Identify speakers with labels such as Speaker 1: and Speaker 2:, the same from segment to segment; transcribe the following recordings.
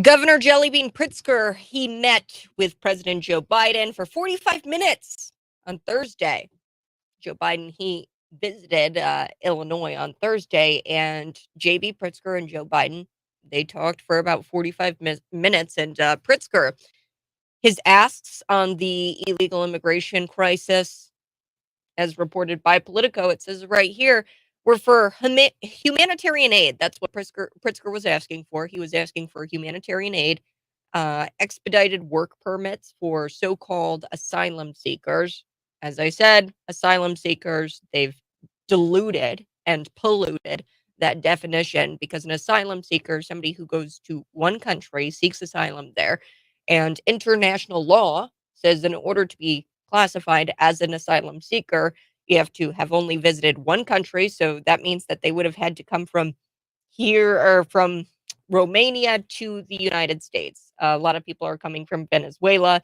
Speaker 1: Governor Jellybean Pritzker, he met with President Joe Biden for 45 minutes on Thursday. Joe Biden, he visited Illinois on Thursday, and J.B. Pritzker and Joe Biden, they talked for about 45 minutes. And Pritzker, his asks on the illegal immigration crisis, as reported by Politico, it says right here, were for humanitarian aid. That's what Pritzker was asking for. He was asking for humanitarian aid, expedited work permits for so-called asylum seekers. As I said, asylum seekers, they've diluted and polluted that definition, because an asylum seeker is somebody who goes to one country, seeks asylum there, and international law says in order to be classified as an asylum seeker, you have to have only visited one country. So that means that they would have had to come from here or from Romania to the United States. A lot of people are coming from Venezuela.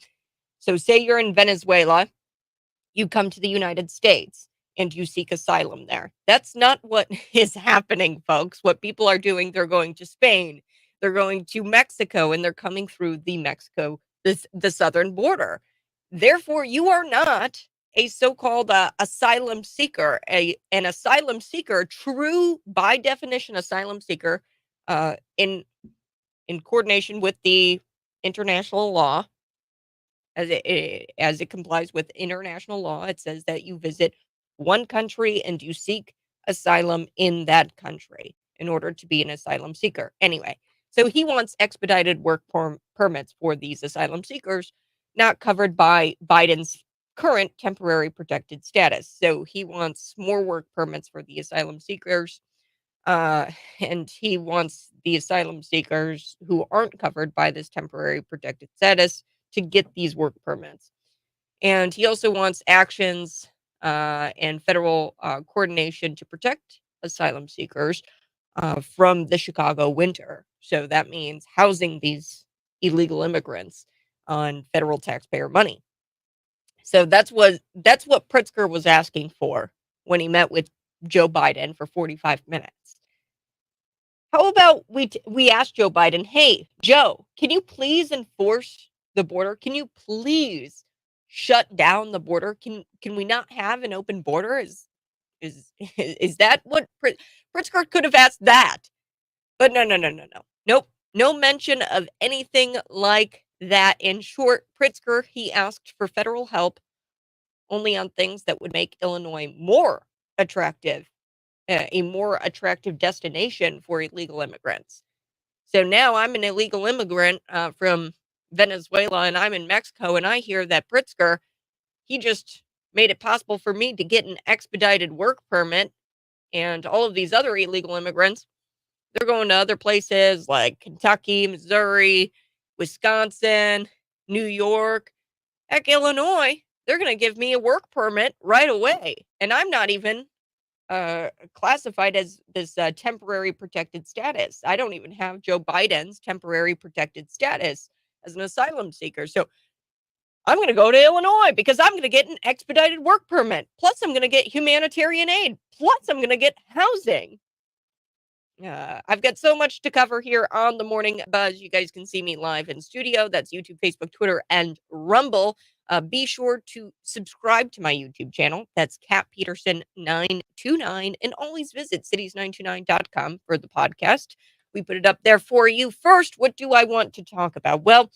Speaker 1: So say you're in Venezuela, you come to the United States and you seek asylum there. That's not what is happening, folks. What people are doing, they're going to Spain, they're going to Mexico, and they're coming through the southern border. Therefore, you are not a so-called asylum seeker. An asylum seeker, true by definition asylum seeker, in coordination with the international law, as it complies with international law, it says that you visit one country and you seek asylum in that country in order to be an asylum seeker. Anyway, so he wants expedited work permits for these asylum seekers not covered by Biden's current temporary protected status. So he wants more work permits for the asylum seekers, and he wants the asylum seekers who aren't covered by this temporary protected status to get these work permits. And he also wants actions and federal coordination to protect asylum seekers from the Chicago winter. So that means housing these illegal immigrants on federal taxpayer money. So that's what Pritzker was asking for when he met with Joe Biden for 45 minutes. How about we asked Joe Biden, hey, Joe, can you please enforce the border? Can you please shut down the border? Can we not have an open border? Is that what Pritzker could have asked that? But no. Nope. No mention of anything like that. In short, Pritzker, he asked for federal help only on things that would make Illinois more attractive, a more attractive destination for illegal immigrants. So now I'm an illegal immigrant from Venezuela, and I'm in Mexico, and I hear that Pritzker, he just made it possible for me to get an expedited work permit, and all of these other illegal immigrants, they're going to other places like Kentucky, Missouri, Wisconsin, New York, heck, Illinois. They're going to give me a work permit right away, and I'm not even classified as this temporary protected status. I don't even have Joe Biden's temporary protected status as an asylum seeker. So I'm going to go to Illinois because I'm going to get an expedited work permit. Plus, I'm going to get humanitarian aid. Plus, I'm going to get housing. I've got so much to cover here on the Morning Buzz. You guys can see me live in studio. That's YouTube, Facebook, Twitter, and Rumble. Be sure to subscribe to my YouTube channel. That's Cat Peterson 929. And always visit cities929.com for the podcast. We put it up there for you. First, what do I want to talk about? Well,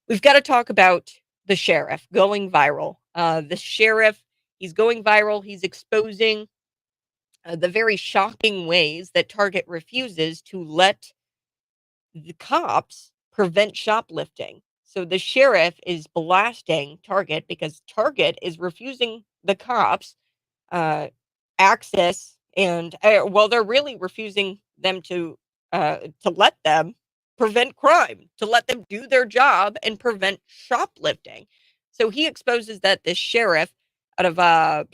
Speaker 1: we've got to talk about the sheriff going viral. The sheriff, he's going viral. He's exposing the very shocking ways that Target refuses to let the cops prevent shoplifting. So the sheriff is blasting Target because Target is refusing the cops access, and they're really refusing them to let them prevent crime, to let them do their job and prevent shoplifting. So he exposes that this sheriff out of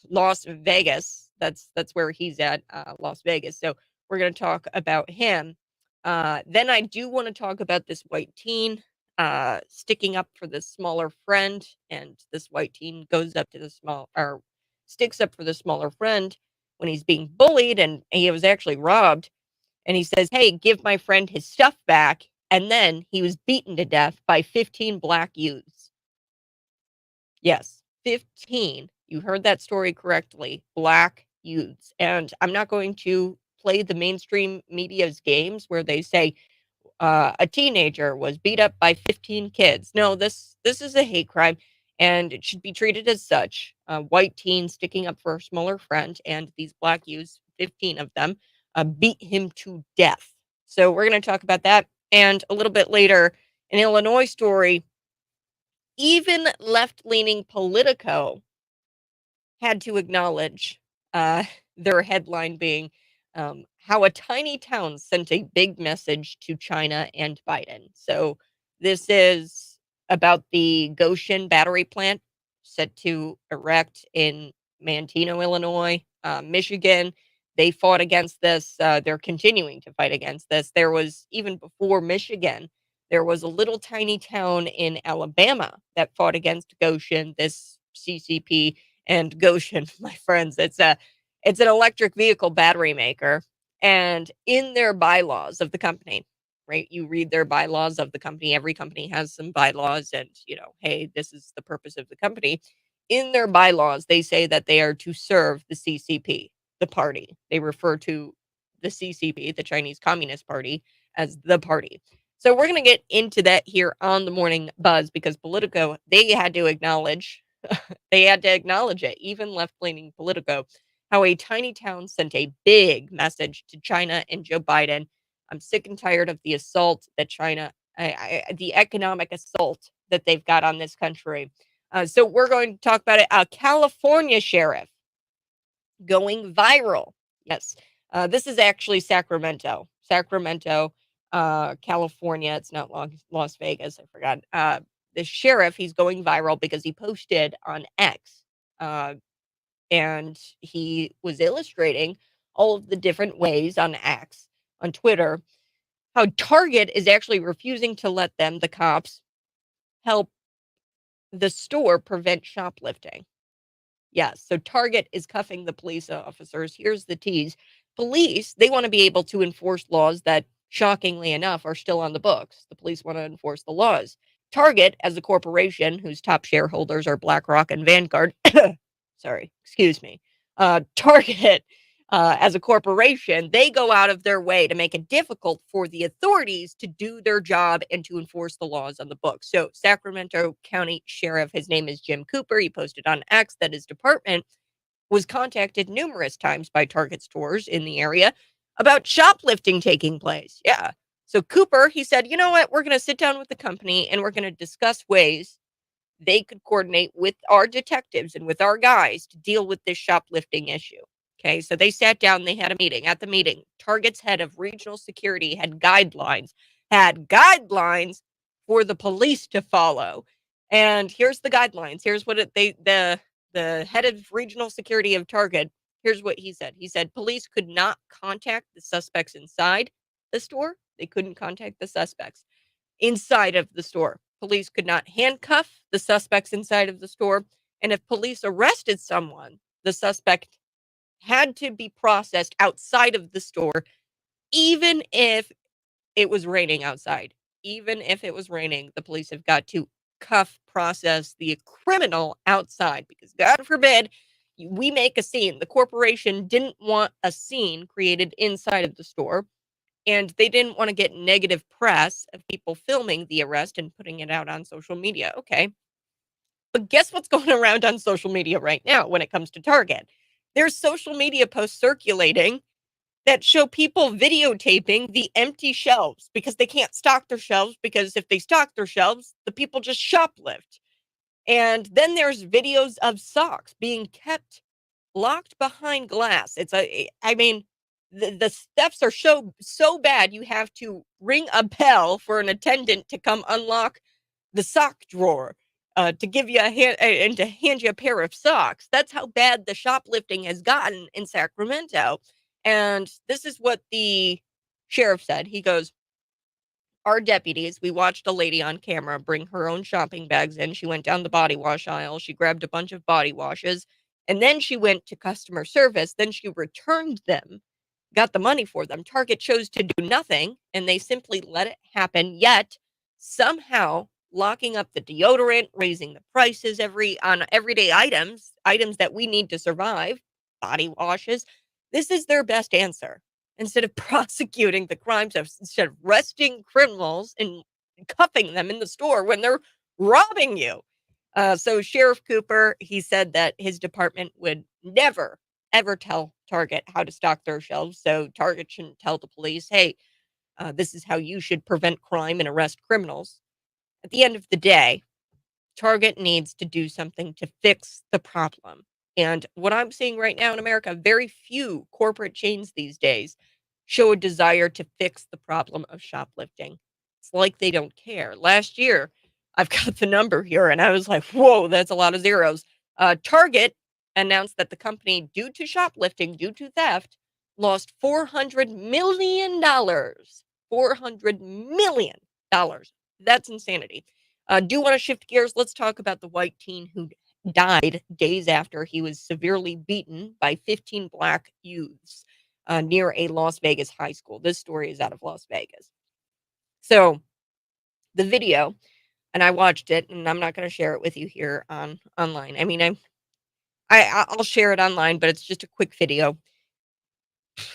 Speaker 1: Las Vegas, that's where he's at, Las Vegas. So we're going to talk about him. Then I do want to talk about this white teen sticking up for the smaller friend, and this white teen goes up to sticks up for the smaller friend when he's being bullied and he was actually robbed. And he says, hey, give my friend his stuff back. and then he was beaten to death by 15 black youths. Yes, 15. You heard that story correctly. Black youths. And I'm not going to play the mainstream media's games where they say a teenager was beat up by 15 kids. No, this is a hate crime, and it should be treated as such. A white teen sticking up for a smaller friend, and these black youths, 15 of them, beat him to death. So we're going to talk about that, and a little bit later, an Illinois story. Even left-leaning Politico had to acknowledge uh, their headline being how a tiny town sent a big message to China and Biden. So this is about the Goshen battery plant set to erect in Manteno, Illinois, Michigan. They fought against this. They're continuing to fight against this. There was, even before Michigan, there was a little tiny town in Alabama that fought against Goshen, this CCP. And Goshen, my friends, it's an electric vehicle battery maker, and in their bylaws of the company, right? You read their bylaws of the company. Every company has some bylaws, and hey, this is the purpose of the company. In their bylaws, they say that they are to serve the CCP, the party. They refer to the CCP, the Chinese Communist Party, as the party. So we're going to get into that here on the Morning Buzz, because Politico, they had to acknowledge it, even left-leaning Politico, how a tiny town sent a big message to China and Joe Biden. I'm sick and tired of the assault that the economic assault that they've got on this country. So we're going to talk about it. A California sheriff going viral. Yes. This is actually Sacramento. California. It's not Las Vegas. I forgot. The sheriff, he's going viral because he posted on X. And he was illustrating all of the different ways on X, on Twitter, how Target is actually refusing to let them, the cops, help the store prevent shoplifting. Yes, so Target is cuffing the police officers. Here's the tease. Police, they want to be able to enforce laws that, shockingly enough, are still on the books. The police want to enforce the laws. Target, as a corporation whose top shareholders are Blackrock and Vanguard, sorry, excuse me. Target, as a corporation, they go out of their way to make it difficult for the authorities to do their job and to enforce the laws on the books. So Sacramento County Sheriff, his name is Jim Cooper. He posted on X that his department was contacted numerous times by Target stores in the area about shoplifting taking place. Yeah. So Cooper, he said, you know what? We're going to sit down with the company and we're going to discuss ways they could coordinate with our detectives and with our guys to deal with this shoplifting issue. Okay, so they sat down, they had a meeting. At the meeting, Target's head of regional security had guidelines for the police to follow. And here's the guidelines. Here's what the head of regional security of Target, here's what he said. He said police could not contact the suspects inside the store. They couldn't contact the suspects inside of the store. Police could not handcuff the suspects inside of the store. And if police arrested someone, the suspect had to be processed outside of the store, even if it was raining outside. Even if it was raining, the police have got to process the criminal outside, because God forbid we make a scene. The corporation didn't want a scene created inside of the store, and they didn't want to get negative press of people filming the arrest and putting it out on social media. Okay. But guess what's going around on social media right now when it comes to Target? There's social media posts circulating that show people videotaping the empty shelves because they can't stock their shelves, because if they stock their shelves, the people just shoplift. And then there's videos of socks being kept locked behind glass. I mean, the thefts are so bad, you have to ring a bell for an attendant to come unlock the sock drawer to give you a hand and to hand you a pair of socks. That's how bad the shoplifting has gotten in Sacramento. And this is what the sheriff said. He goes, our deputies, we watched a lady on camera bring her own shopping bags in. She went down the body wash aisle. She grabbed a bunch of body washes, and then she went to customer service. Then she returned them. got the money for them. Target chose to do nothing, and they simply let it happen, yet somehow locking up the deodorant, raising the prices on everyday items that we need to survive, body washes. This is their best answer. Instead of prosecuting the crimes, instead of arresting criminals and cuffing them in the store when they're robbing you. So Sheriff Cooper, he said that his department would never, ever tell Target how to stock their shelves. So Target shouldn't tell the police, hey, this is how you should prevent crime and arrest criminals. At the end of the day, Target needs to do something to fix the problem. And what I'm seeing right now in America, very few corporate chains these days show a desire to fix the problem of shoplifting. It's like they don't care. Last year, I've got the number here, and I was like, whoa, that's a lot of zeros. Target announced that the company, due to shoplifting, due to theft, lost $400 million. $400 million. That's insanity. Do want to shift gears? Let's talk about the white teen who died days after he was severely beaten by 15 black youths near a Las Vegas high school. This story is out of Las Vegas. So the video, and I watched it, and I'm not going to share it with you here online. I mean, I'll share it online, but it's just a quick video.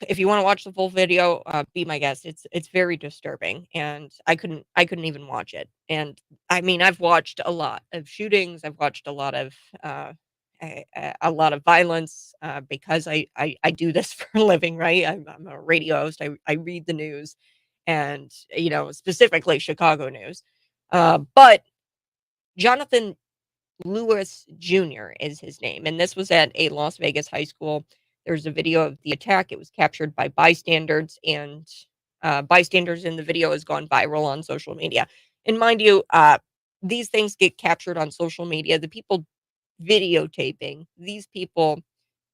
Speaker 1: If you want to watch the full video, be my guest. It's very disturbing, and I couldn't even watch it. And I mean, I've watched a lot of shootings. I've watched a lot of violence because I do this for a living, right? I'm a radio host. I read the news, and specifically Chicago news. But Jonathan Lewis Jr. is his name, and this was at a Las Vegas high school. There's a video of the attack. It was captured by bystanders, and bystanders in the video has gone viral on social media. And mind you, these things get captured on social media. The people videotaping, these people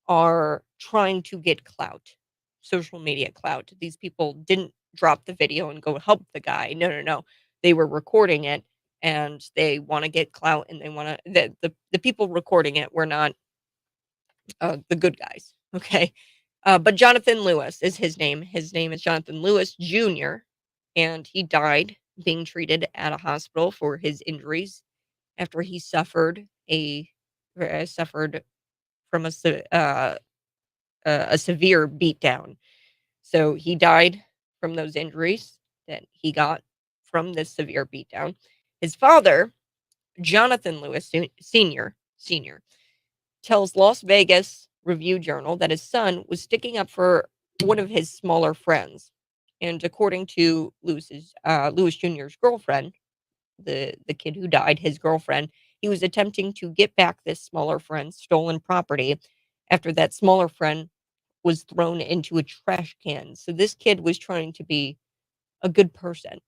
Speaker 1: are trying to get clout, social media clout. These people didn't drop the video and go help the guy. No, no, no. They were recording it, and they want to get clout, and they want to the people recording it were not the good guys. Okay. But Jonathan Lewis is his name. His name is Jonathan Lewis Jr., and he died being treated at a hospital for his injuries after he suffered from a severe beatdown. So he died from those injuries that he got from this severe beatdown. His father, Jonathan Lewis Senior, tells Las Vegas Review Journal that his son was sticking up for one of his smaller friends. And according to Lewis Jr.'s girlfriend, the kid who died, his girlfriend, he was attempting to get back this smaller friend's stolen property after that smaller friend was thrown into a trash can. So this kid was trying to be a good person.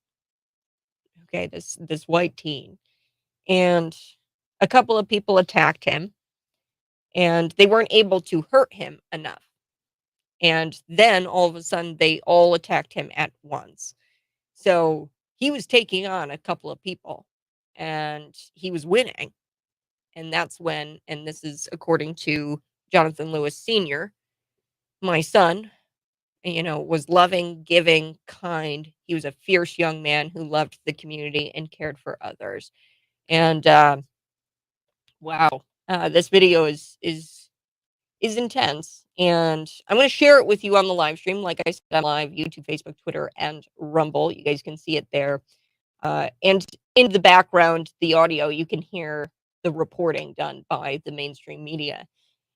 Speaker 1: Okay, this white teen. And a couple of people attacked him, and they weren't able to hurt him enough. And then all of a sudden they all attacked him at once. So he was taking on a couple of people, and he was winning. And that's when, and this is according to Jonathan Lewis Sr., my son, was loving, giving, kind. He was a fierce young man who loved the community and cared for others. And wow, this video is intense, and I'm going to share it with you on the live stream. Like I said, I'm live, YouTube, Facebook, Twitter, and Rumble. You guys can see it there. And in the background, the audio, you can hear the reporting done by the mainstream media.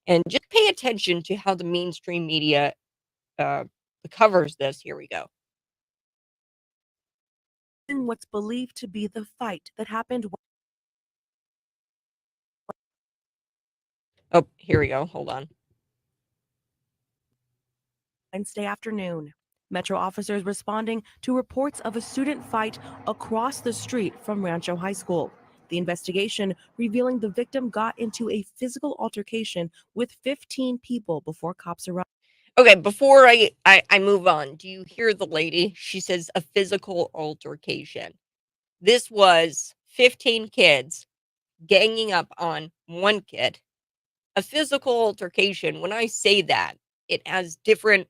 Speaker 1: And just pay attention to how the mainstream media covers this. Here we go.
Speaker 2: In what's believed to be the fight that happened.
Speaker 1: Oh, here we go. Hold on.
Speaker 2: Wednesday afternoon. Metro officers responding to reports of a student fight across the street from Rancho High School. The investigation revealing the victim got into a physical altercation with 15 people before cops arrived.
Speaker 1: Okay, before I move on, do you hear the lady? She says a physical altercation. This was 15 kids ganging up on one kid. A physical altercation, when I say that, it has different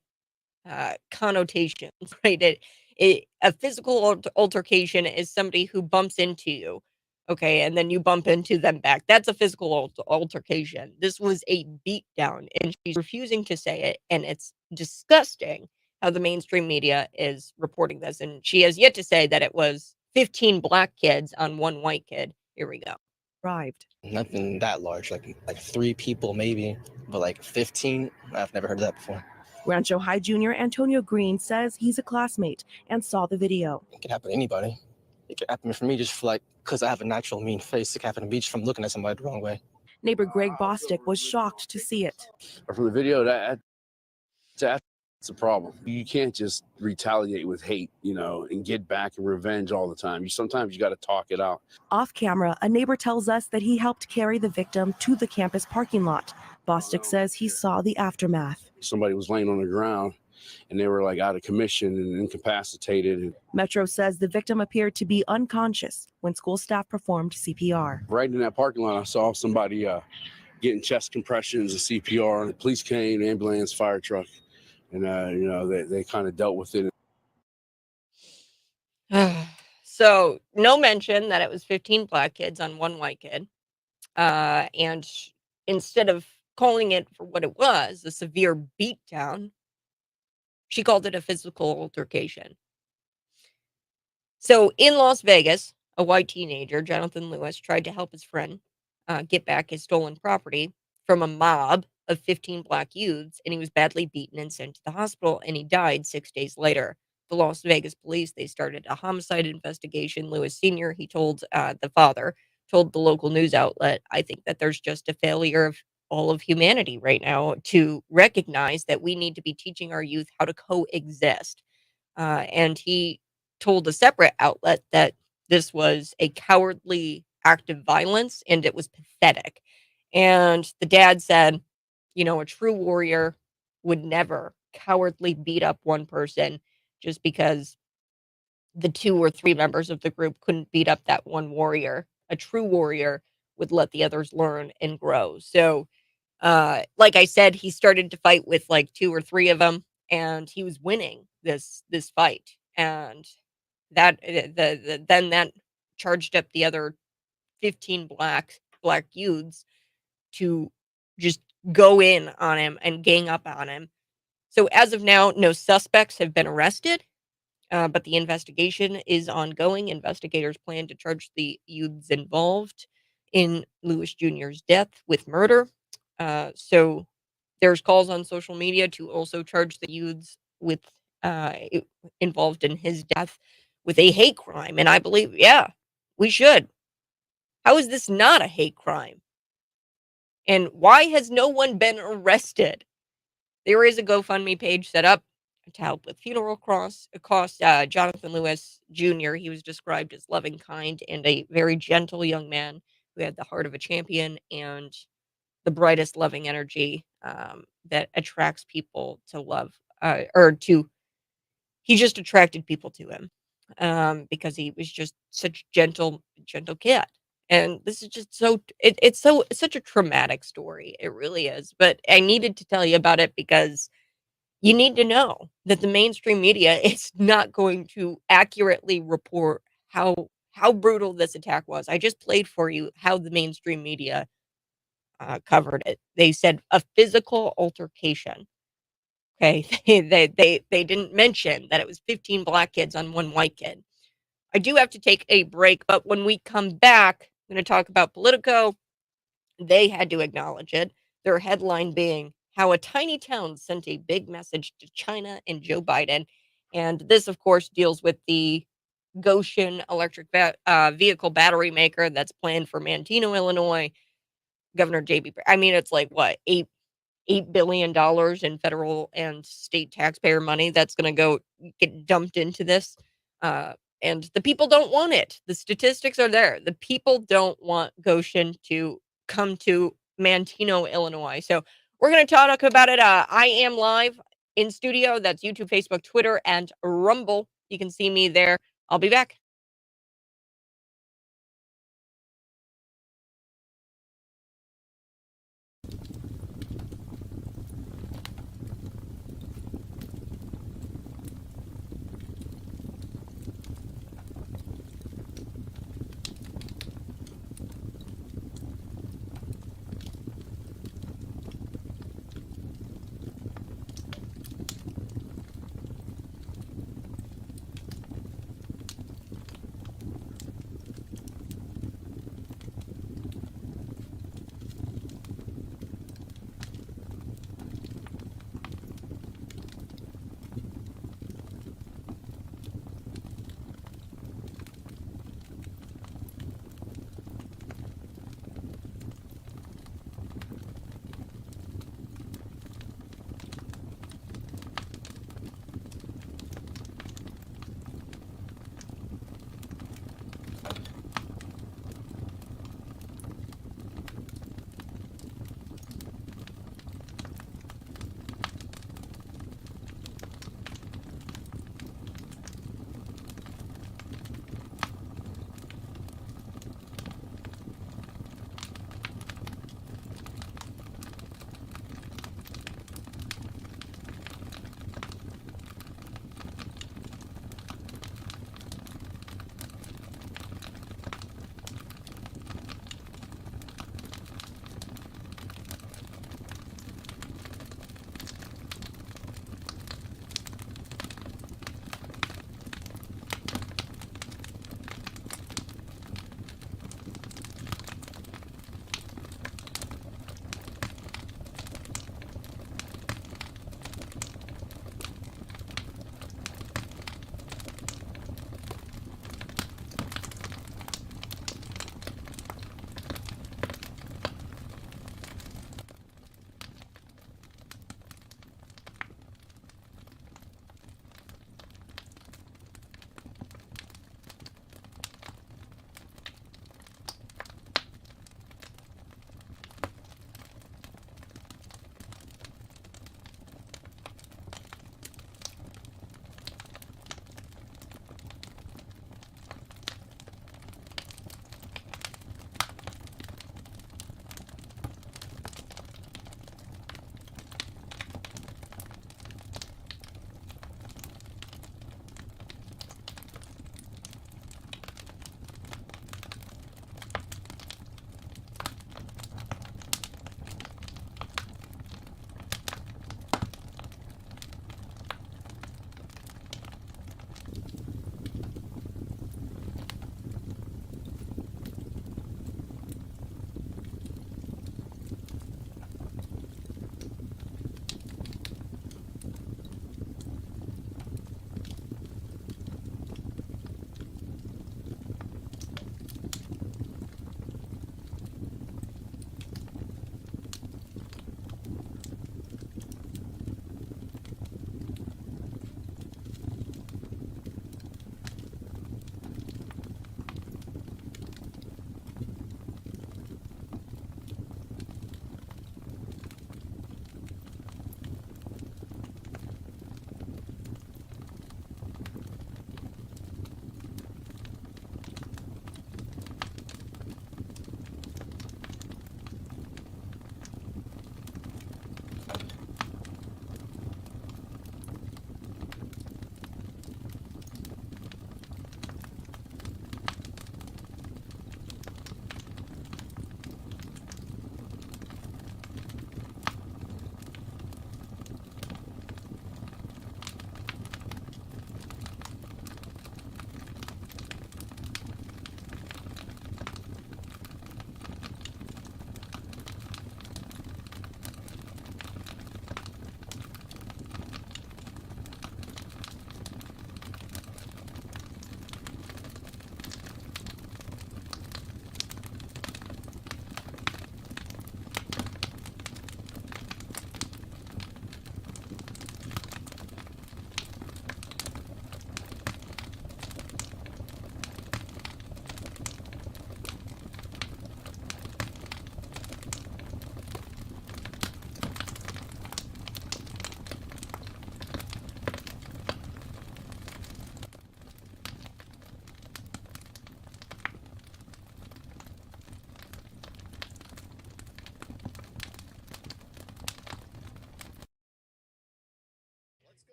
Speaker 1: connotations, right? A physical altercation is somebody who bumps into you, okay, and then you bump into them back. That's a physical altercation. This was a beatdown, and she's refusing to say it, and it's disgusting how the mainstream media is reporting this. And she has yet to say that it was 15 black kids on one white kid. Here we go.
Speaker 2: Arrived.
Speaker 3: Nothing that large, like 3 people maybe, but like 15, I've never heard of that before.
Speaker 2: Rancho High Junior Antonio Green says he's a classmate and saw the video.
Speaker 3: It could happen to anybody. It could happen for me just for because I have a natural mean face. It could happen to me just from looking at somebody the wrong way.
Speaker 2: Neighbor Greg Bostic was shocked to see it.
Speaker 4: From the video, that's a problem. You can't just retaliate with hate, and get back and revenge all the time. Sometimes you got to talk it out.
Speaker 2: Off camera, a neighbor tells us that he helped carry the victim to the campus parking lot. Bostic says he saw the aftermath.
Speaker 4: Somebody was laying on the ground and they were out of commission and incapacitated.
Speaker 2: Metro says the victim appeared to be unconscious when school staff performed CPR.
Speaker 4: Right in that parking lot, I saw somebody getting chest compressions and CPR. The police came, ambulance, fire truck, and they kind of dealt with it.
Speaker 1: So no mention that it was 15 black kids on one white kid. And instead of calling it for what it was, a severe beatdown, she called it a physical altercation. So in Las Vegas, a white teenager, Jonathan Lewis, tried to help his friend get back his stolen property from a mob of 15 black youths, and he was badly beaten and sent to the hospital, and he died 6 days later. The Las Vegas police, they started a homicide investigation. Lewis Sr., he told the father, told the local news outlet, I think that there's just a failure of all of humanity right now to recognize that we need to be teaching our youth how to coexist. And he told a separate outlet that this was a cowardly act of violence and it was pathetic. And the dad said, a true warrior would never cowardly beat up one person just because the 2 or 3 members of the group couldn't beat up that one warrior. A true warrior would let the others learn and grow. So, like I said, he started to fight with 2 or 3 of them, and he was winning this fight. And that then that charged up the other 15 black youths to just go in on him and gang up on him. So as of now, no suspects have been arrested. But the investigation is ongoing. Investigators plan to charge the youths involved in Lewis Jr.'s death with murder. So there's calls on social media to also charge the youths with involved in his death with a hate crime. And I believe, yeah, we should. How is this not a hate crime? And why has no one been arrested? There is a GoFundMe page set up to help with funeral costs. Jonathan Lewis Jr., he was described as loving, kind, and a very gentle young man who had the heart of a champion and the brightest loving energy that attracts people to love, he just attracted people to him because he was just such gentle kid. And this is just it's such a traumatic story. It really is. But I needed to tell you about it because you need to know that the mainstream media is not going to accurately report how brutal this attack was. I just played for you how the mainstream media covered it. They said a physical altercation. Okay, they didn't mention that it was 15 black kids on one white kid. I do have to take a break, but when we come back, I'm going to talk about Politico. They had to acknowledge it. Their headline being how a tiny town sent a big message to China and Joe Biden. And this, of course, deals with the Goshen electric vehicle battery maker that's planned for Manteno, Illinois. Governor J.B. I mean, it's like what, $8 billion in federal and state taxpayer money that's going to go get dumped into this. And the people don't want it. The statistics are there. The people don't want Goshen to come to Manteno, Illinois. So we're going to talk about it. I am live in studio. That's YouTube, Facebook, Twitter, and Rumble. You can see me there. I'll be back.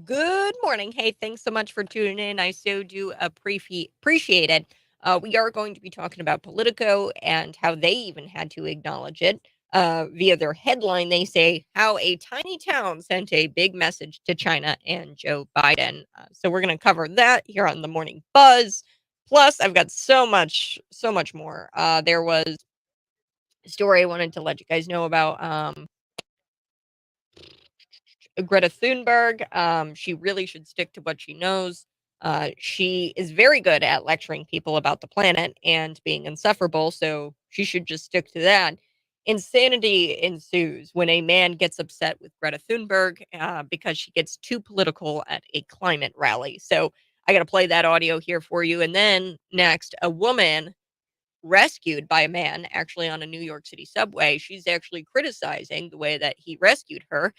Speaker 1: Good morning. Hey, thanks so much for tuning in. I so do appreciate it. We are going to be talking about Politico and how they even had to acknowledge it. Via their headline, they say how a tiny town sent a big message to China and Joe Biden. So we're going to cover that here on the Morning Buzz. Plus, I've got so much more. There was a story I wanted to let you guys know about. Greta Thunberg. She really should stick to what she knows. She is very good at lecturing people about the planet and being insufferable, so she should just stick to that. Insanity ensues when a man gets upset with Greta Thunberg because she gets too political at a climate rally. So I got to play that audio here for you. And then next, a woman rescued by a man actually on a New York City subway. She's actually criticizing the way that he rescued her.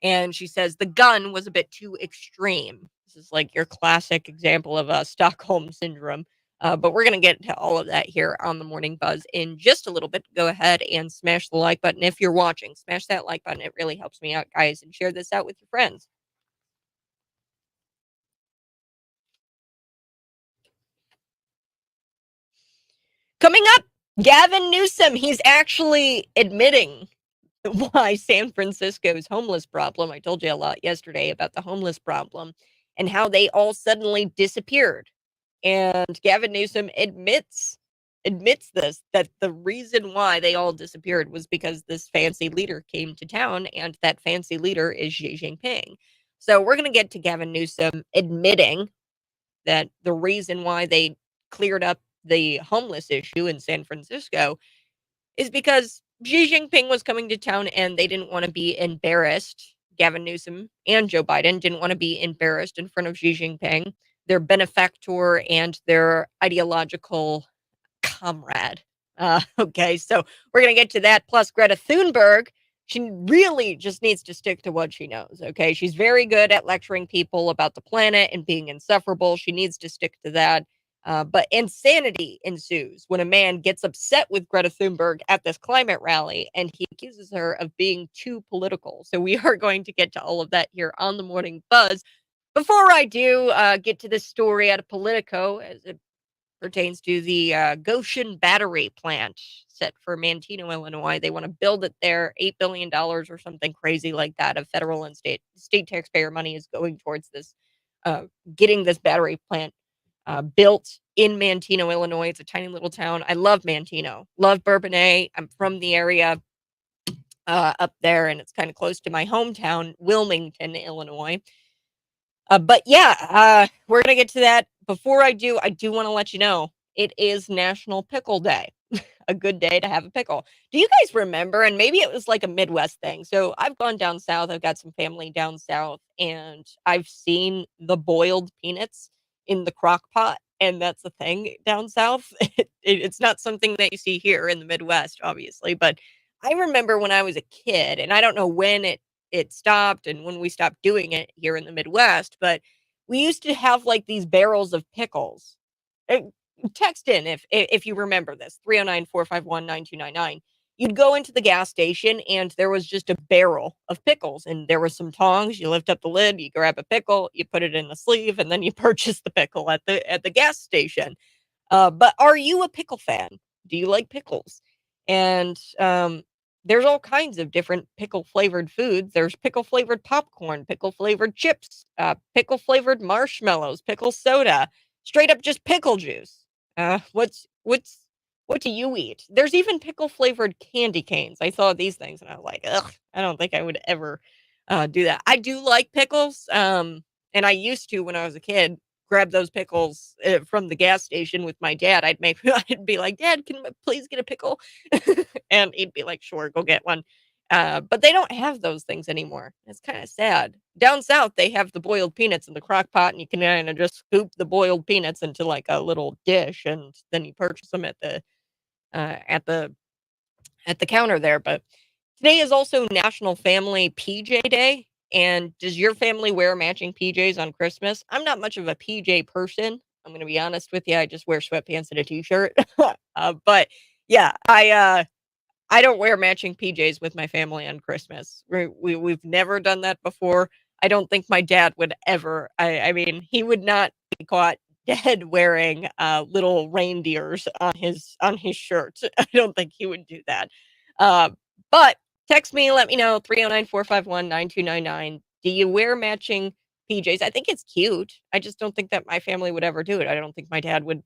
Speaker 1: And she says the gun was a bit too extreme. This is like your classic example of Stockholm syndrome. But we're going to get into all of that here on the Morning Buzz in just a little bit. Go ahead and smash the like button if you're watching. Smash that like button. It really helps me out, guys. And share this out with your friends. Coming up, Gavin Newsom. He's actually admitting why San Francisco's homeless problem. I told you a lot yesterday about the homeless problem and how they all suddenly disappeared. And Gavin Newsom admits this, that the reason why they all disappeared was because this fancy leader came to town, and that fancy leader is Xi Jinping. So we're going to get to Gavin Newsom admitting that the reason why they cleared up the homeless issue in San Francisco is because Xi Jinping was coming to town and they didn't want to be embarrassed. Gavin Newsom and Joe Biden didn't want to be embarrassed in front of Xi Jinping, their benefactor and their ideological comrade. Okay, so we're going to get to that. Plus, Greta Thunberg, she really just needs to stick to what she knows. Okay, she's very good at lecturing people about the planet and being insufferable. She needs to stick to that. But insanity ensues when a man gets upset with Greta Thunberg at this climate rally and he accuses her of being too political. So we are going to get to all of that here on the Morning Buzz. Before I do get to this story out of Politico, as it pertains to the Goshen battery plant set for Manteno, Illinois. They want to build it there. $8 billion or something crazy like that of federal and state taxpayer money is going towards this, getting this battery plant built in Manteno, Illinois. It's a tiny little town. I love Manteno, love Bourbonnais. I'm from the area up there, and it's kind of close to my hometown, Wilmington, Illinois. But yeah, we're going to get to that. Before I do want to let you know it is National Pickle Day. A good day to have a pickle. Do you guys remember? And maybe it was like a Midwest thing. So I've gone down south. I've got some family down south, and I've seen the boiled peanuts in the crock pot. And that's the thing down south. It's not something that you see here in the Midwest, obviously. But I remember when I was a kid, and I don't know when it stopped and when we stopped doing it here in the Midwest, but we used to have like these barrels of pickles. Text in if you remember this, 309-451-9299. You'd go into the gas station and there was just a barrel of pickles, and there were some tongs. You lift up the lid, you grab a pickle, you put it in the sleeve, and then you purchase the pickle at the gas station. But are you a pickle fan? Do you like pickles? And there's all kinds of different pickle flavored foods. There's pickle flavored popcorn, pickle flavored chips, pickle flavored marshmallows, pickle soda, straight up just pickle juice. What do you eat? There's even pickle flavored candy canes. I saw these things and I was like, ugh, I don't think I would ever do that. I do like pickles. And I used to when I was a kid grab those pickles from the gas station with my dad. I'd be like, Dad, can I please get a pickle? And he'd be like, sure, go get one. But they don't have those things anymore. It's kind of sad. Down south, they have the boiled peanuts in the crock pot, and you can kind of just scoop the boiled peanuts into like a little dish, and then you purchase them at the counter there. But today is also National Family PJ Day. And does your family wear matching PJs on Christmas? I'm not much of a PJ person. I'm going to be honest with you. I just wear sweatpants and a t-shirt. But yeah, I don't wear matching PJs with my family on Christmas. We've never done that before. I don't think my dad would ever. I mean, he would not be caught dead wearing little reindeers on his shirt. I don't think he would do that. But text me, let me know 309-451-9299. Do you wear matching PJs? I think it's cute. I just don't think that my family would ever do it. I don't think my dad would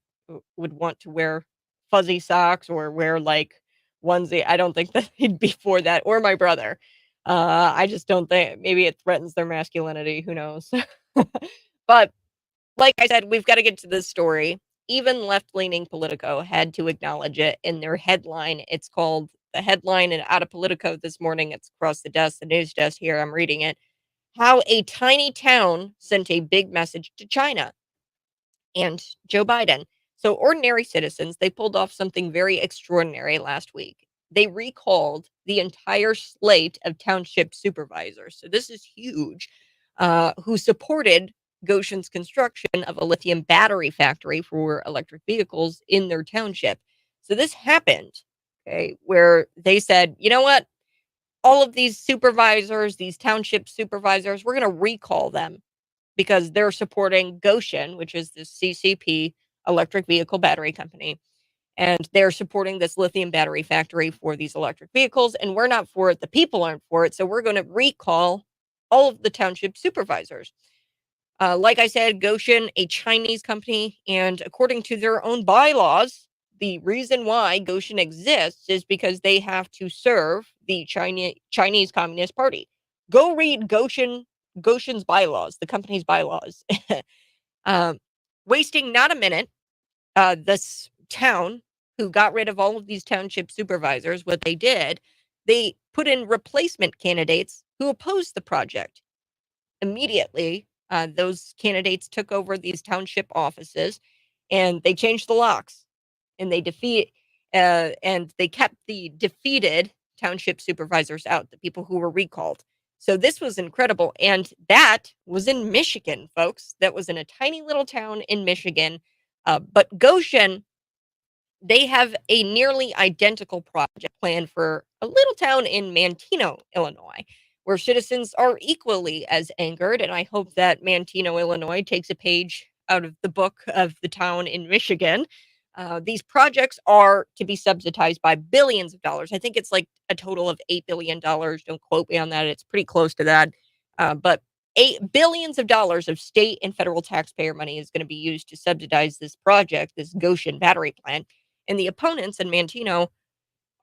Speaker 1: want to wear fuzzy socks or wear like onesie. I don't think that he'd be for that, or my brother. I just don't think, maybe it threatens their masculinity. Who knows? But like I said, we've got to get to this story. Even left-leaning Politico had to acknowledge it in their headline. It's called the headline, and out of Politico this morning, it's across the desk, the news desk here. I'm reading it. How a tiny town sent a big message to China and Joe Biden. So ordinary citizens, they pulled off something very extraordinary last week. They recalled the entire slate of township supervisors. So this is huge, who supported Goshen's construction of a lithium battery factory for electric vehicles in their township. So this happened, okay, where they said, you know what? All of these supervisors, these township supervisors, we're going to recall them because they're supporting Goshen, which is the CCP electric vehicle battery company. And they're supporting this lithium battery factory for these electric vehicles. And we're not for it. The people aren't for it. So we're going to recall all of the township supervisors. Like I said, Goshen, a Chinese company, and according to their own bylaws, the reason why Goshen exists is because they have to serve the Chinese Communist Party. Go read Goshen's bylaws, the company's bylaws. Wasting not a minute, this town who got rid of all of these township supervisors, what they did, they put in replacement candidates who opposed the project. Immediately, those candidates took over these township offices and they changed the locks and they kept the defeated township supervisors out, the people who were recalled. So this was incredible. And that was in Michigan, folks. That was in a tiny little town in Michigan. But Goshen, they have a nearly identical project plan for a little town in Manteno, Illinois, where citizens are equally as angered. And I hope that Manteno, Illinois takes a page out of the book of the town in Michigan. These projects are to be subsidized by billions of dollars. I think it's like a total of $8 billion. Don't quote me on that. It's pretty close to that. But billions of dollars of state and federal taxpayer money is going to be used to subsidize this project, this Goshen battery plant. And the opponents in Manteno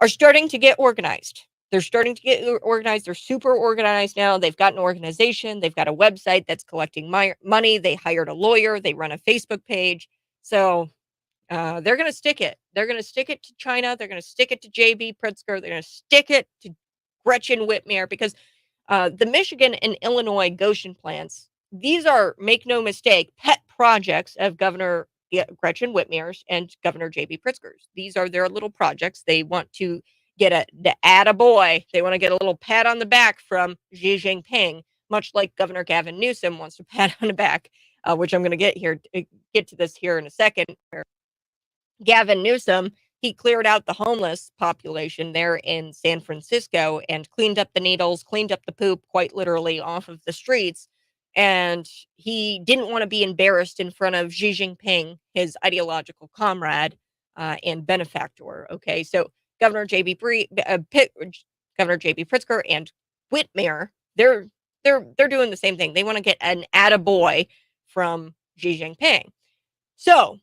Speaker 1: are starting to get organized. They're starting to get organized. They're super organized now. They've got an organization. They've got a website that's collecting money. They hired a lawyer. They run a Facebook page. So they're going to stick it. They're going to stick it to China. They're going to stick it to J.B. Pritzker. They're going to stick it to Gretchen Whitmer because the Michigan and Illinois Goshen plants, these are, make no mistake, pet projects of Governor Gretchen Whitmer's and Governor J.B. Pritzker's. These are their little projects. They want to get the attaboy. They want to get a little pat on the back from Xi Jinping, much like Governor Gavin Newsom wants to pat on the back, which I'm going to get to this here in a second. Gavin Newsom, he cleared out the homeless population there in San Francisco and cleaned up the needles, cleaned up the poop, quite literally, off of the streets. And he didn't want to be embarrassed in front of Xi Jinping, his ideological comrade and benefactor. Okay, so Governor J.B. Pritzker and Whitmer, they're doing the same thing. They want to get an attaboy from Xi Jinping. So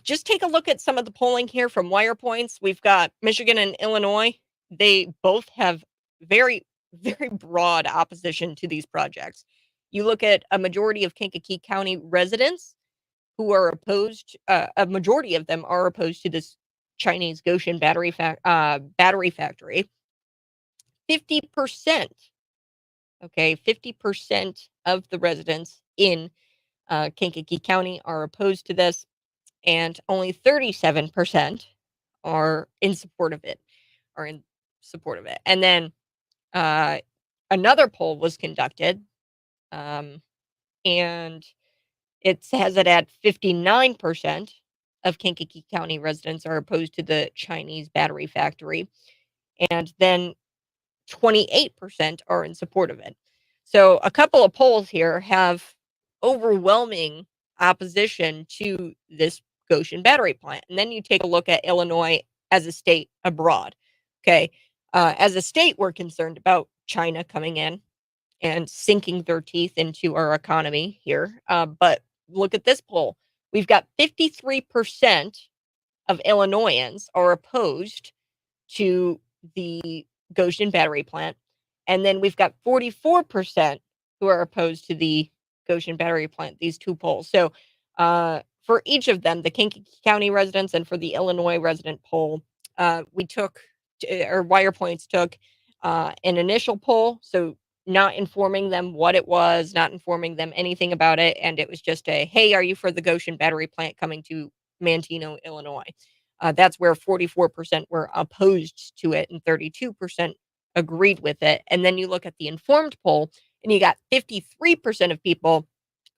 Speaker 1: just take a look at some of the polling here from Wire Points. We've got Michigan and Illinois. They both have very, very broad opposition to these projects. You look at a majority of Kankakee County residents who are opposed. A majority of them are opposed to this Chinese Goshen battery factory. 50%. Okay, 50% of the residents in Kankakee County are opposed to this, and only 37% are in support of it. And then another poll was conducted, and it has it at 59% of Kankakee County residents are opposed to the Chinese battery factory, and then 28% are in support of it. So a couple of polls here have overwhelming opposition to this Goshen battery plant. And then you take a look at Illinois as a state abroad. Okay. As a state, we're concerned about China coming in and sinking their teeth into our economy here. But look at this poll. We've got 53% of Illinoisans are opposed to the Goshen battery plant. And then we've got 44% who are opposed to the Goshen battery plant, these two polls. So for each of them, the Kankakee County residents and for the Illinois resident poll, we took, or Wire Points took an initial poll. So not informing them what it was, not informing them anything about it. And it was just a, hey, are you for the Goshen battery plant coming to Manteno, Illinois? That's where 44% were opposed to it and 32% agreed with it. And then you look at the informed poll and you got 53% of people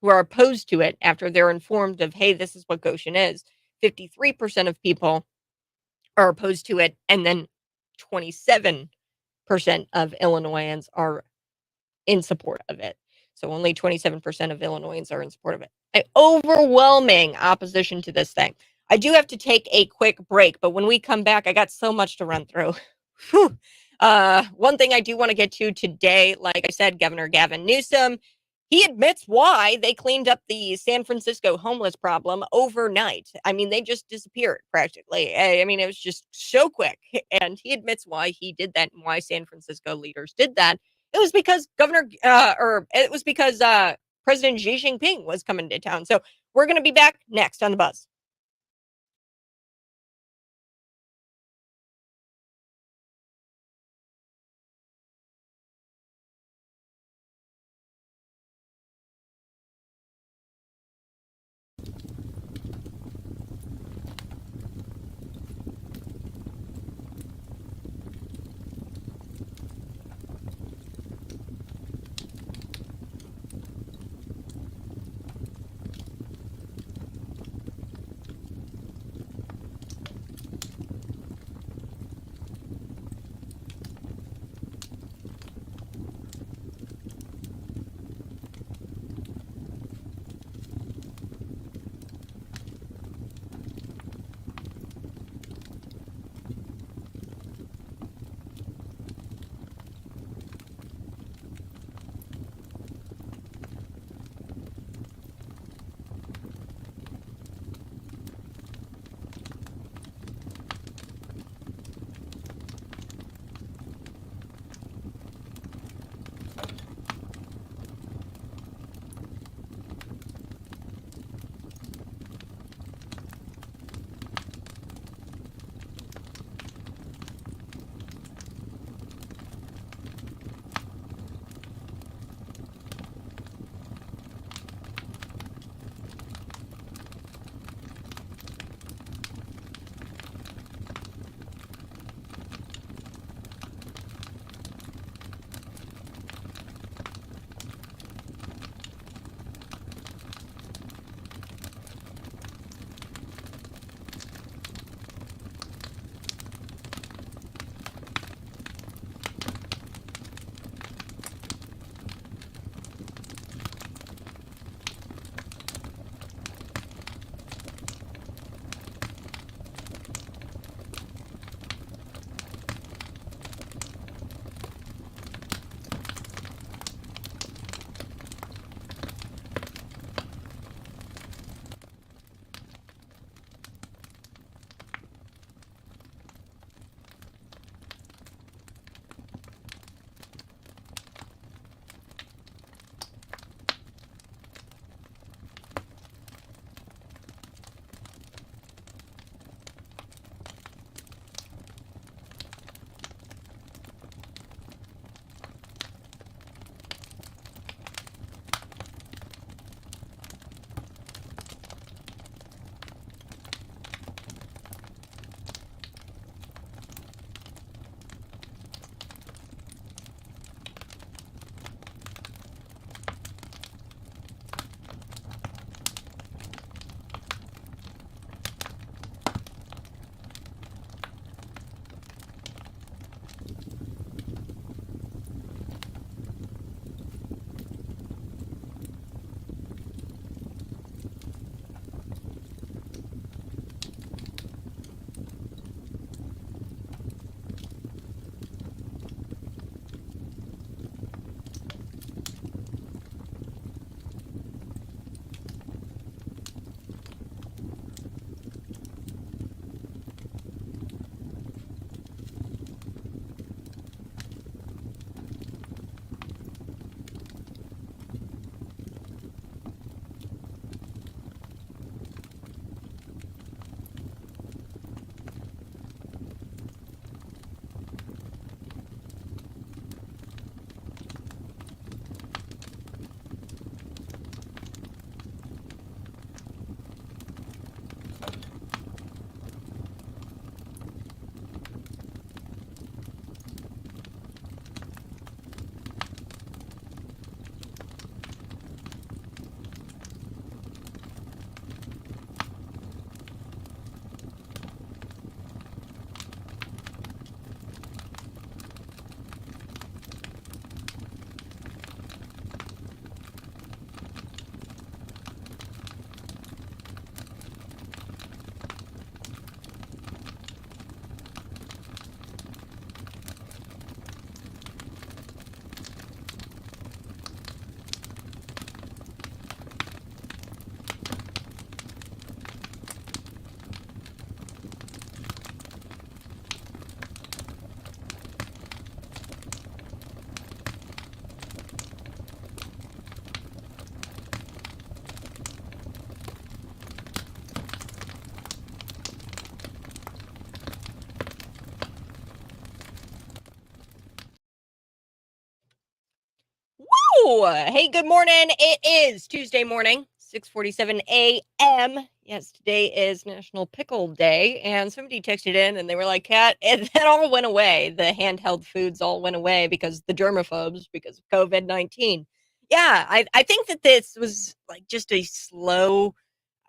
Speaker 1: who are opposed to it after they're informed of, hey, this is what Goshen is. 53% of people are opposed to it. And then 27% of Illinoisans are in support of it. So only 27% of Illinoisans are in support of it. An overwhelming opposition to this thing. I do have to take a quick break, but when we come back, I got so much to run through. Whew. One thing I do want to get to today, like I said, Governor Gavin Newsom, he admits why they cleaned up the San Francisco homeless problem overnight. I mean, they just disappeared practically. I mean, it was just so quick. And he admits why he did that and why San Francisco leaders did that. It was because President Xi Jinping was coming to town. So we're going to be back next on The Buzz. go. Hey, good morning. It is Tuesday morning, 6:47 a.m. Yes, today is National Pickle Day, and somebody texted in and they were like, Kat, that all went away. The handheld foods all went away because the germaphobes, because of COVID-19. Yeah, I think that this was like just a slow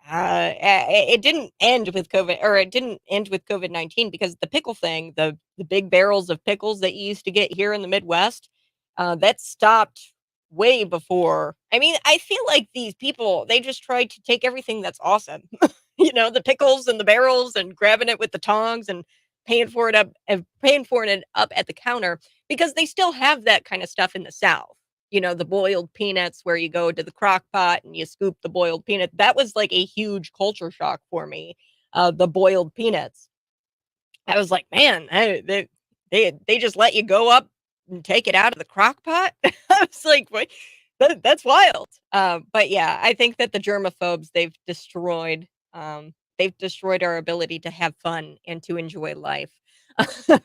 Speaker 1: it didn't end with COVID, or it didn't end with COVID-19, because the pickle thing, the big barrels of pickles that you used to get here in the Midwest, that stopped way before. I mean, I feel like these people, they just tried to take everything that's awesome, the pickles and the barrels, and grabbing it with the tongs and paying for it up at the counter, because they still have that kind of stuff in the South. The boiled peanuts, where you go to the crock pot and you scoop the boiled peanut. That was like a huge culture shock for me. The boiled peanuts. I was like, man, they just let you go up and take it out of the crock pot. I was like, wait, that's wild. But yeah, I think that the germaphobes, they've destroyed our ability to have fun and to enjoy life.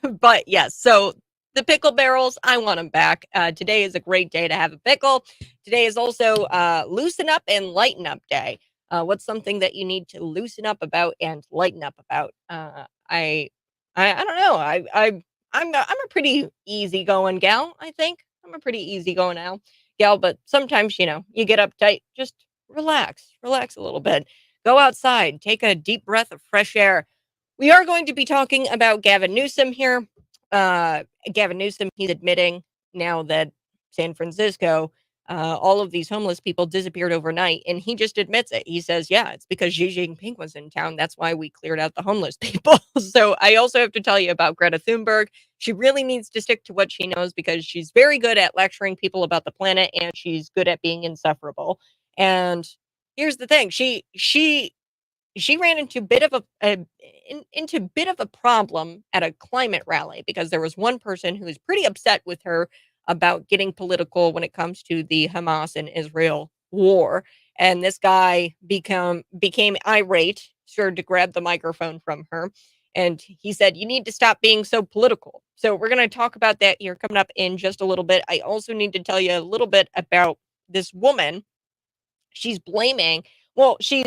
Speaker 1: But yes, so the pickle barrels, I want them back. Today is a great day to have a pickle. Today is also loosen up and lighten up day. What's something that you need to loosen up about and lighten up about? I don't know. I'm a pretty easygoing gal. I think I'm a pretty easygoing gal, but sometimes you get uptight. Just relax a little bit. Go outside, take a deep breath of fresh air. We are going to be talking about Gavin Newsom here. Gavin Newsom, he's admitting now that San Francisco, all of these homeless people disappeared overnight, and he just admits it. He says, yeah, it's because Xi Jinping was in town. That's why we cleared out the homeless people. So I also have to tell you about Greta Thunberg. She really needs to stick to what she knows, because she's very good at lecturing people about the planet, and she's good at being insufferable. And here's the thing. She ran into bit of a problem at a climate rally, because there was one person who was pretty upset with her about getting political when it comes to the Hamas and Israel war. And this guy became irate, started to grab the microphone from her, and he said, "You need to stop being so political." So we're going to talk about that here coming up in just a little bit. I also need to tell you a little bit about this woman. She's blaming, well, she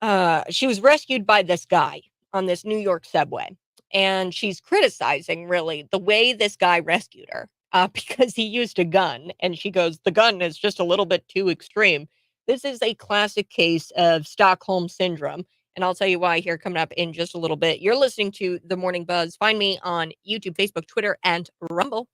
Speaker 1: was rescued by this guy on this New York subway, and she's criticizing really the way this guy rescued her, because he used a gun, and she goes, the gun is just a little bit too extreme. This is a classic case of Stockholm syndrome, and I'll tell you why here coming up in just a little bit. You're listening to The Morning Buzz. Find me on YouTube, Facebook, Twitter, and Rumble.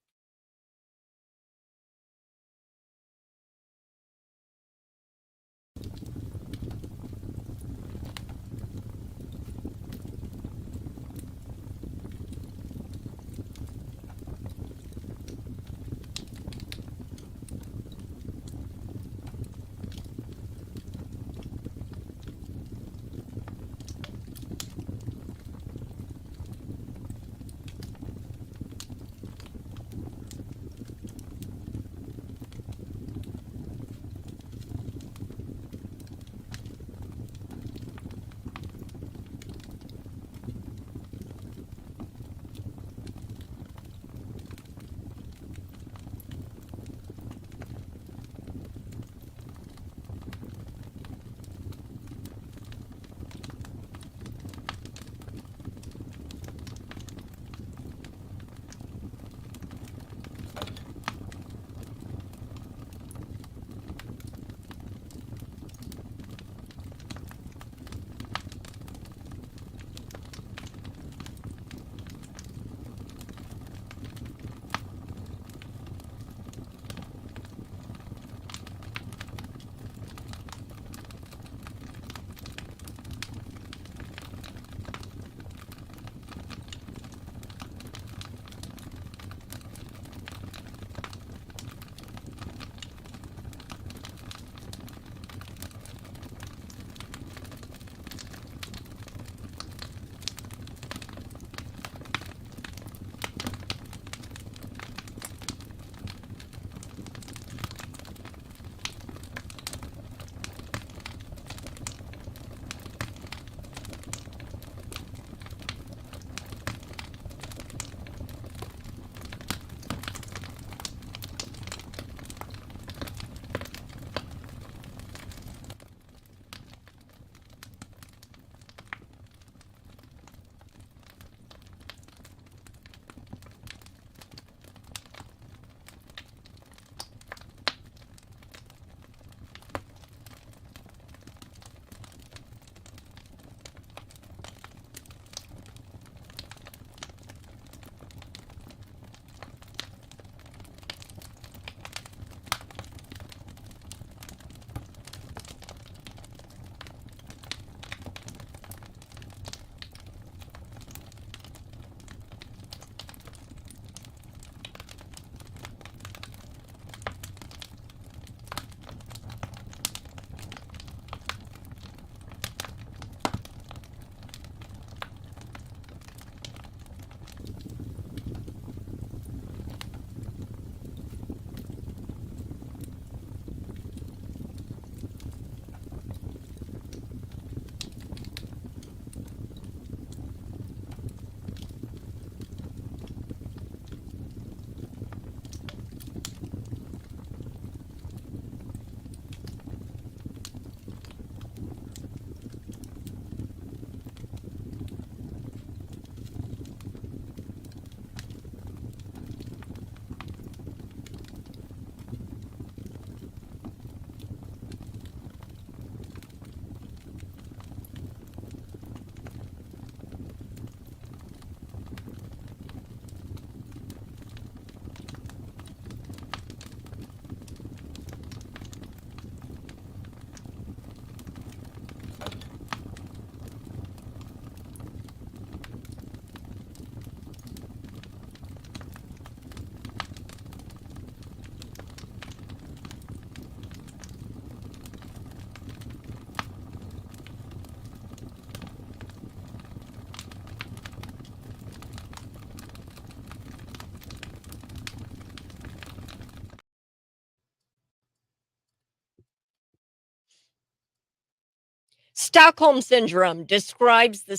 Speaker 1: Stockholm syndrome describes the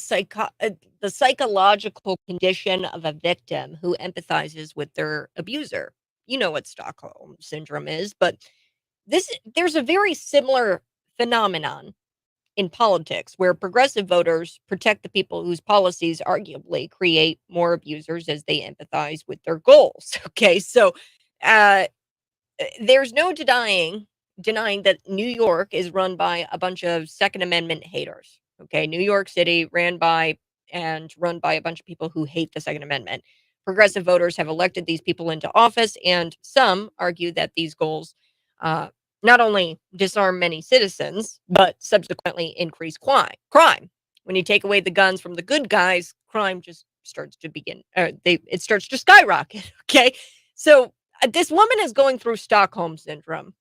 Speaker 1: psychological condition of a victim who empathizes with their abuser. You know what Stockholm syndrome is, but there's a very similar phenomenon in politics where progressive voters protect the people whose policies arguably create more abusers as they empathize with their goals. Okay, so uh, there's no denying that New York is run by a bunch of Second Amendment haters. Okay, New York City run by a bunch of people who hate the Second Amendment. Progressive voters have elected these people into office, and some argue that these goals uh, not only disarm many citizens, but subsequently increase crime. When you take away the guns from the good guys, crime just starts to it starts to skyrocket. Okay, so this woman is going through Stockholm syndrome.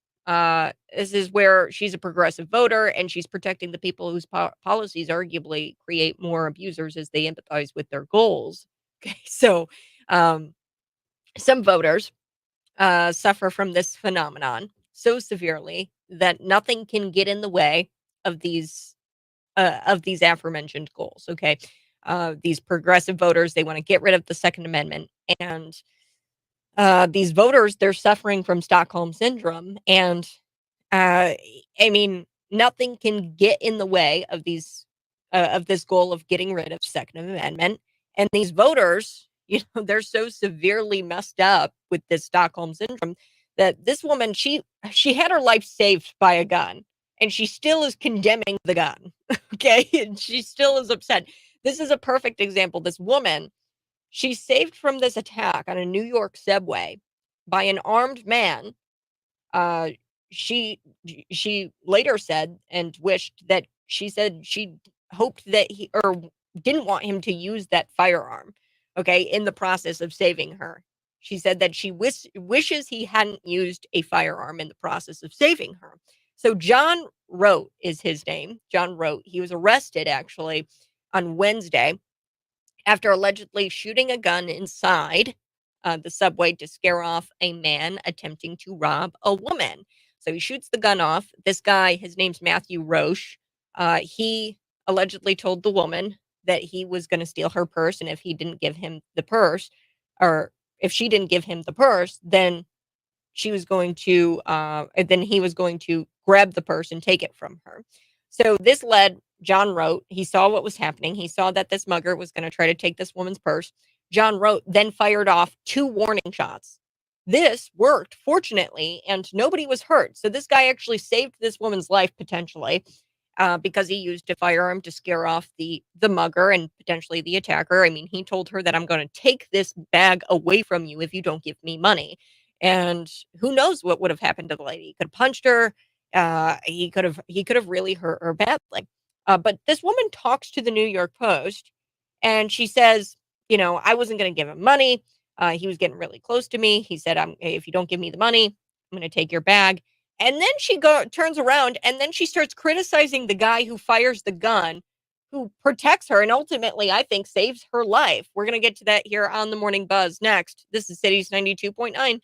Speaker 1: This is where she's a progressive voter and she's protecting the people whose policies arguably create more abusers as they empathize with their goals. Okay, so um, some voters suffer from this phenomenon so severely that nothing can get in the way of these aforementioned goals. Okay, these progressive voters, they want to get rid of the Second Amendment, and these voters, they're suffering from Stockholm syndrome, and uh, I mean, nothing can get in the way of this goal of getting rid of Second Amendment. And these voters, they're so severely messed up with this Stockholm syndrome that this woman, she had her life saved by a gun, and she still is condemning the gun. Okay, and she still is upset. This is a perfect example. This woman, she's saved from this attack on a New York subway by an armed man. uh, she she later said and wished that she said she hoped that he or didn't want him to use that firearm, okay, in the process of saving her. She said that she wishes he hadn't used a firearm in the process of saving her. So John Rote is his name. John Rote. He was arrested actually on Wednesday after allegedly shooting a gun inside the subway to scare off a man attempting to rob a woman. So he shoots the gun off. This guy, his name's Matthew Roche. He allegedly told the woman that he was going to steal her purse, and if he didn't give him the purse, or if she didn't give him the purse, then then he was going to grab the purse and take it from her. So this led John Rote. He saw what was happening. He saw that this mugger was going to try to take this woman's purse. John Rote then fired off 2 warning shots. This worked, fortunately, and nobody was hurt. So this guy actually saved this woman's life potentially, because he used a firearm to scare off the mugger and potentially the attacker. I mean, he told her that I'm going to take this bag away from you if you don't give me money. And who knows what would have happened to the lady? He could have punched her. He could have really hurt her badly. But this woman talks to the New York Post, and she says, I wasn't going to give him money. He was getting really close to me. He said, if you don't give me the money, I'm going to take your bag. And then she turns around, and then she starts criticizing the guy who fires the gun, who protects her, and ultimately, I think, saves her life. We're going to get to that here on the Morning Buzz next. This is Cities 92.9.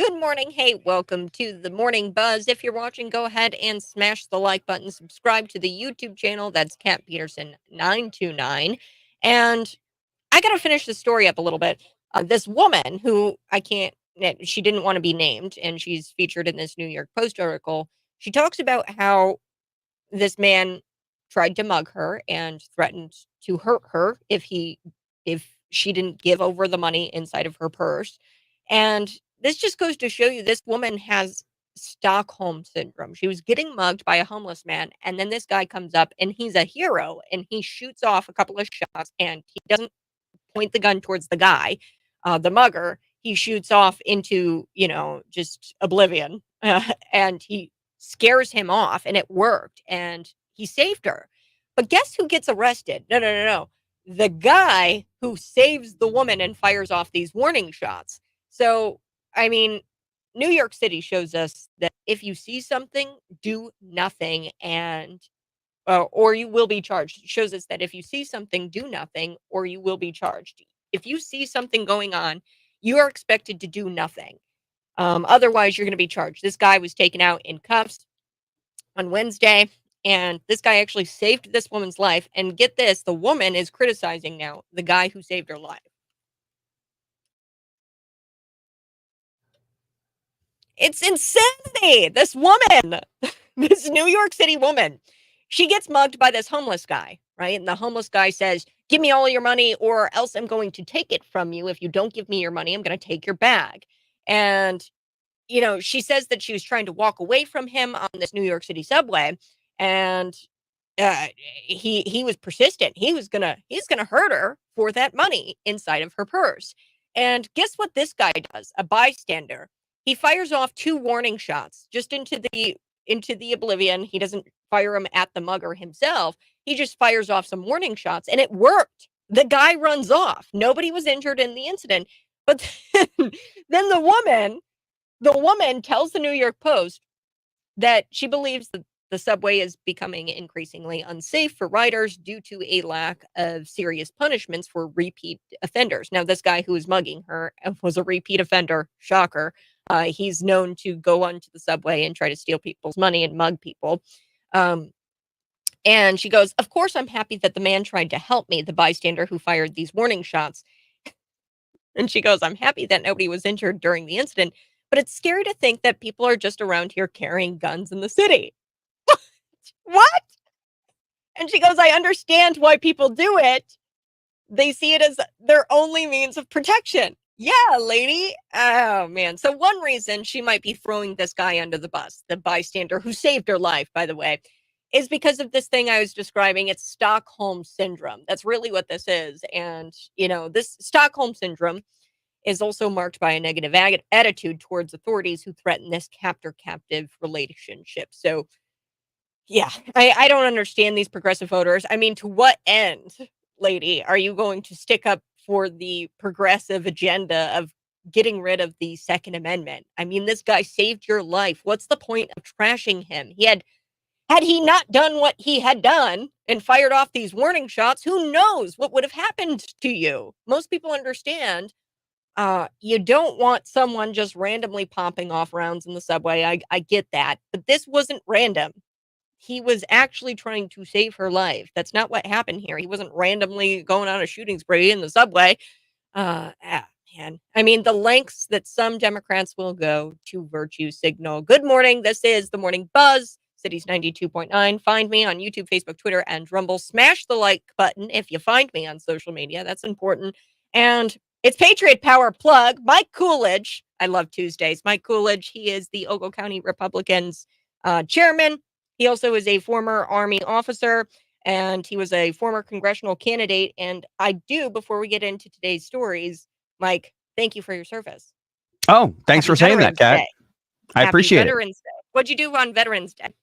Speaker 1: Good morning. Hey, welcome to the Morning Buzz. If you're watching, go ahead and smash the like button. Subscribe to the YouTube channel. That's Cat Peterson 929. And I got to finish the story up a little bit. This woman who she didn't want to be named, and she's featured in this New York Post article. She talks about how this man tried to mug her and threatened to hurt her if she didn't give over the money inside of her purse. And this just goes to show you this woman has Stockholm syndrome. She was getting mugged by a homeless man, and then this guy comes up and he's a hero and he shoots off a couple of shots, and he doesn't point the gun towards the guy, the mugger. He shoots off into, just oblivion, and he scares him off, and it worked, and he saved her. But guess who gets arrested? No. The guy who saves the woman and fires off these warning shots. So, I mean, New York City shows us that if you see something, do nothing, and or you will be charged. It shows us that if you see something, do nothing, or you will be charged. If you see something going on, you are expected to do nothing. Otherwise, you're going to be charged. This guy was taken out in cuffs on Wednesday, and this guy actually saved this woman's life. And get this, the woman is criticizing now the guy who saved her life. It's insanity. This woman, this New York City woman, she gets mugged by this homeless guy, right? And the homeless guy says, give me all your money or else I'm going to take it from you. If you don't give me your money, I'm going to take your bag. And, she says that she was trying to walk away from him on this New York City subway. And he was persistent. He's gonna hurt her for that money inside of her purse. And guess what this guy does? A bystander. He fires off 2 warning shots just into the oblivion. He doesn't fire them at the mugger himself. He just fires off some warning shots, and it worked. The guy runs off. Nobody was injured in the incident. But then the woman tells the New York Post that she believes that the subway is becoming increasingly unsafe for riders due to a lack of serious punishments for repeat offenders. Now, this guy who was mugging her was a repeat offender. Shocker. He's known to go onto the subway and try to steal people's money and mug people. And she goes, of course, I'm happy that the man tried to help me, the bystander who fired these warning shots. And she goes, I'm happy that nobody was injured during the incident, but it's scary to think that people are just around here carrying guns in the city. What? And she goes, I understand why people do it. They see it as their only means of protection. Yeah, lady. Oh, man. So one reason she might be throwing this guy under the bus, the bystander who saved her life, by the way, is because of this thing I was describing. It's Stockholm syndrome. That's really what this is. And, this Stockholm syndrome is also marked by a negative attitude towards authorities who threaten this captor-captive relationship. So, yeah, I don't understand these progressive voters. I mean, to what end, lady, are you going to stick up for the progressive agenda of getting rid of the Second Amendment? I mean, this guy saved your life. What's the point of trashing him? Had he not done what he had done and fired off these warning shots, who knows what would have happened to you? Most people understand you don't want someone just randomly popping off rounds in the subway. I get that. But this wasn't random. He was actually trying to save her life. That's not what happened here. He wasn't randomly going on a shooting spree in the subway. Man. I mean, the lengths that some Democrats will go to virtue signal. Good morning. This is the Morning Buzz, Cities 92.9. Find me on YouTube, Facebook, Twitter, and Rumble. Smash the like button if you find me on social media. That's important. And it's Patriot Power Plug. Mike Coolidge. I love Tuesdays. Mike Coolidge. He is the Ogle County Republicans chairman. He also is a former Army officer, and he was a former congressional candidate. And I do, before we get into today's stories, Mike, thank you for your service.
Speaker 5: Oh, thanks for saying that, Kat. I appreciate it.
Speaker 1: Veterans Day. What'd you do on Veterans Day?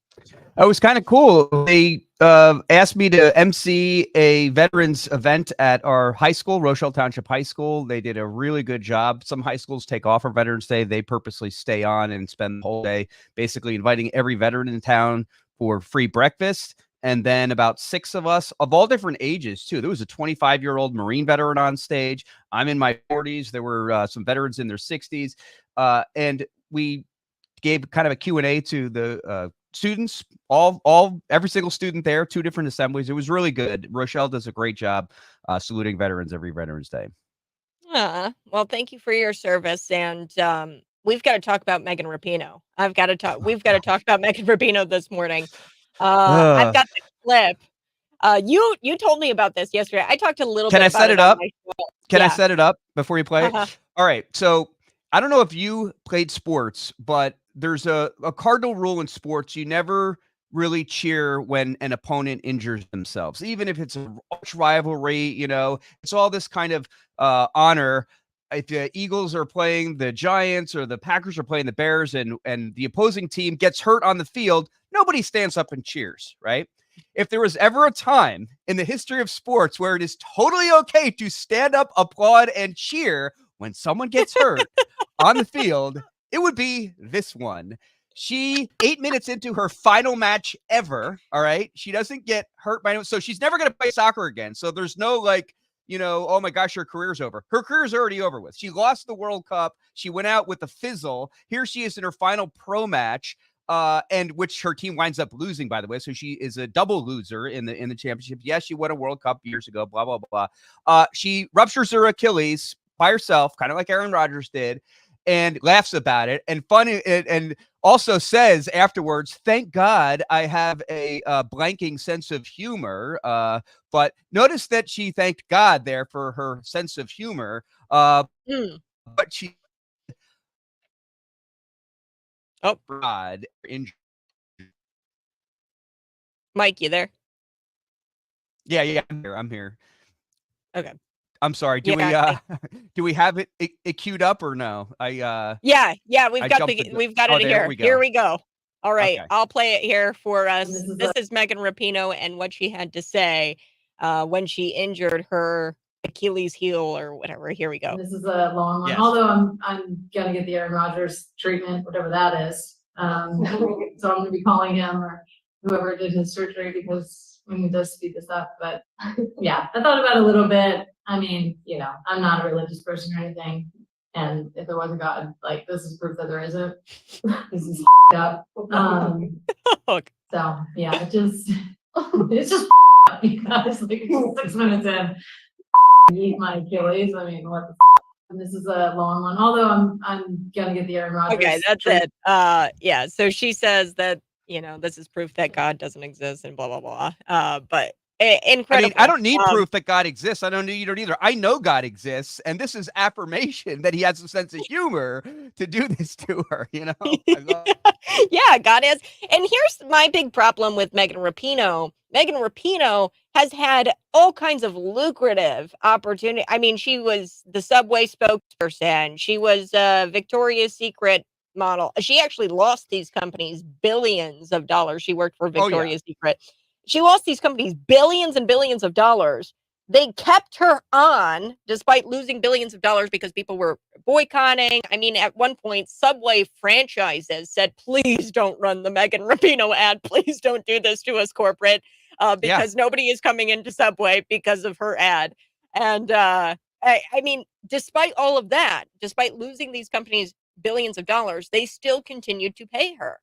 Speaker 5: Oh, it was kind of cool. They asked me to MC a veterans event at our high school, Rochelle Township High School. They did a really good job. Some high schools take off for Veterans Day. They purposely stay on and spend the whole day basically inviting every veteran in town for free breakfast. And then about 6 of us of all different ages, too. There was a 25-year-old Marine veteran on stage. I'm in my 40s. There were some veterans in their 60s. And we gave kind of a Q&A to the students, every single student there, 2 different assemblies. It was really good. Rochelle does a great job saluting veterans every Veterans Day.
Speaker 1: Well, thank you for your service, and we've got to talk about Megan Rapinoe. We've got to talk about Megan Rapinoe this morning. I've got the clip. You told me about this yesterday. I talked a little bit about it.
Speaker 5: Can I set it up? Can I
Speaker 1: Yeah.
Speaker 5: set it up before you play it?
Speaker 1: Uh-huh.
Speaker 5: All right. So I don't know if you played sports, but there's a cardinal rule in sports. You never really cheer when an opponent injures themselves, even if it's a rivalry. You know, it's all this kind of honor. If the Eagles are playing the Giants or the Packers are playing the Bears and the opposing team gets hurt on the field, nobody stands up and cheers, right? If there was ever a time in the history of sports where it is totally okay to stand up, applaud, and cheer when someone gets hurt on the field, it would be this one. She 8 minutes into her final match ever. All right. She doesn't get hurt by so she's never going to play soccer again. So there's no like, you know, oh my gosh, her career's over. Her career's already over with. She lost the World Cup. She went out with a fizzle. Here she is in her final pro match. And which her team winds up losing, by the way. So she is a double loser in the championship. Yes, she won a World Cup years ago, blah, blah, blah. She ruptures her Achilles by herself, kind of like Aaron Rodgers did, and laughs about it. And funny, and also says afterwards, thank God I have a blanking sense of humor. But notice that she thanked God there for her sense of humor. But she God injured.
Speaker 1: Mike, you there?
Speaker 5: Yeah, I'm here.
Speaker 1: Okay.
Speaker 5: I'm sorry. Do we have it queued up or no?
Speaker 1: Yeah, we've got it here. Here we go. All right, okay. I'll play it here for us. This is Megan Rapinoe and what she had to say when she injured her Achilles heel or whatever. Here we go.
Speaker 6: This is a long one. Yes. Although I'm gonna get the Aaron Rodgers treatment, whatever that is. So I'm gonna be calling him or whoever did his surgery because we need to speed this up. But yeah, I thought about it a little bit. I mean, you know, I'm not a religious person or anything. And if there was a God, like this is proof that there isn't. This is up. So yeah, it's just up because like 6 minutes in, eat my Achilles. I mean, what the and this is a long one. Although I'm gonna get the Aaron Rodgers.
Speaker 1: Okay, that's it. Yeah. So she says that, you know, this is proof that God doesn't exist and blah blah blah. But incredible.
Speaker 5: I mean, I don't need proof that God exists. I don't need it either. I know God exists, and this is affirmation that He has a sense of humor to do this to her. You know.
Speaker 1: Yeah, God is. And here's my big problem with Megan Rapinoe. Megan Rapinoe has had all kinds of lucrative opportunity. I mean, she was the Subway spokesperson. She was a Victoria's Secret model. She actually lost these companies billions of dollars. She worked for Victoria's Secret. She lost these companies billions and billions of dollars. They kept her on despite losing billions of dollars because people were boycotting. I mean, at one point, Subway franchises said, please don't run the Megan Rapinoe ad. Please don't do this to us, corporate, because nobody is coming into Subway because of her ad. And I mean, despite all of that, despite losing these companies billions of dollars, they still continued to pay her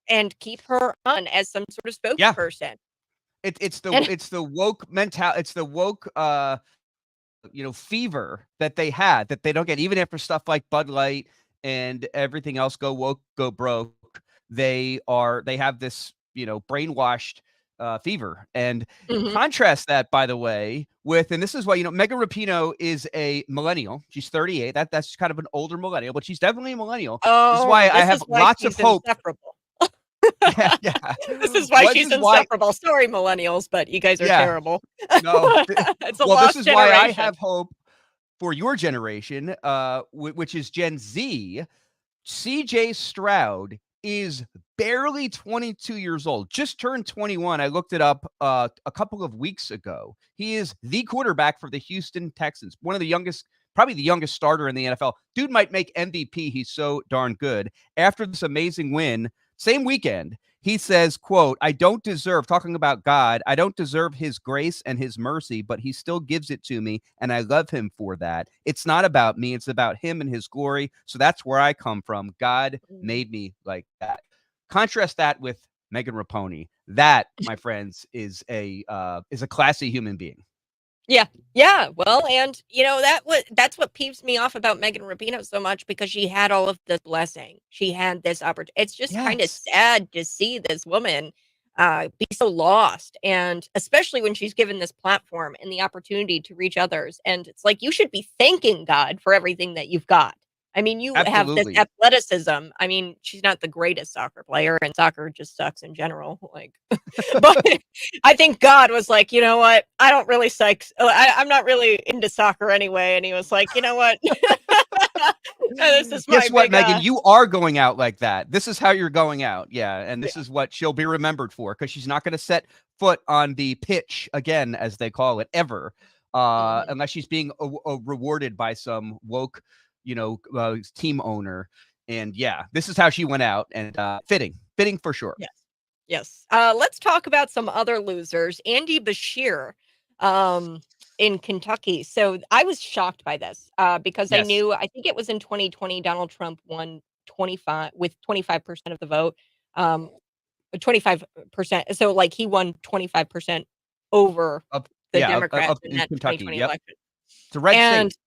Speaker 1: and keep her on as some sort of spokesperson.
Speaker 5: It's the woke mentality. It's the woke, fever that they had that they don't get even after stuff like Bud Light and everything else go woke, go broke. They have this, brainwashed fever. And contrast that, by the way, with, and this is why, Megan Rapinoe is a millennial. She's 38. That's kind of an older millennial, but she's definitely a millennial. This is why I have lots of hope. Yeah.
Speaker 1: This is why she's insufferable. Sorry, millennials, but you guys are terrible.
Speaker 5: No,
Speaker 1: it's a lost
Speaker 5: this is
Speaker 1: generation.
Speaker 5: why I have hope for your generation, which is Gen Z. CJ Stroud is barely 22 years old, just turned 21. I looked it up a couple of weeks ago. He is the quarterback for the Houston Texans, one of the youngest, probably the youngest starter in the NFL. Dude might make MVP. He's so darn good. After this amazing win, same weekend, he says, quote, I don't deserve, talking about God, I don't deserve his grace and his mercy, but he still gives it to me, and I love him for that. It's not about me. It's about him and his glory. So that's where I come from. God made me like that. Contrast that with Megan Rapinoe. That, my friends, is a classy human being.
Speaker 1: Yeah. Well, and that's what peeves me off about Megan Rapinoe so much, because she had all of this blessing. She had this opportunity. It's just kind of
Speaker 5: Yes.
Speaker 1: sad to see this woman be so lost, and especially when she's given this platform and the opportunity to reach others. And it's like, you should be thanking God for everything that you've got. I mean, you have this
Speaker 5: Absolutely.
Speaker 1: athleticism. I mean, she's not the greatest soccer player, and soccer just sucks in general. Like, but I think God was like, you know what? I don't really I'm not really into soccer anyway. And he was like, you know what? This is my
Speaker 5: Guess what,
Speaker 1: big,
Speaker 5: Megan? You are going out like that. This is how you're going out. Yeah. And this is what she'll be remembered for, because she's not going to set foot on the pitch again, as they call it, ever, unless she's being rewarded by some woke, team owner. And yeah, this is how she went out, and fitting for sure.
Speaker 1: Yes. Let's talk about some other losers. Andy Bashir, in Kentucky. So I was shocked by this because I
Speaker 5: Yes.
Speaker 1: knew, I think it was in 2020, Donald Trump won 25% of the vote. 25%. So like he won 25% over the Democrats in
Speaker 5: in
Speaker 1: that
Speaker 5: Kentucky.
Speaker 1: 2020
Speaker 5: Yep.
Speaker 1: election.
Speaker 5: It's a red
Speaker 1: And
Speaker 5: state.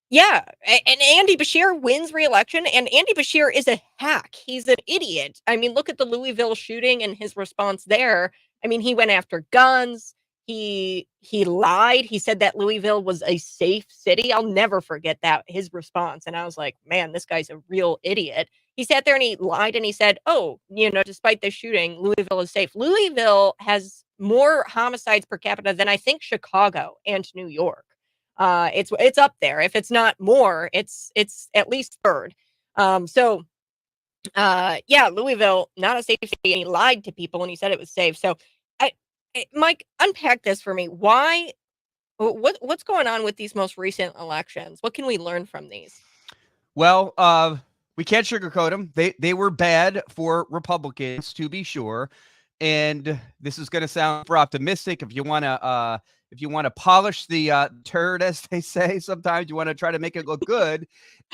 Speaker 1: yeah, and Andy Bashir wins re-election, and Andy Bashir is a hack. He's an idiot. I mean, look at the Louisville shooting and his response there. I mean, he went after guns. He lied. He said that Louisville was a safe city. I'll never forget that, his response. And I was like, man, this guy's a real idiot. He sat there and he lied and he said, oh, despite the shooting, Louisville is safe. Louisville has more homicides per capita than I think Chicago and New York. It's up there. If it's not more, it's at least third. Yeah, Louisville, not a safe city, and he lied to people when he said it was safe. So Mike, unpack this for me. What's going on with these most recent elections? What can we learn from these?
Speaker 5: Well, we can't sugarcoat them. They were bad for Republicans, to be sure. And this is going to sound super optimistic. If you want to polish the turd, as they say, sometimes you want to try to make it look good.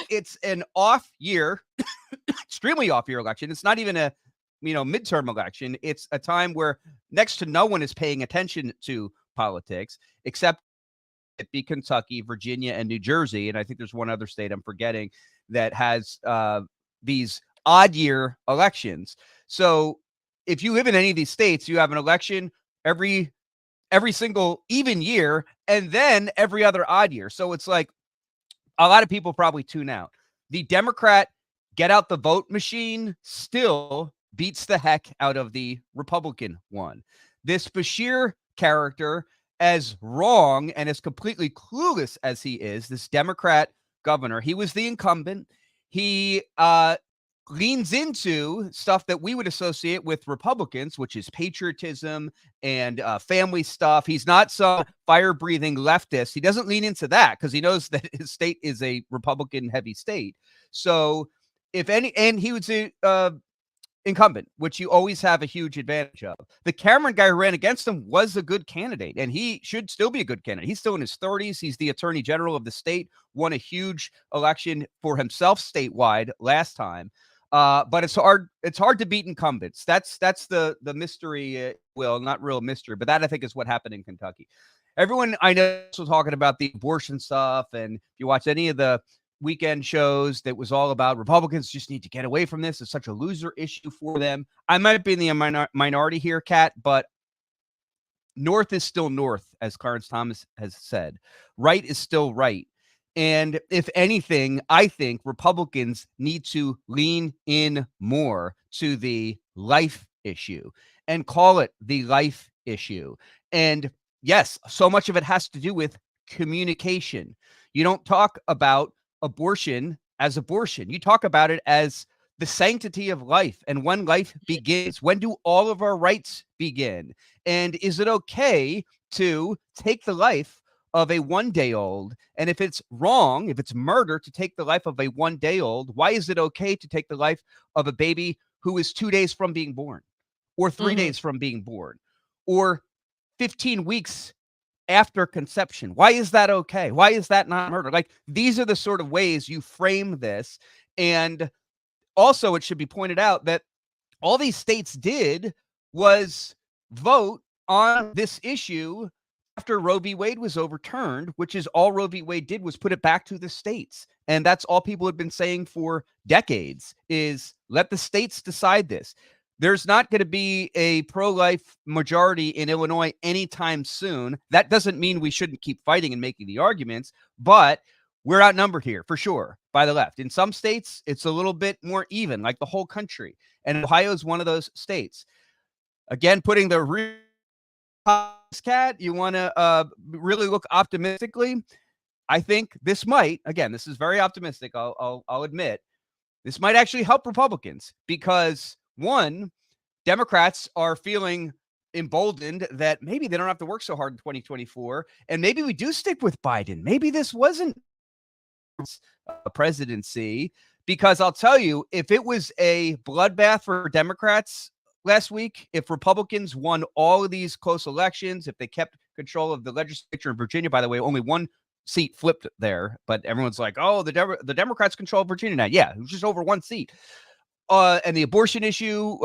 Speaker 5: It's an off year, extremely off year election. It's not even a midterm election. It's a time where next to no one is paying attention to politics, except it be Kentucky, Virginia, and New Jersey. And I think there's one other state I'm forgetting that has these odd year elections. So if you live in any of these states, you have an election every single even year, and then every other odd year. So it's like a lot of people probably tune out. The Democrat get out the vote machine still beats the heck out of the Republican one. This Bashir character, as wrong and as completely clueless as he is, this Democrat governor, he was the incumbent. He leans into stuff that we would associate with Republicans, which is patriotism and family stuff. He's not some fire-breathing leftist. He doesn't lean into that because he knows that his state is a Republican-heavy state. So if any, and he would say incumbent, which you always have a huge advantage of. The Cameron guy who ran against him was a good candidate, and he should still be a good candidate. He's still in his 30s. He's the attorney general of the state, won a huge election for himself statewide last time. But it's hard to beat incumbents. That's the mystery. Well, not real mystery, but that I think is what happened in Kentucky. Everyone I know was talking about the abortion stuff, and if you watch any of the weekend shows, that was all about Republicans just need to get away from this. It's such a loser issue for them. I might be in the minority here, Kat, but North is still North, as Clarence Thomas has said. Right is still right. And if anything, I think Republicans need to lean in more to the life issue and call it the life issue. And yes, so much of it has to do with communication. You don't talk about abortion as abortion. You talk about it as the sanctity of life and when life begins. When do all of our rights begin? And is it okay to take the life of a 1-day-old? And if it's wrong, if it's murder to take the life of a 1-day-old, why is it okay to take the life of a baby who is 2 days from being born, or 3 days from being born, or 15 weeks after conception. Why is that okay? Why is that not murder? Like, these are the sort of ways you frame this. And also, it should be pointed out that all these states did was vote on this issue after Roe v. Wade was overturned, which is all Roe v. Wade did was put it back to the states. And that's all people have been saying for decades, is let the states decide this. There's not going to be a pro-life majority in Illinois anytime soon. That doesn't mean we shouldn't keep fighting and making the arguments, but we're outnumbered here for sure by the left. In some states, it's a little bit more even, like the whole country. And Ohio is one of those states. Again, putting the real cat, you want to really look optimistically. I think this might, again, this is very optimistic, I'll admit, this might actually help Republicans because, one, Democrats are feeling emboldened that maybe they don't have to work so hard in 2024, and maybe we do stick with Biden. Maybe this wasn't a presidency, because I'll tell you, if it was a bloodbath for Democrats last week, if Republicans won all of these close elections, if they kept control of the legislature in Virginia, by the way, only one seat flipped there, but everyone's like, oh, the Democrats control Virginia now. Yeah, it was just over one seat. And the abortion issue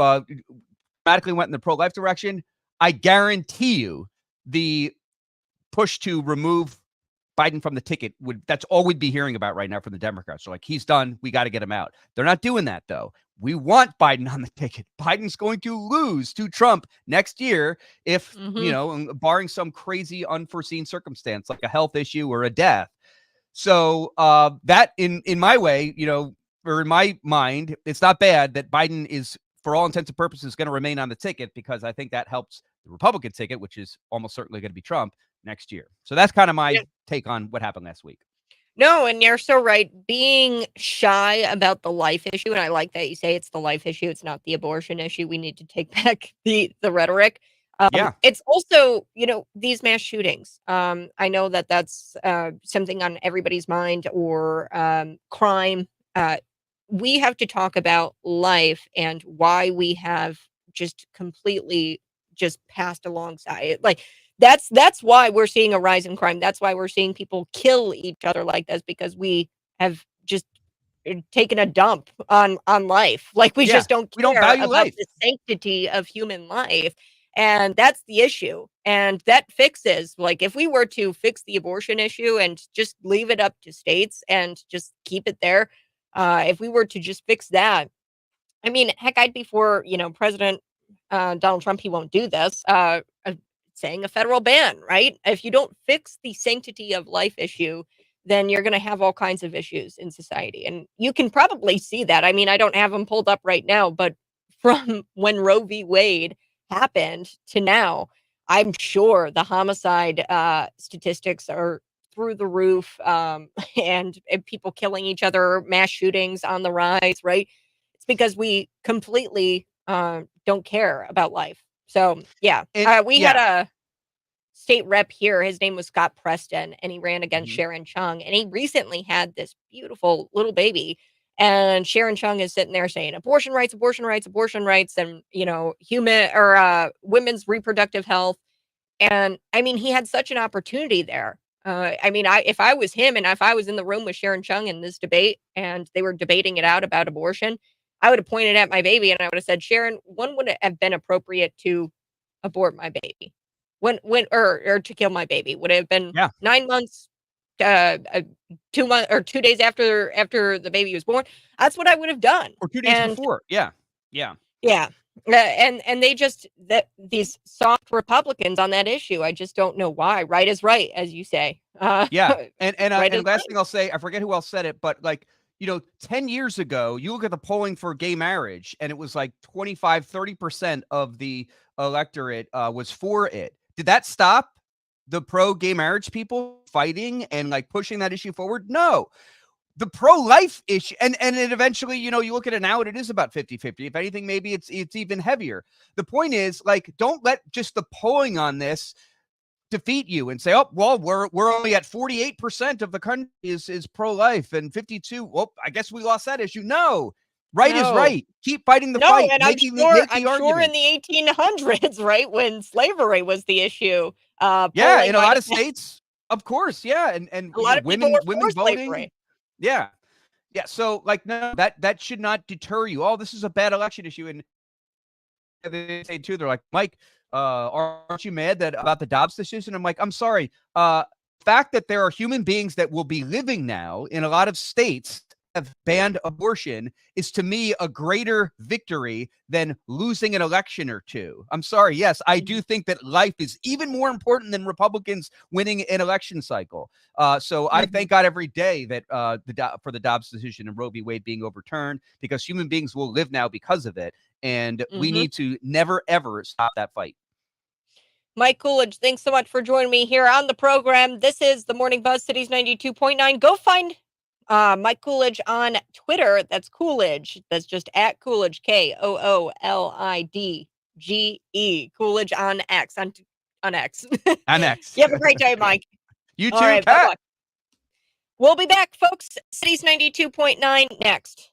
Speaker 5: dramatically went in the pro-life direction. I guarantee you the push to remove Biden from the ticket that's all we'd be hearing about right now from the Democrats. So like, he's done. We got to get him out. They're not doing that, though. We want Biden on the ticket. Biden's going to lose to Trump next year if, barring some crazy unforeseen circumstance, like a health issue or a death. So that in my way, or in my mind, it's not bad that Biden is, for all intents and purposes, going to remain on the ticket, because I think that helps the Republican ticket, which is almost certainly going to be Trump next year. So that's kind of my take on what happened last week.
Speaker 1: No, and you're so right. Being shy about the life issue, and I like that you say it's the life issue, it's not the abortion issue. We need to take back the rhetoric. It's also, these mass shootings. I know that that's something on everybody's mind, or crime. We have to talk about life and why we have just completely just passed alongside. Like, that's why we're seeing a rise in crime. That's why we're seeing people kill each other like this, because we have just taken a dump on life. Like, we just don't care.
Speaker 5: We don't value
Speaker 1: about
Speaker 5: life.
Speaker 1: The sanctity of human life. And that's the issue. And that fixes, like, if we were to fix the abortion issue and just leave it up to states and just keep it there, if we were to just fix that, I mean, heck, I'd be for, President Donald Trump. He won't do this, saying a federal ban, right? If you don't fix the sanctity of life issue, then you're going to have all kinds of issues in society. And you can probably see that. I mean, I don't have them pulled up right now, but from when Roe v. Wade happened to now, I'm sure the homicide statistics are through the roof, and people killing each other, mass shootings on the rise, right? It's because we completely don't care about life. So, we had a state rep here. His name was Scott Preston, and he ran against Sharon Chung, and he recently had this beautiful little baby. And Sharon Chung is sitting there saying abortion rights, abortion rights, abortion rights, and, human or women's reproductive health. And I mean, he had such an opportunity there. If I was him, and if I was in the room with Sharon Chung in this debate and they were debating it out about abortion, I would have pointed at my baby and I would have said, Sharon, when would it have been appropriate to abort my baby? Or to kill my baby? Would it have been 9 months, 2 months, or 2 days after the baby was born? That's what I would have done.
Speaker 5: Or 2 days before. Yeah.
Speaker 1: And they just, these soft Republicans on that issue, I just don't know why. Right is right, as you say.
Speaker 5: And last thing I'll say, I forget who else said it, but 10 years ago, you look at the polling for gay marriage, and it was like 25-30% of the electorate was for it. Did that stop the pro-gay marriage people fighting and pushing that issue forward? No. The pro-life issue, and it eventually, you look at it now, and it is about 50-50. If anything, maybe it's even heavier. The point is, don't let just the polling on this defeat you and say, oh, well, we're only at 48% of the country is pro-life, and 52. Well, I guess we lost that issue. No, Right is
Speaker 1: No.
Speaker 5: right. Keep fighting the
Speaker 1: No,
Speaker 5: fight.
Speaker 1: and
Speaker 5: Make
Speaker 1: I'm
Speaker 5: the
Speaker 1: sure
Speaker 5: argument.
Speaker 1: in the 1800s, right, when slavery was the issue,
Speaker 5: Yeah,
Speaker 1: polling
Speaker 5: in a
Speaker 1: might
Speaker 5: lot
Speaker 1: have
Speaker 5: of states, of course, yeah, and
Speaker 1: a lot of people
Speaker 5: women
Speaker 1: were for
Speaker 5: voting,
Speaker 1: slavery.
Speaker 5: yeah, yeah. So like, no, that should not deter you. Oh, this is a bad election issue, and they say too, they're like, Mike, aren't you mad that about the Dobbs decision? I'm like, I'm sorry. Fact that there are human beings that will be living now in a lot of states have banned abortion is to me a greater victory than losing an election or two. I'm sorry. Yes, I do think that life is even more important than Republicans winning an election cycle. So I thank God every day that for the Dobbs decision and Roe v. Wade being overturned, because human beings will live now because of it. And we need to never, ever stop that fight.
Speaker 1: Mike Coolidge, thanks so much for joining me here on the program. This is the Morning Buzz, Cities 92.9. Go find Mike Coolidge on Twitter. That's Coolidge. That's just at Coolidge, Koolidge. Coolidge on X. On X.
Speaker 5: On X.
Speaker 1: You have a great day, Mike.
Speaker 5: You too,
Speaker 1: All right,
Speaker 5: Kat.
Speaker 1: bye-bye. We'll be back, folks. Cities 92.9 next.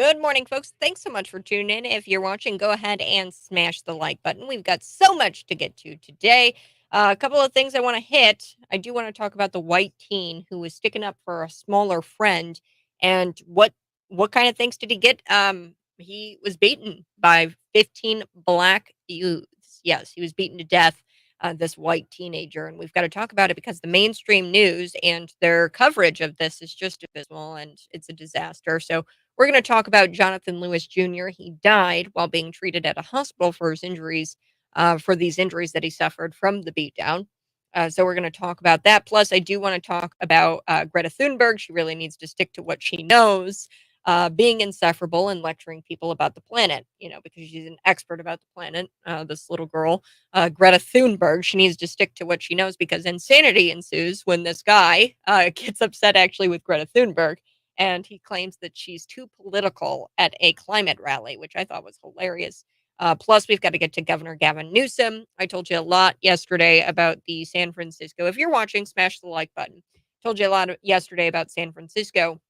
Speaker 1: Good morning, folks. Thanks so much for tuning in. If you're watching, go ahead and smash the like button. We've got so much to get to today. A couple of things I want to hit. I do want to talk about the white teen who was sticking up for a smaller friend, and what kind of things did he get? He was beaten by 15 black youths. Yes, he was beaten to death. This white teenager, and we've got to talk about it because the mainstream news and their coverage of this is just abysmal, and it's a disaster. So we're going to talk about Jonathan Lewis Jr. He died while being treated at a hospital for his injuries, for these injuries that he suffered from the beatdown. So we're going to talk about that. Plus, I do want to talk about Greta Thunberg. She really needs to stick to what she knows, being insufferable and lecturing people about the planet, because she's an expert about the planet. This little girl, Greta Thunberg, she needs to stick to what she knows because insanity ensues when this guy gets upset actually with Greta Thunberg. And he claims that she's too political at a climate rally, which I thought was hilarious. Plus, we've got to get to Governor Gavin Newsom. I told you a lot yesterday about the San Francisco. If you're watching, smash the like button. Told you a lot yesterday about San Francisco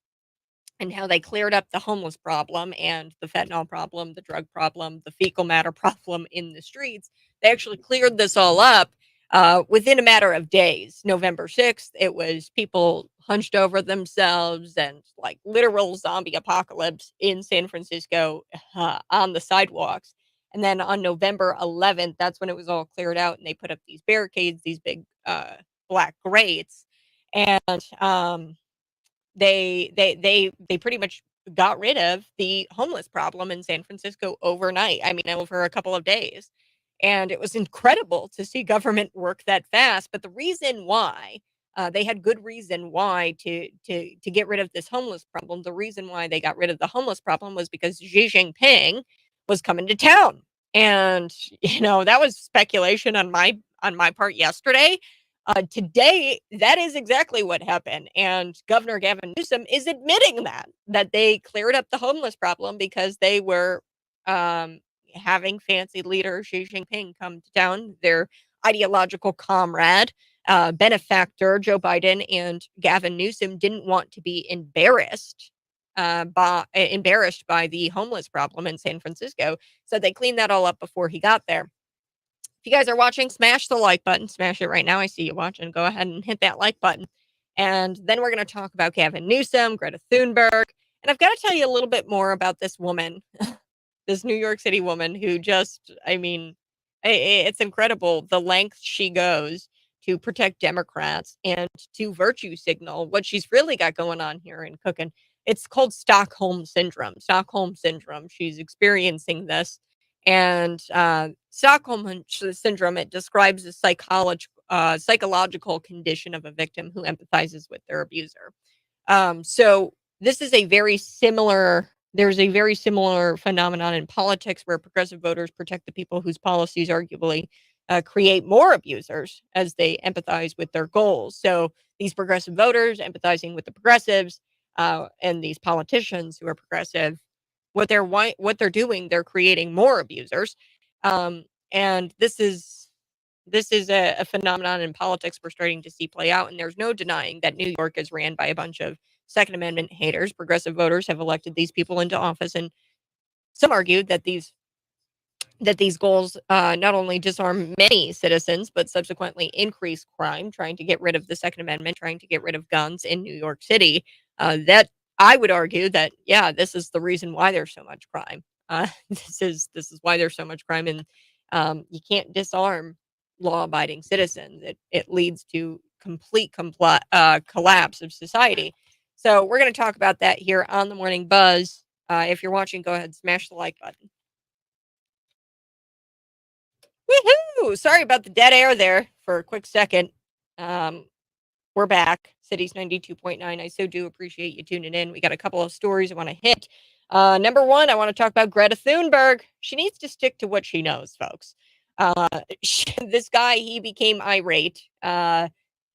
Speaker 1: and how they cleared up the homeless problem and the fentanyl problem, the drug problem, the fecal matter problem in the streets. They actually cleared this all up within a matter of days. November 6th, it was people hunched over themselves and like literal zombie apocalypse in San Francisco on the sidewalks. And then on November 11th, that's when it was all cleared out and they put up these barricades, these big black grates. And they pretty much got rid of the homeless problem in San Francisco overnight. I mean, over a couple of days. And it was incredible to see government work that fast. But the reason why they had good reason why to get rid of this homeless problem. The reason why they got rid of the homeless problem was because Xi Jinping was coming to town. And that was speculation on my part yesterday. Today, that is exactly what happened. And Governor Gavin Newsom is admitting that they cleared up the homeless problem because they were having fancy leader Xi Jinping come to town, their ideological comrade, benefactor Joe Biden and Gavin Newsom didn't want to be embarrassed by the homeless problem in San Francisco. So they cleaned that all up before he got there. If you guys are watching, smash the like button. Smash it right now. I see you watching. Go ahead and hit that like button. And then we're going to talk about Gavin Newsom, Greta Thunberg. And I've got to tell you a little bit more about this woman, this New York City woman who it's incredible the length she goes to protect Democrats and to virtue signal what she's really got going on here in cooking. It's called Stockholm Syndrome. Stockholm Syndrome. She's experiencing this. And Stockholm Syndrome, it describes a psychological condition of a victim who empathizes with their abuser. So this is there's a very similar phenomenon in politics where progressive voters protect the people whose policies arguably create more abusers as they empathize with their goals. So these progressive voters empathizing with the progressives and these politicians who are progressive, what they're doing, they're creating more abusers. And this is a phenomenon in politics we're starting to see play out. And there's no denying that New York is ran by a bunch of Second Amendment haters. Progressive voters have elected these people into office. And some argued that these goals not only disarm many citizens, but subsequently increase crime, trying to get rid of the Second Amendment, trying to get rid of guns in New York City. That I would argue that, this is the reason why there's so much crime. This is why there's so much crime. And you can't disarm law-abiding citizens. It leads to complete collapse of society. So we're going to talk about that here on the Morning Buzz. If you're watching, go ahead, smash the like button. Woohoo! Sorry about the dead air there for a quick second. We're back. Cities 92.9. I so do appreciate you tuning in. We got a couple of stories I want to hit. Number one, I want to talk about Greta Thunberg. She needs to stick to what she knows, folks. This guy, he became irate.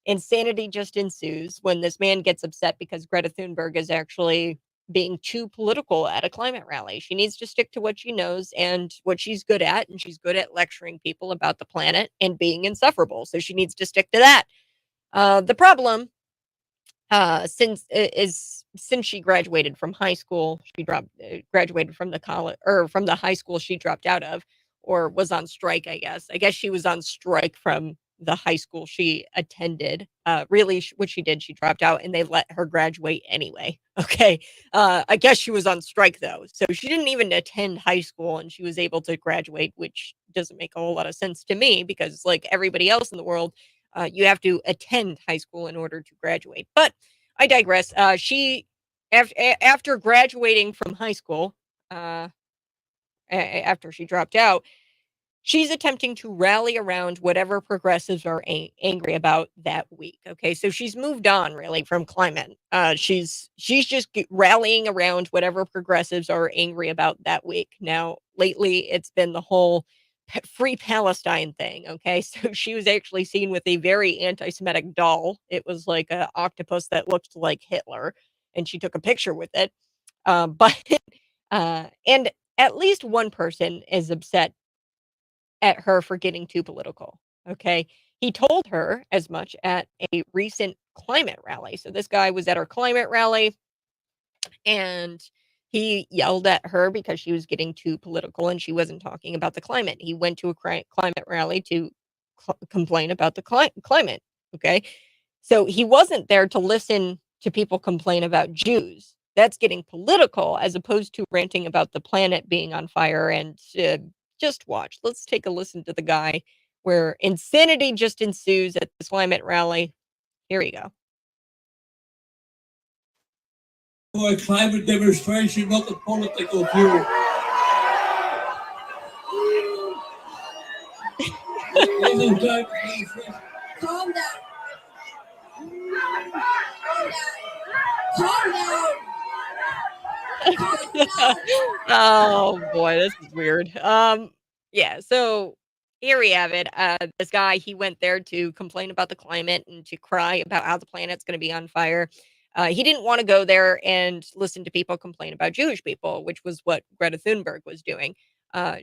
Speaker 1: Insanity just ensues when this man gets upset because Greta Thunberg is actually being too political at a climate rally. She needs to stick to what she knows and what she's good at, and she's good at lecturing people about the planet and being insufferable. So she needs to stick to that. The problem, since is since she graduated from high school, she graduated from the college or from the high school she dropped out of, or was on strike, I guess. I guess she was on strike from the high school she attended. Really, what she did, she dropped out and they let her graduate anyway. Okay. I guess she was on strike though. So she didn't even attend high school and she was able to graduate, which doesn't make a whole lot of sense to me because, like everybody else in the world, you have to attend high school in order to graduate. But I digress. She, after graduating from high school, after she dropped out, she's attempting to rally around whatever progressives are angry about that week. Okay, so she's moved on really from climate. She's just rallying around whatever progressives are angry about that week. Now, lately, it's been the whole free Palestine thing. Okay, so she was actually seen with a very anti-Semitic doll. It was like an octopus that looked like Hitler, and she took a picture with it. But and at least one person is upset at her for getting too political. Okay. He told her as much at a recent climate rally. So this guy was at her climate rally and he yelled at her because she was getting too political and she wasn't talking about the climate. He went to a climate rally to complain about the climate. Okay. So he wasn't there to listen to people complain about Jews. That's getting political as opposed to ranting about the planet being on fire. And just watch. Let's take a listen to the guy where insanity just ensues at this climate rally. Here we go.
Speaker 7: A climate demonstration, not the Politico view.
Speaker 8: Calm down. Calm down.
Speaker 1: Oh boy, this is weird. Yeah, so here we have it. This guy, he went there to complain about the climate and to cry about how the planet's going to be on fire. He didn't want to go there and listen to people complain about Jewish people, which was what Greta Thunberg was doing.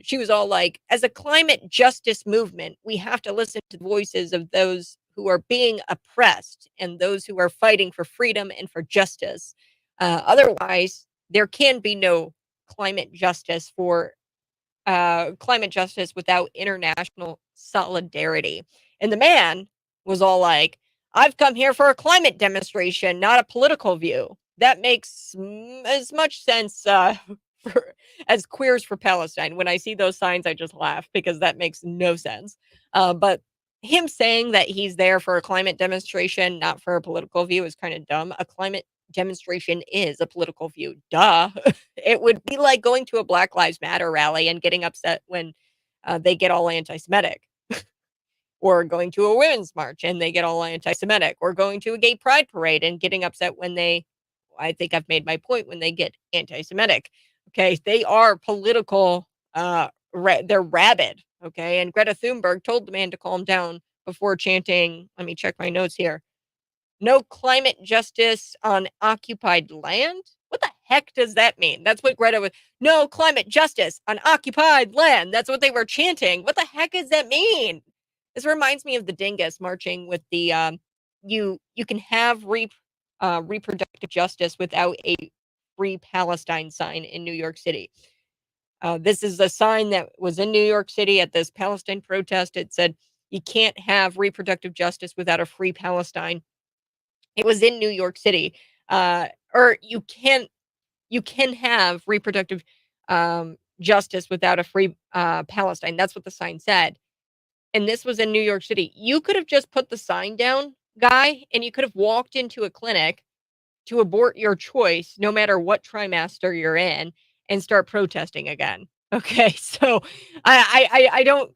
Speaker 1: She was all like, as a climate justice movement, we have to listen to the voices of those who are being oppressed and those who are fighting for freedom and for justice. Otherwise, there can be no climate justice without international solidarity. And the man was all like, I've come here for a climate demonstration, not a political view. That makes as much sense as Queers for Palestine. When I see those signs, I just laugh because that makes no sense. But him saying that he's there for a climate demonstration, not for a political view, is kind of dumb. A climate demonstration is a political view. Duh. It would be like going to a Black Lives Matter rally and getting upset when they get all anti-Semitic. Or going to a women's march and they get all anti-Semitic. Or going to a gay pride parade and getting upset when I think I've made my point, when they get anti-Semitic. Okay, they are political, they're rabid. Okay, and Greta Thunberg told the man to calm down before chanting, let me check my notes here, no climate justice on occupied land? What the heck does that mean? That's what Greta was. No climate justice on occupied land. That's what they were chanting. What the heck does that mean? This reminds me of the dingus marching with the you can have reproductive justice without a free Palestine sign in New York City. This is a sign that was in New York City at this Palestine protest. It said, you can't have reproductive justice without a free Palestine. It was in New York City. Or you can have reproductive justice without a free Palestine. That's what the sign said. And this was in New York City. You could have just put the sign down, guy, and you could have walked into a clinic to abort your choice, no matter what trimester you're in, and start protesting again. Okay, so I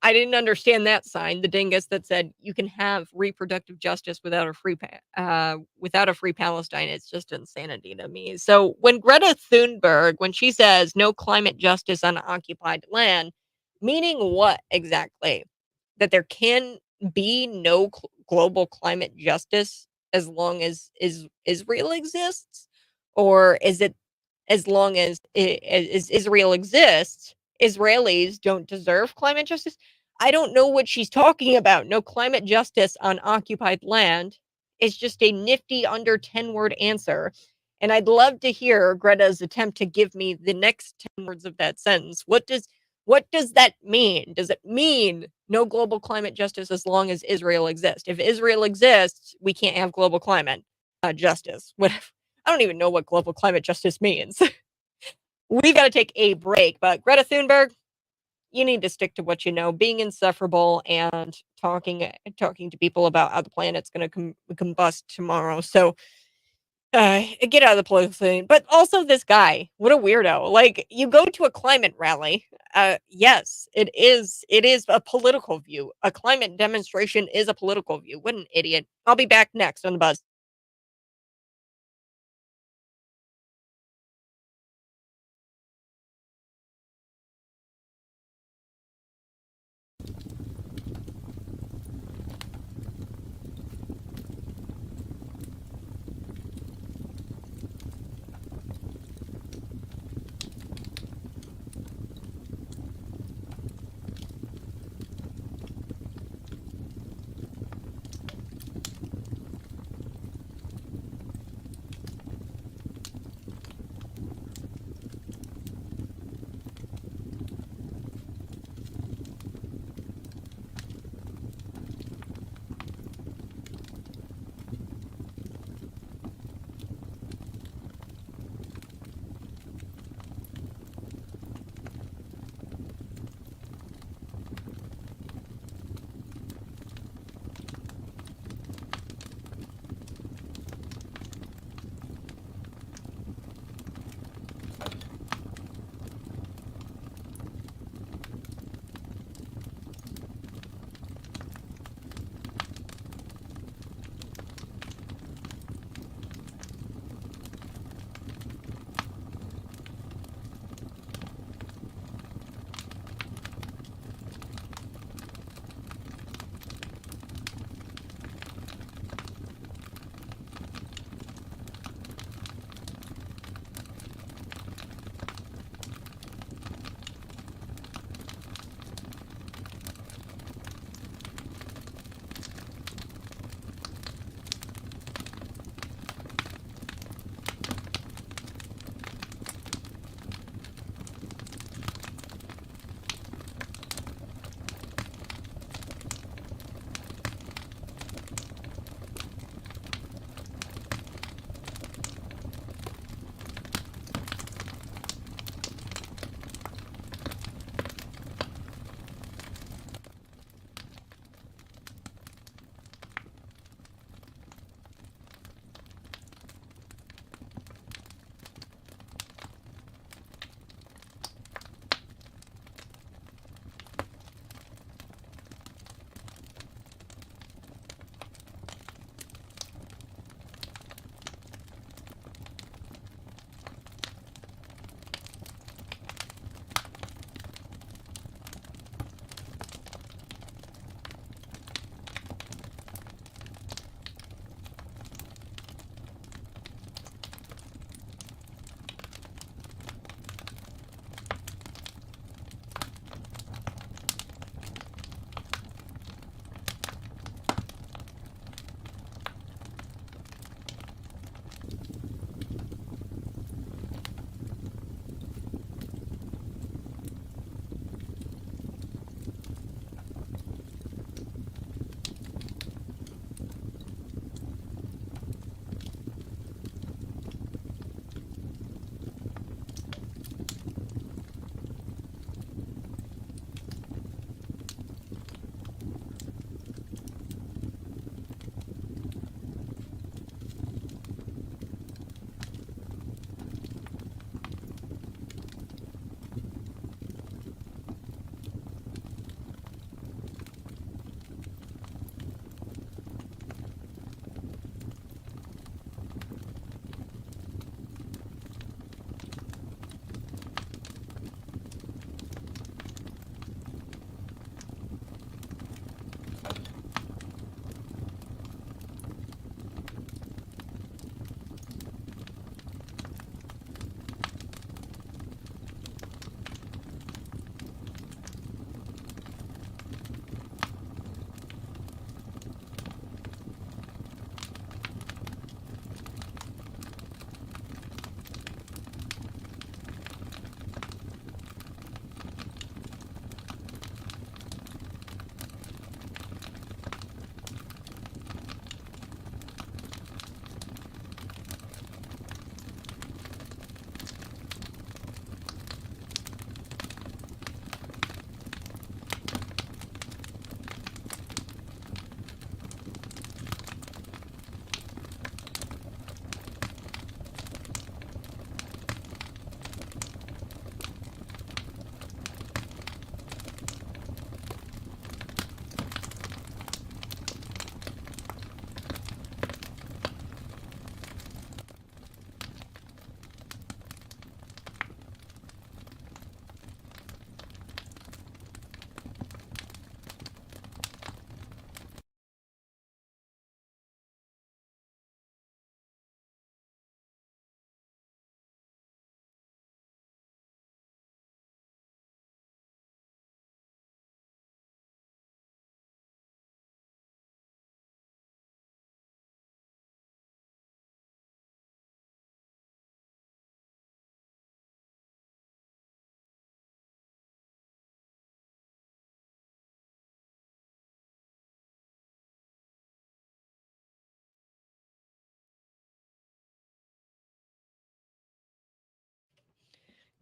Speaker 1: didn't understand that sign, the dingus that said you can have reproductive justice without a free Palestine. It's just insanity to me. So when Greta Thunberg, when she says no climate justice on occupied land, meaning what exactly? That there can be no global climate justice as long as Israel exists, or is it as long as Israel exists, Israelis don't deserve climate justice? I don't know what she's talking about. No climate justice on occupied land is just a nifty under 10-word answer. And I'd love to hear Greta's attempt to give me the next 10 words of that sentence. What does that mean? Does it mean no global climate justice as long as Israel exists? If Israel exists, we can't have global climate justice. I don't even know what global climate justice means. We've got to take a break. But Greta Thunberg, you need to stick to what you know, being insufferable and talking to people about how the planet's going to combust tomorrow. So get out of the political thing. But also this guy, what a weirdo. Like, you go to a climate rally. Yes, it is a political view. A climate demonstration is a political view. What an idiot. I'll be back next on The Buzz.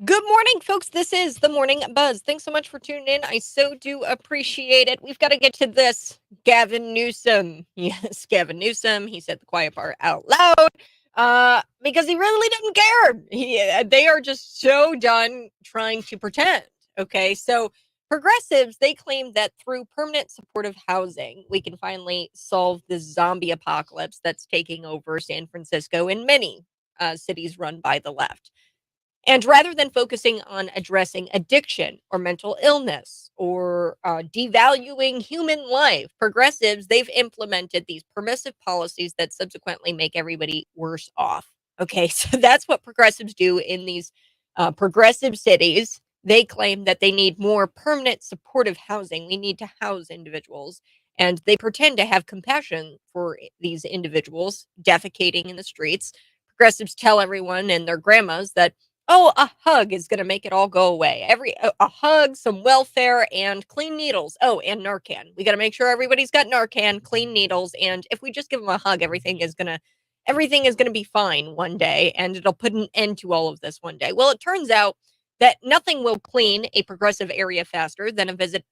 Speaker 1: Good morning, folks. This is the Morning Buzz. Thanks so much for tuning in. I so do appreciate it. We've got to get to this. Gavin Newsom. Yes, Gavin Newsom. He said the quiet part out loud because he really didn't care. They are just so done trying to pretend. Okay, so progressives, they claim that through permanent supportive housing, we can finally solve the zombie apocalypse that's taking over San Francisco and many cities run by the left. And rather than focusing on addressing addiction or mental illness or devaluing human life, progressives, they've implemented these permissive policies that subsequently make everybody worse off. Okay, so that's what progressives do in these progressive cities. They claim that they need more permanent supportive housing. We need to house individuals. And they pretend to have compassion for these individuals defecating in the streets. Progressives tell everyone and their grandmas that, oh, a hug is going to make it all go away. A hug, some welfare, and clean needles. Oh, and Narcan. We got to make sure everybody's got Narcan, clean needles, and if we just give them a hug, everything is going to be fine one day, and it'll put an end to all of this one day. Well, it turns out that nothing will clean a progressive area faster than a visit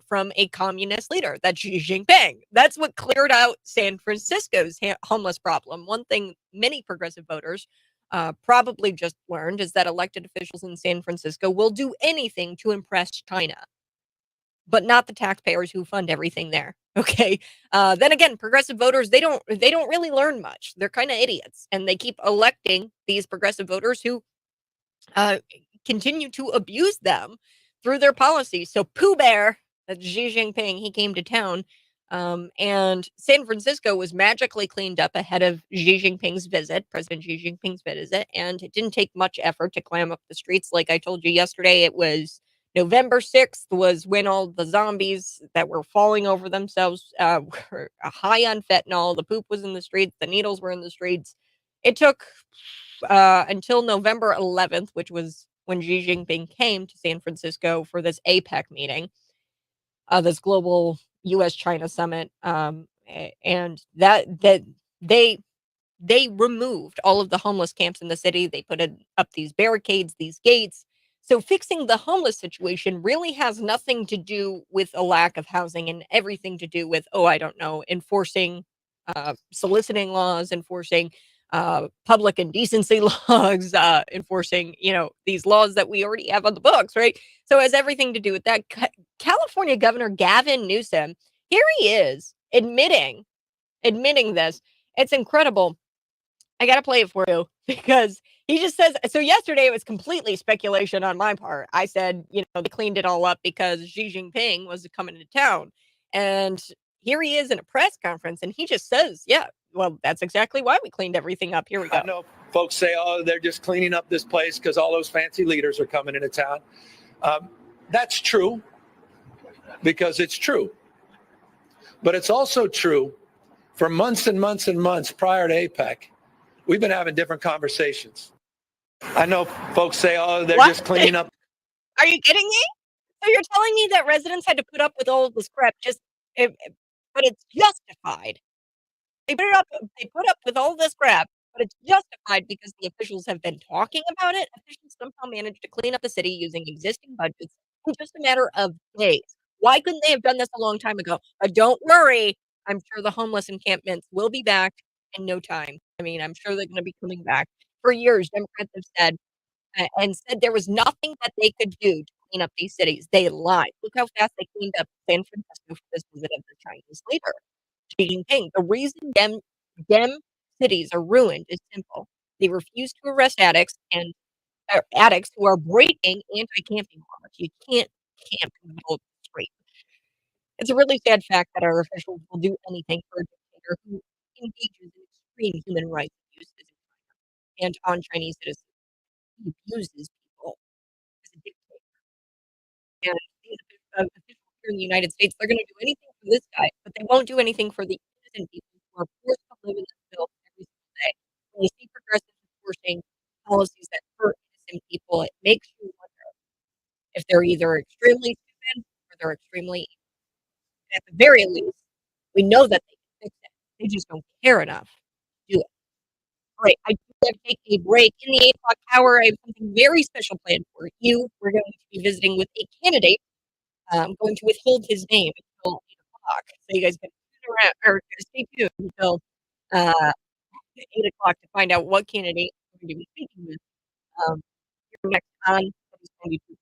Speaker 1: from a communist leader. That's Xi Jinping. That's what cleared out San Francisco's homeless problem. One thing many progressive voters probably just learned is that elected officials in San Francisco will do anything to impress China, but not the taxpayers who fund everything there. Okay. Then again, progressive voters, they don't really learn much. They're kind of idiots, and they keep electing these progressive voters who continue to abuse them through their policies. So Pooh Bear, that's Xi Jinping, he came to town, and San Francisco was magically cleaned up ahead of President Xi Jinping's visit, and it didn't take much effort to clam up the streets. Like I told you yesterday, it was November 6th was when all the zombies that were falling over themselves were high on fentanyl. The poop was in the streets. The needles were in the streets. It took until November 11th, which was when Xi Jinping came to San Francisco for this APEC meeting, this global U.S.-China summit, and that they removed all of the homeless camps in the city. They put up these barricades, these gates. So fixing the homeless situation really has nothing to do with a lack of housing and everything to do with, oh, I don't know, enforcing soliciting laws, enforcing public indecency laws, enforcing, these laws that we already have on the books, right? So it has everything to do with that. California Governor Gavin Newsom, here he is admitting this. It's incredible. I got to play it for you because he just says, so yesterday it was completely speculation on my part. I said, they cleaned it all up because Xi Jinping was coming to town. And here he is in a press conference and he just says, yeah, well, that's exactly why we cleaned everything up. Here we go.
Speaker 8: I know folks say, oh, they're just cleaning up this place because all those fancy leaders are coming into town. That's true because it's true. But it's also true for months and months and months prior to APEC, we've been having different conversations. I know folks say, oh, they're just cleaning up.
Speaker 1: Are you kidding me? So you're telling me that residents had to put up with all of this crap but it's justified. They put up with all this crap, but it's justified because the officials have been talking about it. Officials somehow managed to clean up the city using existing budgets in just a matter of days. Why couldn't they have done this a long time ago? But don't worry, I'm sure the homeless encampments will be back in no time. I mean, I'm sure they're going to be coming back. For years, Democrats have said there was nothing that they could do to clean up these cities. They lied. Look how fast they cleaned up San Francisco for this visit of the Chinese leader, Xi Jinping. The reason dem cities are ruined is simple. They refuse to arrest addicts who are breaking anti-camping laws. You can't camp in the middle of the street. It's a really sad fact that our officials will do anything for a dictator who engages in extreme human rights abuses and on Chinese citizens. He abuses people as a dictator. And these officials here in the United States, they're going to do anything for this guy, but they won't do anything for the innocent people who are forced to live in this filth every single day. When you see progressives enforcing policies that hurt innocent people, it makes you wonder if they're either extremely stupid or they're extremely evil. At the very least, we know that they can fix it. They just don't care enough to do it. All right, I have to take a break. In the 8 o'clock hour, I have something very special planned for you. We're going to be visiting with a candidate. I'm going to withhold his name until 8 o'clock. So you guys can tune around or stay tuned until 8 o'clock to find out what candidate we're going to be speaking with here next on Petty's 92.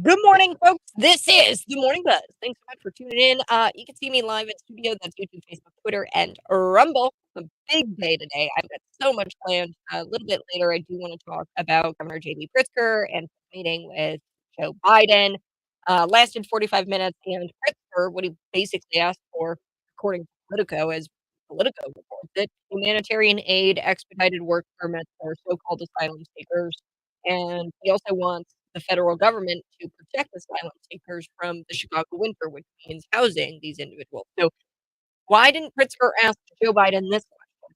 Speaker 1: Good morning, folks. This is the Morning Buzz. Thanks so much for tuning in. You can see me live in studio. That's YouTube, Facebook, Twitter, and Rumble. A big day today. I've got so much planned. A little bit later, I do want to talk about Governor J.B. Pritzker and meeting with Joe Biden. Lasted 45 minutes, and Pritzker, what he basically asked for, according to Politico, as Politico reports it, humanitarian aid, expedited work permits for so-called asylum seekers, and he also wants the federal government to protect asylum seekers from the Chicago winter, which means housing these individuals. So, why didn't Pritzker ask Joe Biden this question?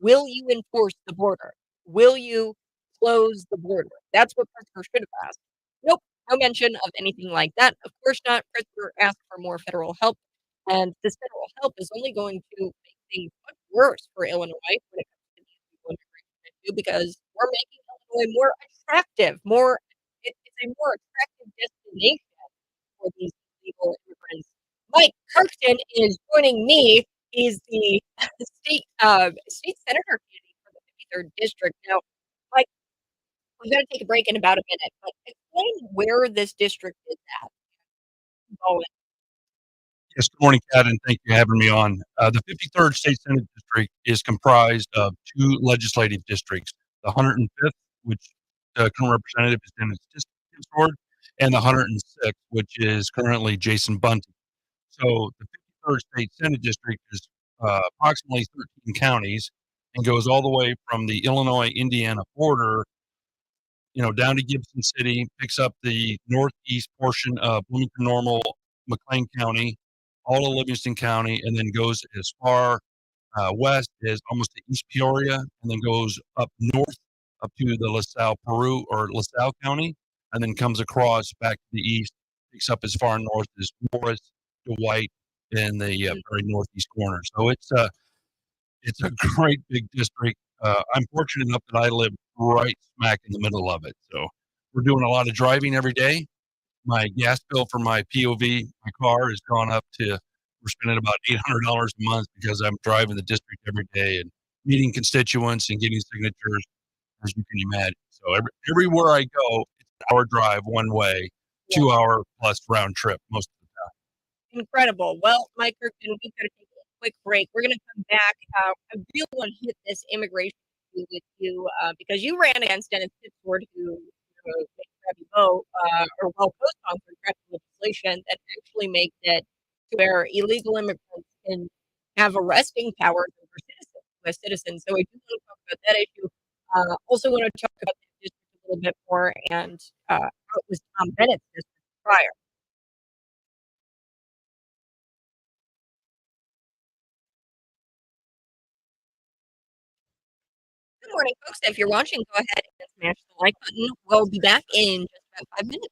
Speaker 1: Will you enforce the border? Will you close the border? That's what Pritzker should have asked. Nope, no mention of anything like that. Of course not. Pritzker asked for more federal help And this federal help is only going to make things much worse for Illinois when it comes to these illegal immigration issue, because we're making Illinois more attractive, it's a more attractive destination for these illegal immigrants. Mike Kirkton is joining me. He's the state senator candidate for the 53rd district. Now, Mike, we've got to take a break in about a minute, but explain where this district is at. Oh,
Speaker 9: Yes, good morning, Kat, and thank you for having me on. The 53rd State Senate District is comprised of two legislative districts, the 105th, which the current representative is Dennis Discord, and the 106th, which is currently Jason Bunting. So the 53rd State Senate District is approximately 13 counties and goes all the way from the Illinois-Indiana border, down to Gibson City, picks up the northeast portion of Bloomington Normal, McLean County, all of Livingston County, and then goes as far west as almost to East Peoria, and then goes up north up to the LaSalle, Peru, or LaSalle County, and then comes across back to the east, picks up as far north as Morris, Dwight, in the very northeast corner. So it's a great big district. I'm fortunate enough that I live right smack in the middle of it. So we're doing a lot of driving every day. My gas bill for my POV, my car, has gone up to, we're spending about $800 a month because I'm driving the district every day and meeting constituents and getting signatures, as you can imagine. So everywhere I go, it's an hour drive one way, 2 hour plus round trip most of the time.
Speaker 1: incredible. Well, Mike Kirkton, we've got to take a quick break. We're going to come back. I really want to hit this immigration issue with you because you ran against Dennis Pittsford, who co-sponsored legislation that actually makes it to where illegal immigrants can have arresting powers over U.S. citizens. So I do want to talk about that issue. Also want to talk about the district a little bit more and how it was Tom Bennett's district prior. Good morning, folks. If you're watching, go ahead and smash the like button. We'll be back in just about 5 minutes.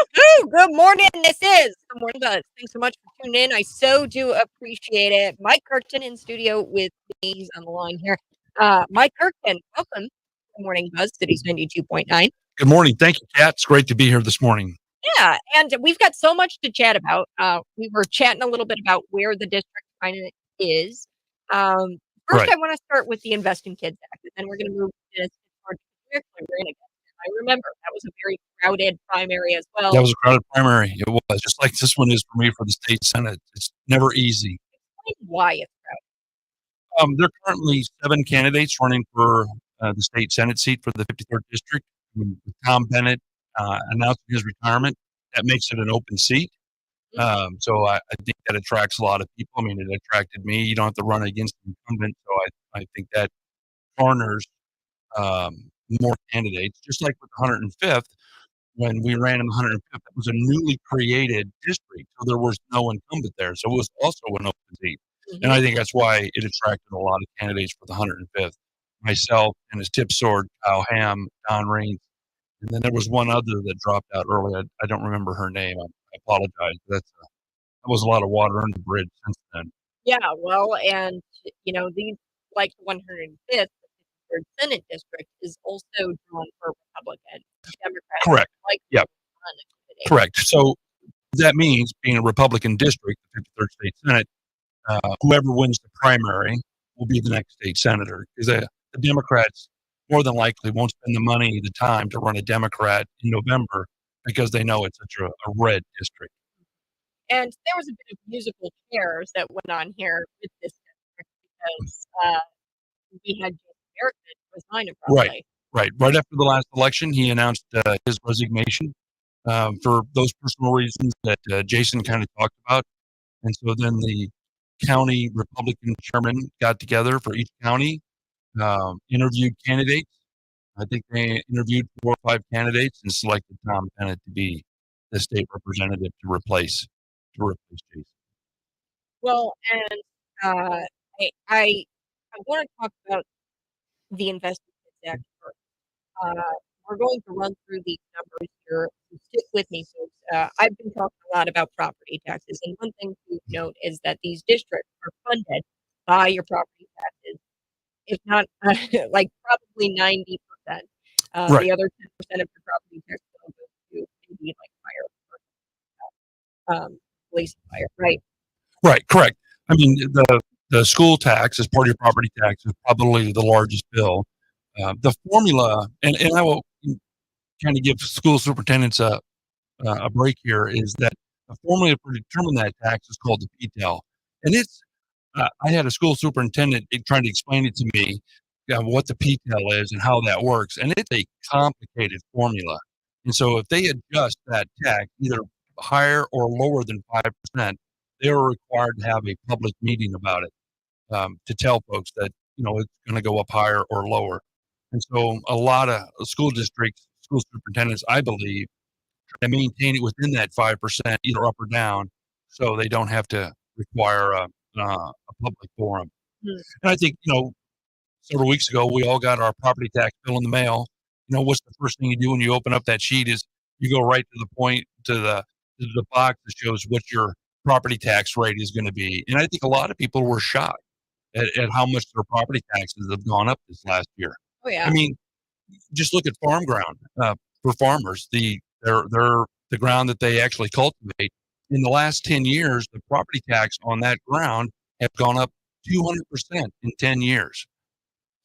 Speaker 1: Woohoo! Good morning. This is the Morning Buzz. Thanks so much for tuning in. I so do appreciate it. Mike Kirkton in studio with me. He's on the line here. Mike Kirkton, welcome to Morning Buzz, Cities 92.9.
Speaker 9: Good morning. Thank you, Kat. It's great to be here this morning.
Speaker 1: Yeah, and we've got so much to chat about. We were chatting a little bit about where the district kind of is. First,
Speaker 9: Right.
Speaker 1: I want to start with the Invest in Kids Act, and then we're going to move to this. We're actually ran against it. I remember that was a very crowded primary as well.
Speaker 9: That was a crowded primary. It was just like this one is for me for the state senate. It's never easy.
Speaker 1: Explain why it's crowded.
Speaker 9: There are currently 7 candidates running for the state senate seat for the 53rd district. Tom Bennett announcing his retirement. That makes it an open seat. So I think that attracts a lot of people. I mean, it attracted me. You don't have to run against the incumbent. So I think that garners more candidates. Just like with 105th, when we ran in 105th, it was a newly created district. So there was no incumbent there. So it was also an open seat. And I think that's why it attracted a lot of candidates for the 105th. Myself, Dennis Tipsword, Kyle Ham, Don Raines. And then there was one other that dropped out early. I don't remember her name. I apologize. That was a lot of water under the bridge since then.
Speaker 1: Yeah, well, and these like the 105th, the 53rd Senate district is also drawn for Republican, Democrat.
Speaker 9: Correct.
Speaker 1: Like
Speaker 9: Yep. Correct. So that means being a Republican district, the 53rd state senate, whoever wins the primary will be the next state senator. Because the Democrats more than likely won't spend the money, the time to run a Democrat in November because they know it's such a red district.
Speaker 1: And there was a bit of musical chairs that went on here with this district because we had Jason Barrett resign abruptly.
Speaker 9: Right. Right after the last election, he announced his resignation for those personal reasons that Jason kind of talked about. And so then the county Republican chairman got together for each county, interviewed candidates. I think they interviewed 4 or 5 candidates and selected Tom Bennett to be the state representative to replace Jason.
Speaker 1: Well, and I want to talk about the Invest in Kids Act first. We're going to run through these numbers here. So stick with me, folks. I've been talking a lot about property taxes, and one thing to note is that these districts are funded by your property taxes, if not like probably 90%.
Speaker 9: Right.
Speaker 1: The other 10% of your property tax will go to maybe like fire, police and fire, right?
Speaker 9: Right, correct. I mean, the school tax as part of your property tax is probably the largest bill. The formula, and I will kind of give school superintendents a break here, is that the formula for determining that tax is called the PTEL. And it's, I had a school superintendent trying to explain it to me, what the PTEL is and how that works. And it's a complicated formula. And so if they adjust that tax either higher or lower than 5%, they are required to have a public meeting about it to tell folks that, it's going to go up higher or lower. And so a lot of school districts, school superintendents, I believe, try to maintain it within that 5%, either up or down, so they don't have to require a public forum. And I think, several weeks ago, we all got our property tax bill in the mail. What's the first thing you do when you open up that sheet is you go right to the point, to the box that shows what your property tax rate is going to be. And I think a lot of people were shocked at how much their property taxes have gone up this last year.
Speaker 1: Oh, yeah.
Speaker 9: I mean, just look at farm ground for farmers. The ground that they actually cultivate. In the last 10 years, the property tax on that ground have gone up 200% in 10 years.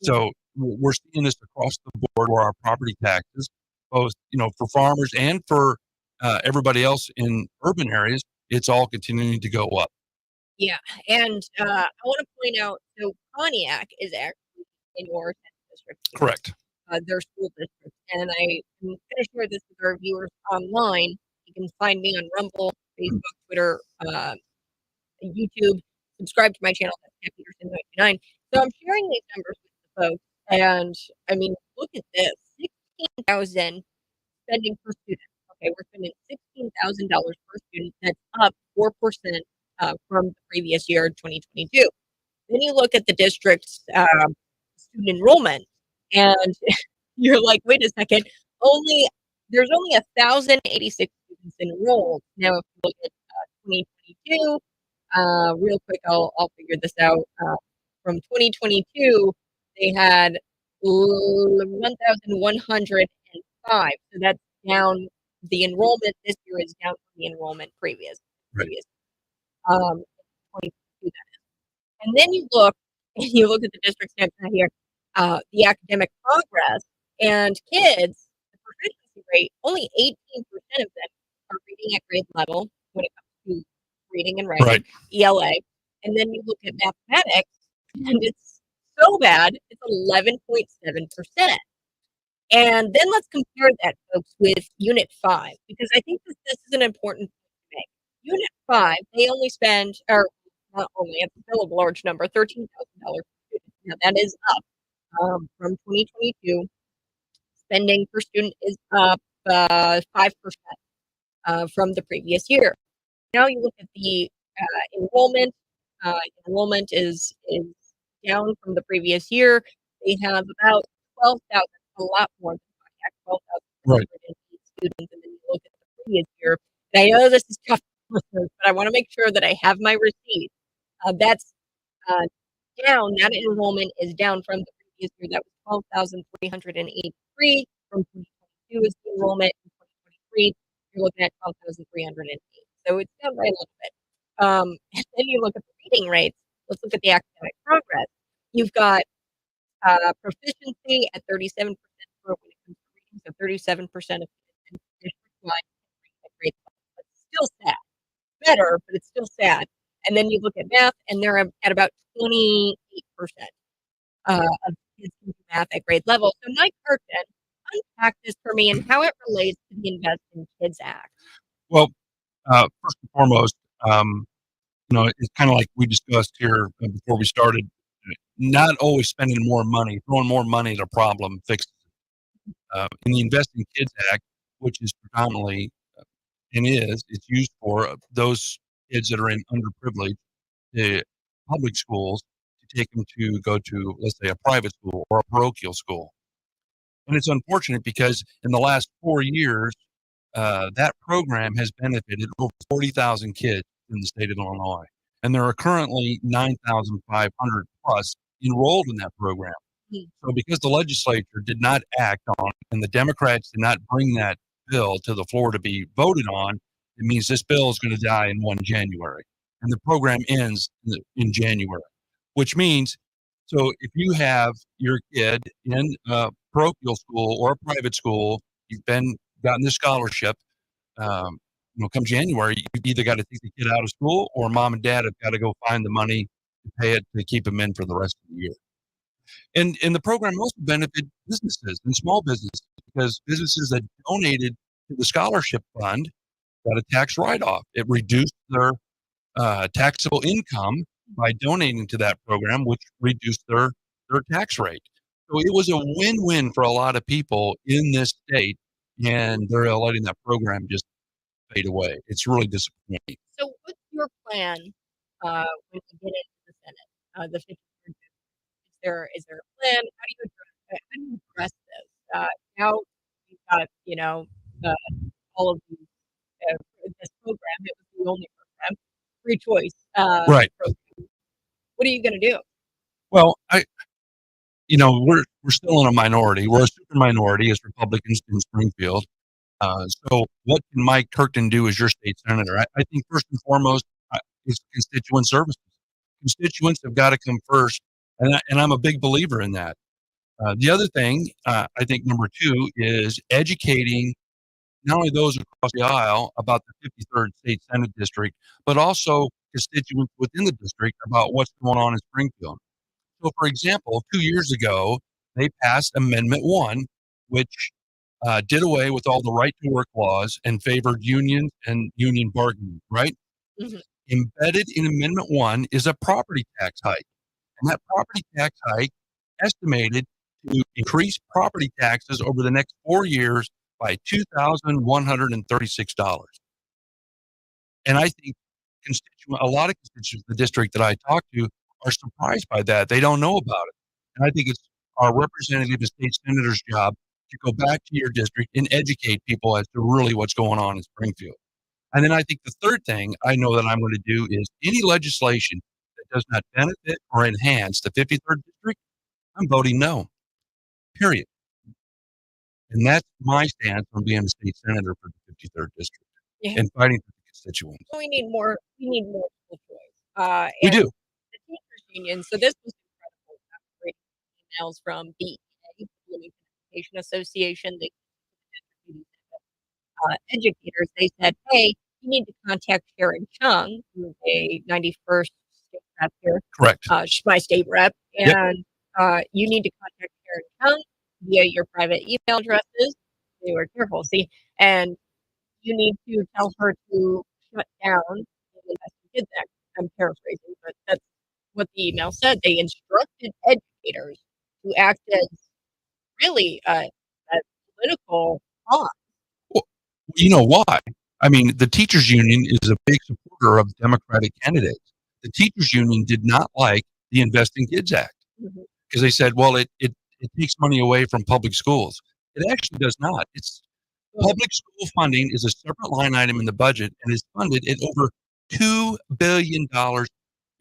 Speaker 9: So we're seeing this across the board where our property taxes, both for farmers and for everybody else in urban areas, it's all continuing to go up.
Speaker 1: Yeah, and I want to point out, so Pontiac is actually in your district.
Speaker 9: Correct.
Speaker 1: Their school district, and I'm going to share this with our viewers online. You can find me on Rumble, Facebook, Twitter, YouTube. Subscribe to my channel, that's Peterson 99. So I'm sharing these numbers with the folks, and I mean, look at this: $16,000 spending per student. Okay, we're spending $16,000 per student. That's up 4% from the previous year, 2022. Then you look at the district's student enrollment, and you're like, wait a second, there's only 1,086 students students enrolled. Now, if you look at 2022, real quick, I'll figure this out. From 2022, they had 1,105. So that's down. The enrollment this year is down from the enrollment previous.
Speaker 9: Right.
Speaker 1: 2022. And then you look at the district snapshot here, the academic progress and kids, the proficiency rate, only 18% of them are reading at grade level when it comes to reading and writing,
Speaker 9: Right.
Speaker 1: ELA. And then you look at mathematics, and it's so bad, it's 11.7%. And then let's compare that, folks, with Unit 5, because I think this is an important point to make. Unit 5, they only spend, or not only, it's still a large number, $13,000 per student. Now, that is up from 2022. Spending per student is up 5% from the previous year. Now you look at the enrollment. Enrollment is down from the previous year. They have about 12,000, a lot more than 12,000 students, and then you look at the previous year. And I know this is tough, but I want to make sure that I have my receipt. That's down. That enrollment is down from the previous year. That was 12,383. From 2022 is the enrollment. In 2023, you're looking at 12,308. So it's down by a little bit. And then you look at the reading rates. Let's look at the academic progress. You've got proficiency at 37% for when it comes to reading. So 37% of students district-wide reading at grade level. But still sad. Better, but it's still sad. And then you look at math, and they're at about 28% of kids can do math at grade level. So Mike Kirkton, unpack this for me and how it relates to the Invest in Kids Act.
Speaker 9: Well, first and foremost, it's kind of like we discussed here before we started. Not always spending more money, throwing more money at a problem fixes it. In the Invest in Kids Act, which is predominantly it's used for those kids that are in underprivileged public schools to take them to go to, let's say, a private school or a parochial school. And it's unfortunate because in the last 4 years, that program has benefited over 40,000 kids in the state of Illinois. And there are currently 9,500 plus enrolled in that program. So because the legislature did not act on it and the Democrats did not bring that bill to the floor to be voted on, it means this bill is going to die in 1 January. And the program ends in January, which means, so if you have your kid in a parochial school or a private school, you've gotten this scholarship, come January, you've either got to take the kid out of school or mom and dad have got to go find the money to pay it to keep them in for the rest of the year. And the program also benefits businesses and small businesses because businesses that donated to the scholarship fund got a tax write-off. It reduced their taxable income by donating to that program, which reduced their tax rate. So it was a win-win for a lot of people in this state, and they're letting that program just fade away. It's really disappointing.
Speaker 1: So what's your plan when you get into the Senate? The 53rd is there a plan? How do you address this? Now we've got all of these this program. It was the only program, free choice.
Speaker 9: Right.
Speaker 1: Program. What are you going to do?
Speaker 9: Well, we're still in a minority. We're a super minority as Republicans in Springfield. So what can Mike Kirkton do as your state senator? I think first and foremost is constituent services. Constituents have got to come first, and I'm a big believer in that. The other thing, I think number 2 is educating not only those across the aisle about the 53rd State Senate District, but also constituents within the district about what's going on in Springfield. So, for example, 2 years ago, they passed Amendment 1, which did away with all the right-to-work laws and favored unions and union bargaining, right?
Speaker 1: Mm-hmm.
Speaker 9: Embedded in Amendment 1 is a property tax hike. And that property tax hike estimated to increase property taxes over the next 4 years by $2,136. And I think a lot of constituents in the district that I talk to are surprised by that. They don't know about it. And I think it's our representative and state senator's job to go back to your district and educate people as to really what's going on in Springfield. And then I think the third thing I know that I'm going to do is any legislation that does not benefit or enhance the 53rd district, I'm voting no, period. And that's my stance on being a state senator for the 53rd district and fighting for the constituents.
Speaker 1: We need more school choice.
Speaker 9: We
Speaker 1: And
Speaker 9: do.
Speaker 1: the teachers union. So this was incredible. After reading emails from BEA, the Bloomington Education Association, the educators. They said, "Hey, you need to contact Sharon Chung, who's a 91st state rep here.
Speaker 9: Correct.
Speaker 1: She's my state rep, and you need to contact Sharon Chung via your private email addresses. They were careful, see, and you need to tell her to shut down the Investing Kids Act." I'm paraphrasing, but that's what the email said. They instructed educators to act as really a political pawn.
Speaker 9: Well, you know why? I mean, the teachers union is a big supporter of Democratic candidates. The teachers union did not like the Investing Kids Act because they said, well, it takes money away from public schools. It actually does not. It's public school funding is a separate line item in the budget and is funded at over $2 billion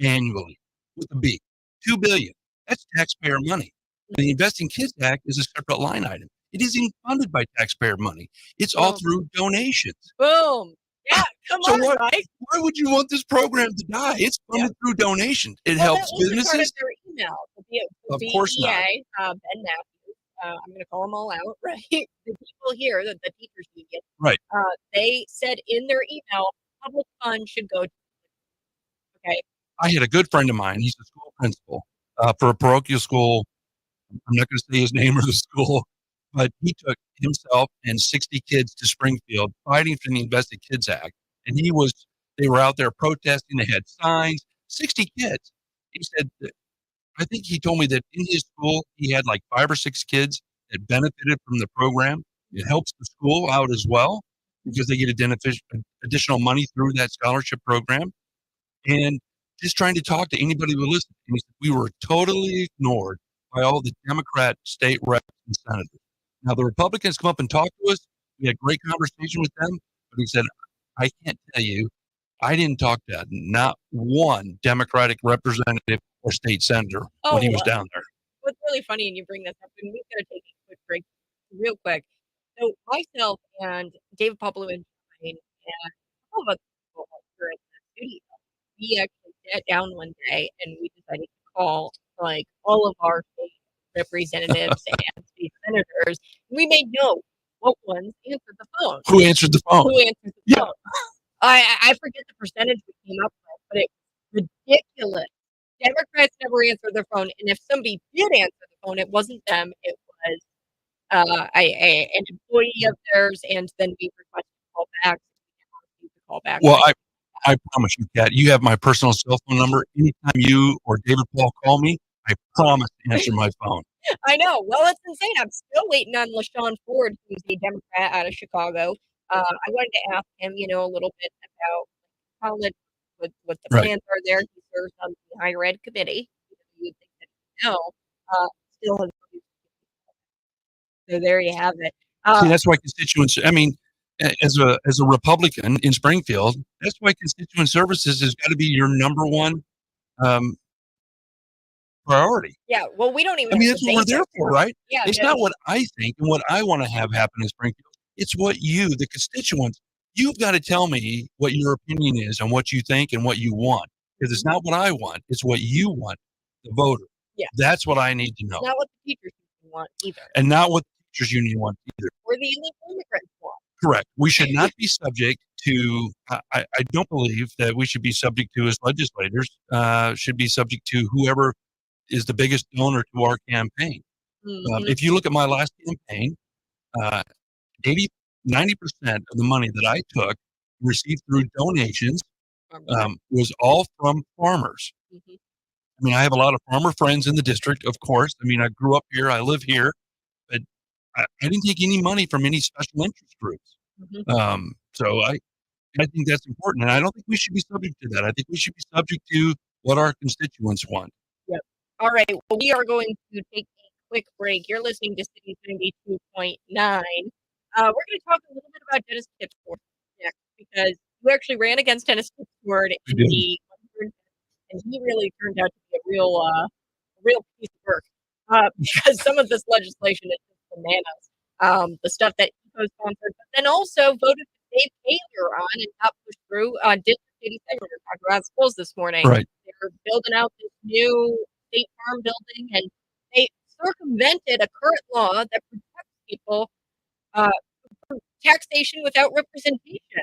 Speaker 9: annually with a B. $2 billion. That's taxpayer money. The Investing Kids Act is a separate line item. It isn't funded by taxpayer money. It's all through donations.
Speaker 1: Boom. Yeah, come
Speaker 9: So
Speaker 1: on, Mike.
Speaker 9: why would you want this program to die? It's funded through donations. It helps
Speaker 1: That wasn't
Speaker 9: businesses.
Speaker 1: part of their email. The
Speaker 9: Of course not.
Speaker 1: BEA, Ben Matthews, I'm going to call them all out, right? The people here, the teachers union,
Speaker 9: Right.
Speaker 1: they said in their email, public funds should go to. Okay.
Speaker 9: I had a good friend of mine. He's a school principal for a parochial school. I'm not going to say his name or the school, but he took himself and 60 kids to Springfield fighting for the Investing Kids Act. And they were out there protesting. They had signs, 60 kids. He said, I think he told me that in his school, he had like 5 or 6 kids that benefited from the program. It helps the school out as well because they get additional money through that scholarship program. And just trying to talk to anybody who listened. And he said, we were totally ignored by all the Democrat state reps and senators. Now, the Republicans come up and talk to us. We had a great conversation with them. But he said, I can't tell you, I didn't talk to not one Democratic representative or state senator when he was down there.
Speaker 1: What's really funny, and you bring this up, and we've got to take a quick break real quick. So myself and David Pablo and all of us people here in the studio, we actually sat down one day and we decided to call like all of our state representatives and state senators. We made note what ones answered the phone.
Speaker 9: Who answered the phone?
Speaker 1: Who answered the phone? I forget the percentage we came up with, but it was ridiculous. Democrats never answered their phone, and if somebody did answer the phone, it wasn't them. It was an employee of theirs, and then we requested a call back.
Speaker 9: Well, I promise you, Kat, you have my personal cell phone number. Anytime you or David Paul call me, I promise to answer my phone.
Speaker 1: I know. Well, it's insane. I'm still waiting on LaShawn Ford, who's a Democrat out of Chicago. I wanted to ask him, a little bit about college, what the plans are there. He serves on the higher ed committee. You would think that still has. So there you have it.
Speaker 9: See, that's why constituents. I mean, as a Republican in Springfield, that's why constituent services has got to be your number one priority.
Speaker 1: Yeah. Well, we don't even.
Speaker 9: I mean, that's what we're there for, right?
Speaker 1: Yeah.
Speaker 9: It's not what I think and what I want to have happen in Springfield. It's what you, the constituents, you've got to tell me what your opinion is and what you think and what you want. Because it's not what I want. It's what you want, the voter.
Speaker 1: Yeah.
Speaker 9: That's what I need to know.
Speaker 1: Not what the teachers want either.
Speaker 9: And not what the teachers union wants either.
Speaker 1: Or the illegal immigrants want.
Speaker 9: Correct. We should not be subject to, I don't believe that we should be subject to, as legislators, should be subject to whoever is the biggest donor to our campaign. If you look at my last campaign, 90% of the money that I took, received through donations, was all from farmers. I mean, I have a lot of farmer friends in the district, of course. I mean, I grew up here, I live here, but I didn't take any money from any special interest groups. So I think that's important. And I don't think we should be subject to that. I think we should be subject to what our constituents want.
Speaker 1: Yep. All right. Well, we are going to take a quick break. You're listening to City 92.9. We're going to talk a little bit about Dennis Tipsworth next because you actually ran against Dennis Tipsworth in the 100, and he really turned out to be a real piece of work because some of this legislation is just bananas. The stuff that he co-sponsored, but then also voted Dave Taylor on and got pushed through District 87. We were talking about schools this morning.
Speaker 9: Right.
Speaker 1: They're building out this new state farm building, and they circumvented a current law that protects people from taxation without representation.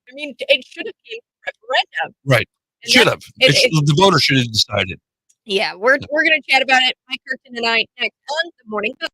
Speaker 1: I mean, it should have been a referendum.
Speaker 9: Right.
Speaker 1: And
Speaker 9: Should have. The voter should have decided.
Speaker 1: Yeah, we're going to chat about it. Mike Curtin and I next on the Morning Buzz.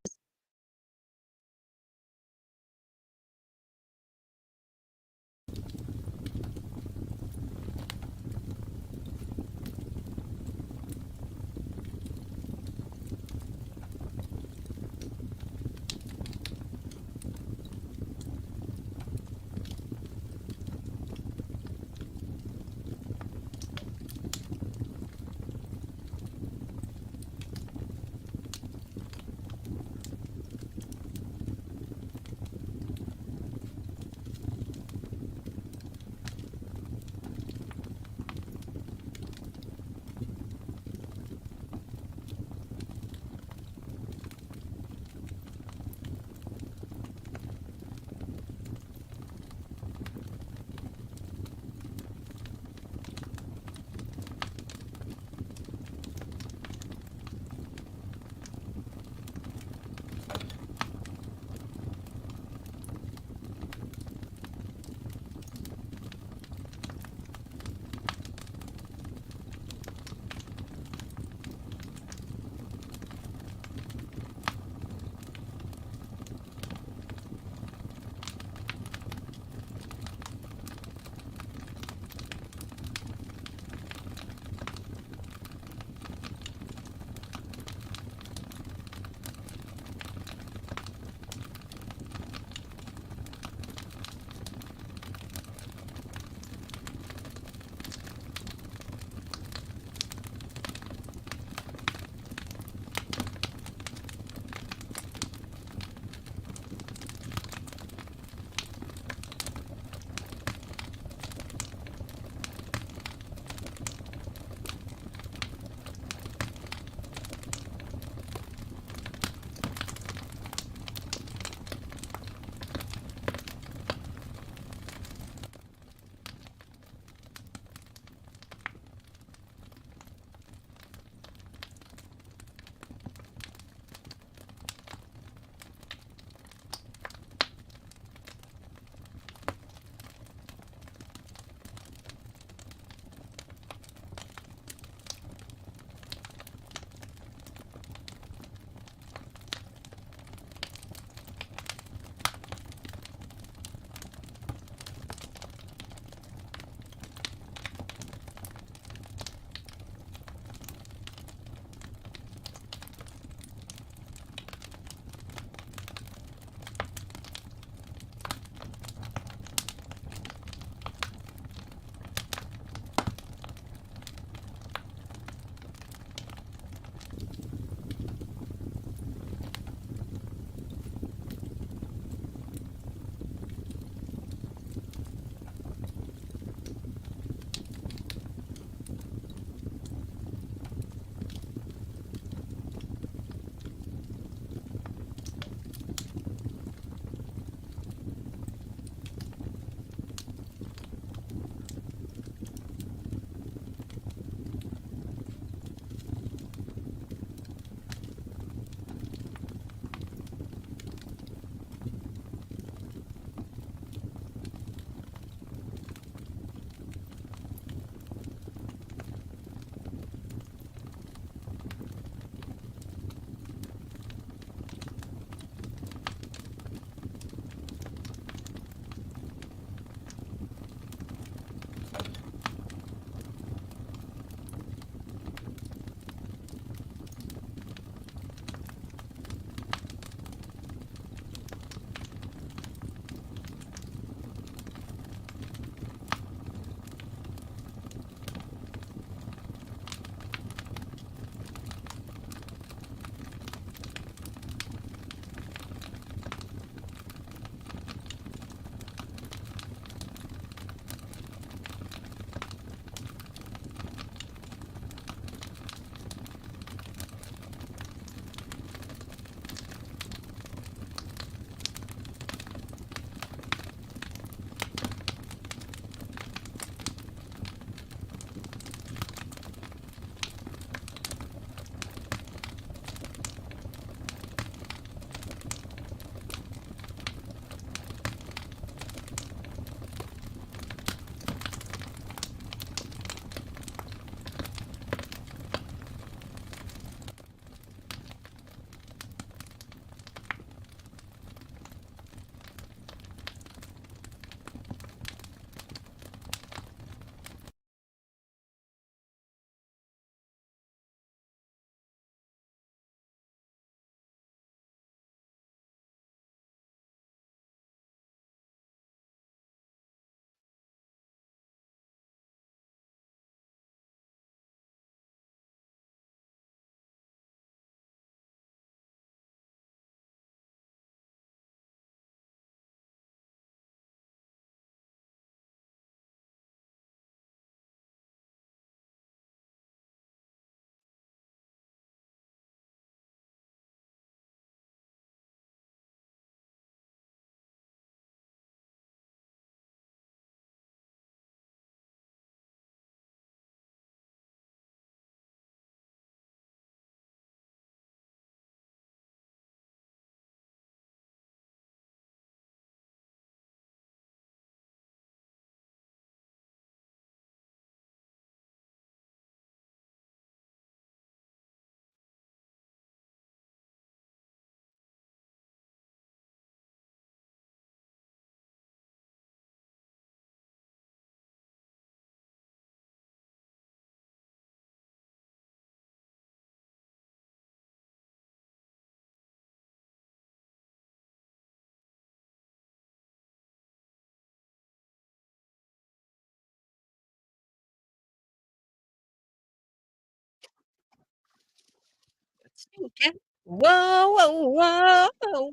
Speaker 1: Whoa, whoa, whoa.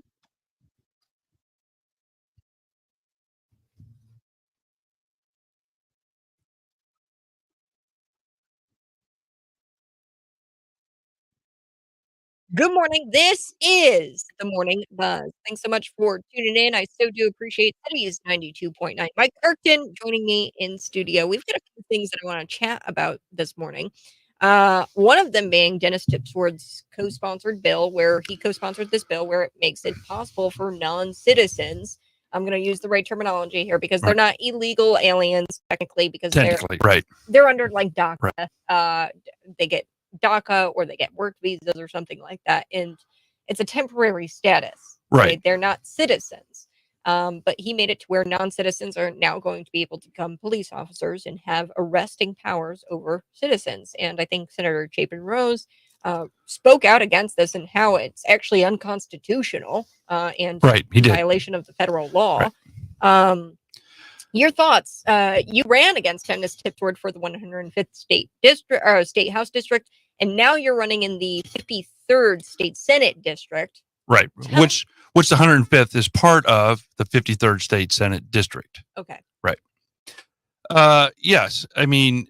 Speaker 1: Good morning. This is the Morning Buzz. Thanks so much for tuning in. I so do appreciate Cities 92.9. Mike Kirkton joining me in studio. We've got a few things that I want to chat about this morning. One of them being Dennis Tipsworth's co-sponsored bill, where he co-sponsored this bill where it makes it possible for non-citizens. I'm going to use the right terminology here because they're not illegal aliens technically, because they're under like DACA. They get DACA or they get work visas or something like that, and it's a temporary status.
Speaker 9: Right.
Speaker 1: They're not citizens. But he made it to where non-citizens are now going to be able to become police officers and have arresting powers over citizens. And I think Senator Chapin Rose spoke out against this and how it's actually unconstitutional and
Speaker 9: he did.
Speaker 1: violation of the federal law. Your thoughts? You ran against Dennis Tipsworth for the 105th state district or state house district, and now you're running in the 53rd state senate district.
Speaker 9: Right. Which the 105th is part of the 53rd state senate district.
Speaker 1: Okay.
Speaker 9: Right. Yes. I mean,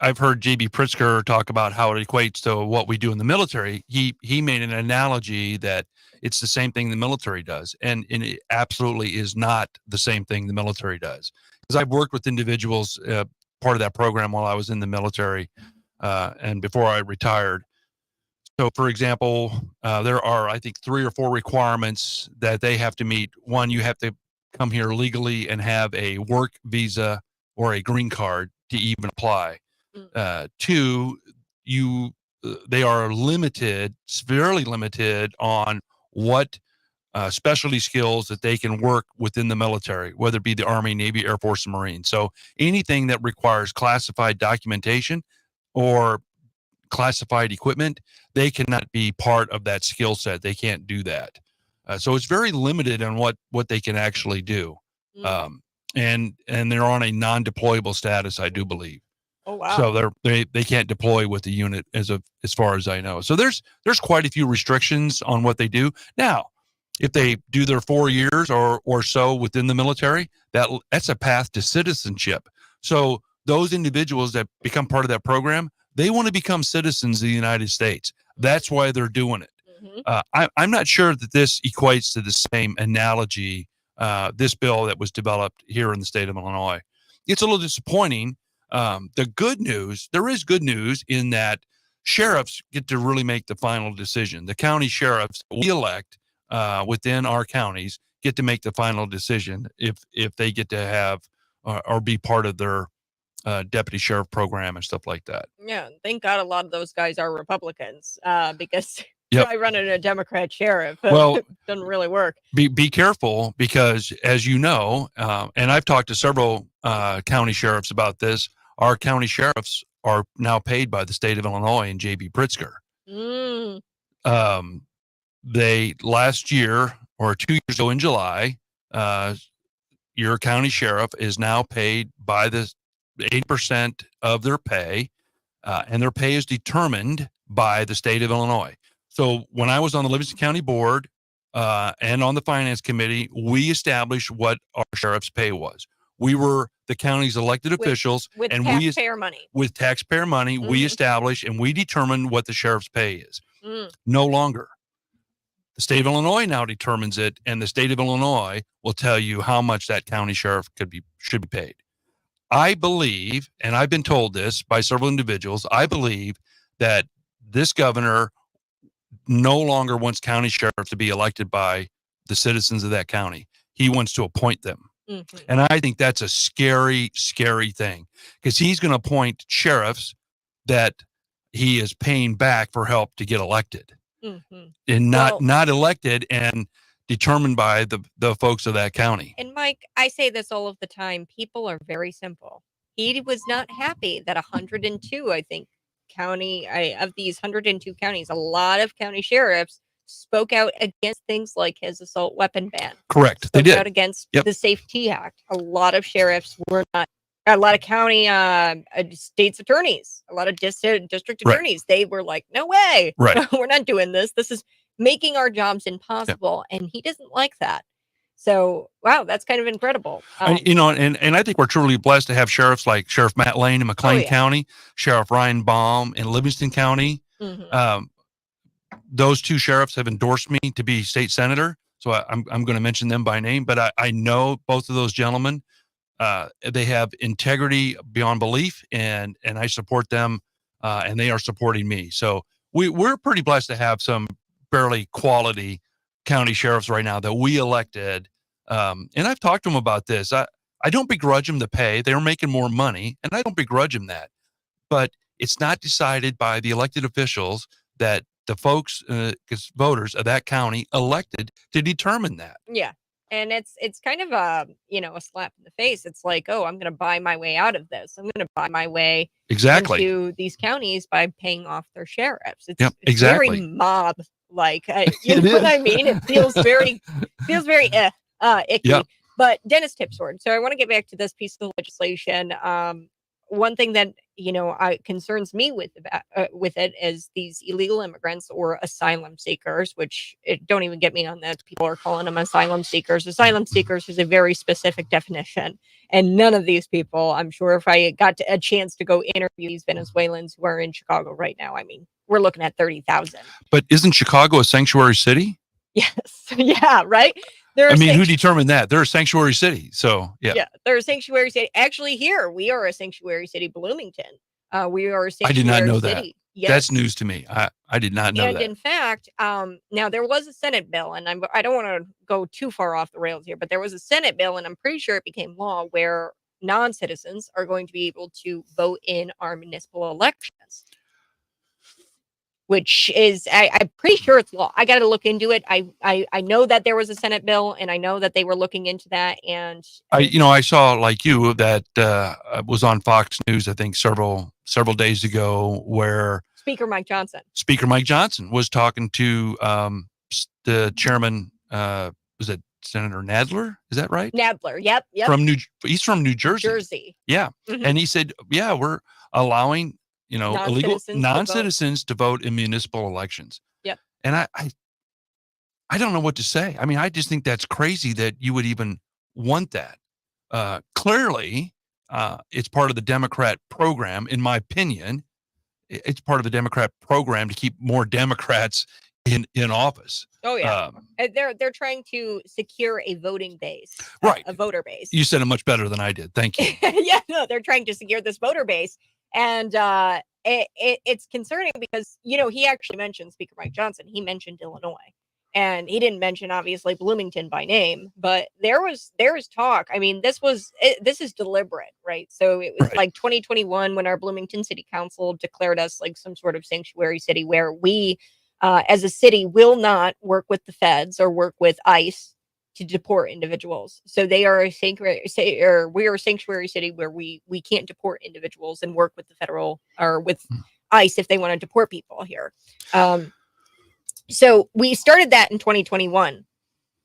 Speaker 9: I've heard J.B. Pritzker talk about how it equates to what we do in the military. He made an analogy that it's the same thing the military does, and it absolutely is not the same thing the military does. Because I've worked with individuals, part of that program while I was in the military, and before I retired. So, for example, there are, I think, 3 or 4 requirements that they have to meet. One, you have to come here legally and have a work visa or a green card to even apply. 2, they are limited, severely limited on what specialty skills that they can work within the military, whether it be the Army, Navy, Air Force, and Marine. So anything that requires classified documentation or classified equipment, they cannot be part of that skill set. They can't do that. So it's very limited on what they can actually do. And they're on a non-deployable status, I do believe.
Speaker 1: Oh wow!
Speaker 9: So they can't deploy with the unit as far as I know. So there's quite a few restrictions on what they do. Now, if they do their 4 years or so within the military, that's a path to citizenship. So those individuals that become part of that program, they want to become citizens of the United States. That's why they're doing it. I'm not sure that this equates to the same analogy, this bill that was developed here in the state of Illinois. It's a little disappointing. The good news, there is good news in that sheriffs get to really make the final decision. The county sheriffs we elect within our counties get to make the final decision if they get to have or be part of their deputy sheriff program and stuff like that.
Speaker 1: Yeah, thank God a lot of those guys are Republicans because I run in a Democrat sheriff.
Speaker 9: Well,
Speaker 1: it doesn't really work.
Speaker 9: Be careful because, as you know, and I've talked to several county sheriffs about this, our county sheriffs are now paid by the state of Illinois and J.B. Pritzker. They last year or 2 years ago in July, your county sheriff is now paid by the 8% of their pay, and their pay is determined by the state of Illinois. So when I was on the Livingston County Board and on the Finance Committee, we established what our sheriff's pay was. We were the county's elected officials,
Speaker 1: and taxpayer money.
Speaker 9: With taxpayer money, we established and we determined what the sheriff's pay is. No longer. The state of Illinois now determines it, and the state of Illinois will tell you how much that county sheriff should be paid. I believe, and I've been told this by several individuals, I believe that this governor no longer wants county sheriffs to be elected by the citizens of that county. He wants to appoint them. And I think that's a scary, scary thing because he's going to appoint sheriffs that he is paying back for help to get elected and not elected and determined by the folks of that county.
Speaker 1: And Mike, I say this all of the time. People are very simple. He was not happy that 102, I think, of these 102 counties, a lot of county sheriffs spoke out against things like his assault weapon ban.
Speaker 9: Correct. They did.
Speaker 1: Out against the Safety Act. A lot of sheriffs were not A lot of county state's attorneys, a lot of district
Speaker 9: Right.
Speaker 1: attorneys, they were like, no way,
Speaker 9: Right.
Speaker 1: we're not doing this. This is making our jobs impossible. And he doesn't like that. So, wow, that's kind of incredible.
Speaker 9: You know, and I think we're truly blessed to have sheriffs like Sheriff Matt Lane in McLean
Speaker 1: yeah.
Speaker 9: County, Sheriff Ryan Baum in Livingston County. Those two sheriffs have endorsed me to be state senator. So I'm going to mention them by name, but I know both of those gentlemen. They have integrity beyond belief, and I support them, and they are supporting me. So we're pretty blessed to have some fairly quality county sheriffs right now that we elected. And I've talked to them about this. I don't begrudge them the pay. They're making more money, and I don't begrudge them that. But it's not decided by the elected officials that the folks, voters of that county elected to determine that.
Speaker 1: Yeah. And it's kind of a slap in the face. It's like, oh, I'm going to buy my way out of this. I'm going to buy my way into these counntys by paying off their sheriffs. It's very mob like. You know what I mean? It feels very icky. Yep. But Dennis Tipsword. So I want to get back to this piece of legislation. One thing that concerns me with it is these illegal immigrants or asylum seekers, which don't even get me on that. People are calling them asylum seekers. Asylum seekers is a very specific definition, and none of these people, I'm sure, if I got a chance to go interview these Venezuelans who are in Chicago right now, I mean, we're looking at 30,000.
Speaker 9: But isn't Chicago a sanctuary city?
Speaker 1: Yes. Yeah. Right.
Speaker 9: Who determined that? They're a sanctuary city. So, yeah.
Speaker 1: Yeah, they're a sanctuary city. Actually, here, we are a sanctuary city, Bloomington. We are a sanctuary city.
Speaker 9: I did not know
Speaker 1: city.
Speaker 9: that.
Speaker 1: Yes.
Speaker 9: That's news to me. I did not know that.
Speaker 1: And in fact, now there was a Senate bill, and I don't want to go too far off the rails here, but there was a Senate bill, and I'm pretty sure it became law, where non-citizens are going to be able to vote in our municipal elections. Which is, I'm pretty sure it's law. I got to look into it. I know that there was a Senate bill, and I know that they were looking into that. And
Speaker 9: I saw, like you, that was on Fox News, I think several days ago, where
Speaker 1: Speaker Mike Johnson
Speaker 9: was talking to the chairman. Was it Senator Nadler? Is that right?
Speaker 1: Nadler. Yep.
Speaker 9: He's from New Jersey. Yeah. Mm-hmm. And he said, yeah, we're allowing illegal non-citizens to vote in municipal elections.
Speaker 1: Yep.
Speaker 9: And I don't know what to say. I mean, I just think that's crazy that you would even want that. Clearly, it's part of the Democrat program, in my opinion. It's part of the Democrat program to keep more Democrats in office.
Speaker 1: Oh yeah. They're trying to secure a voting base,
Speaker 9: right?
Speaker 1: A voter base.
Speaker 9: You said it much better than I did. Thank you.
Speaker 1: Yeah, no, they're trying to secure this voter base. And it's concerning because, he actually mentioned Speaker Mike Johnson. He mentioned Illinois, and he didn't mention, obviously, Bloomington by name, but there was talk. I mean, this is deliberate, right? So it was like 2021 when our Bloomington City Council declared us like some sort of sanctuary city where we, as a city, will not work with the feds or work with ICE to deport individuals. So they are a sanctuary, we are a sanctuary city where we can't deport individuals and work with the federal or with ICE if they want to deport people here. So we started that in 2021.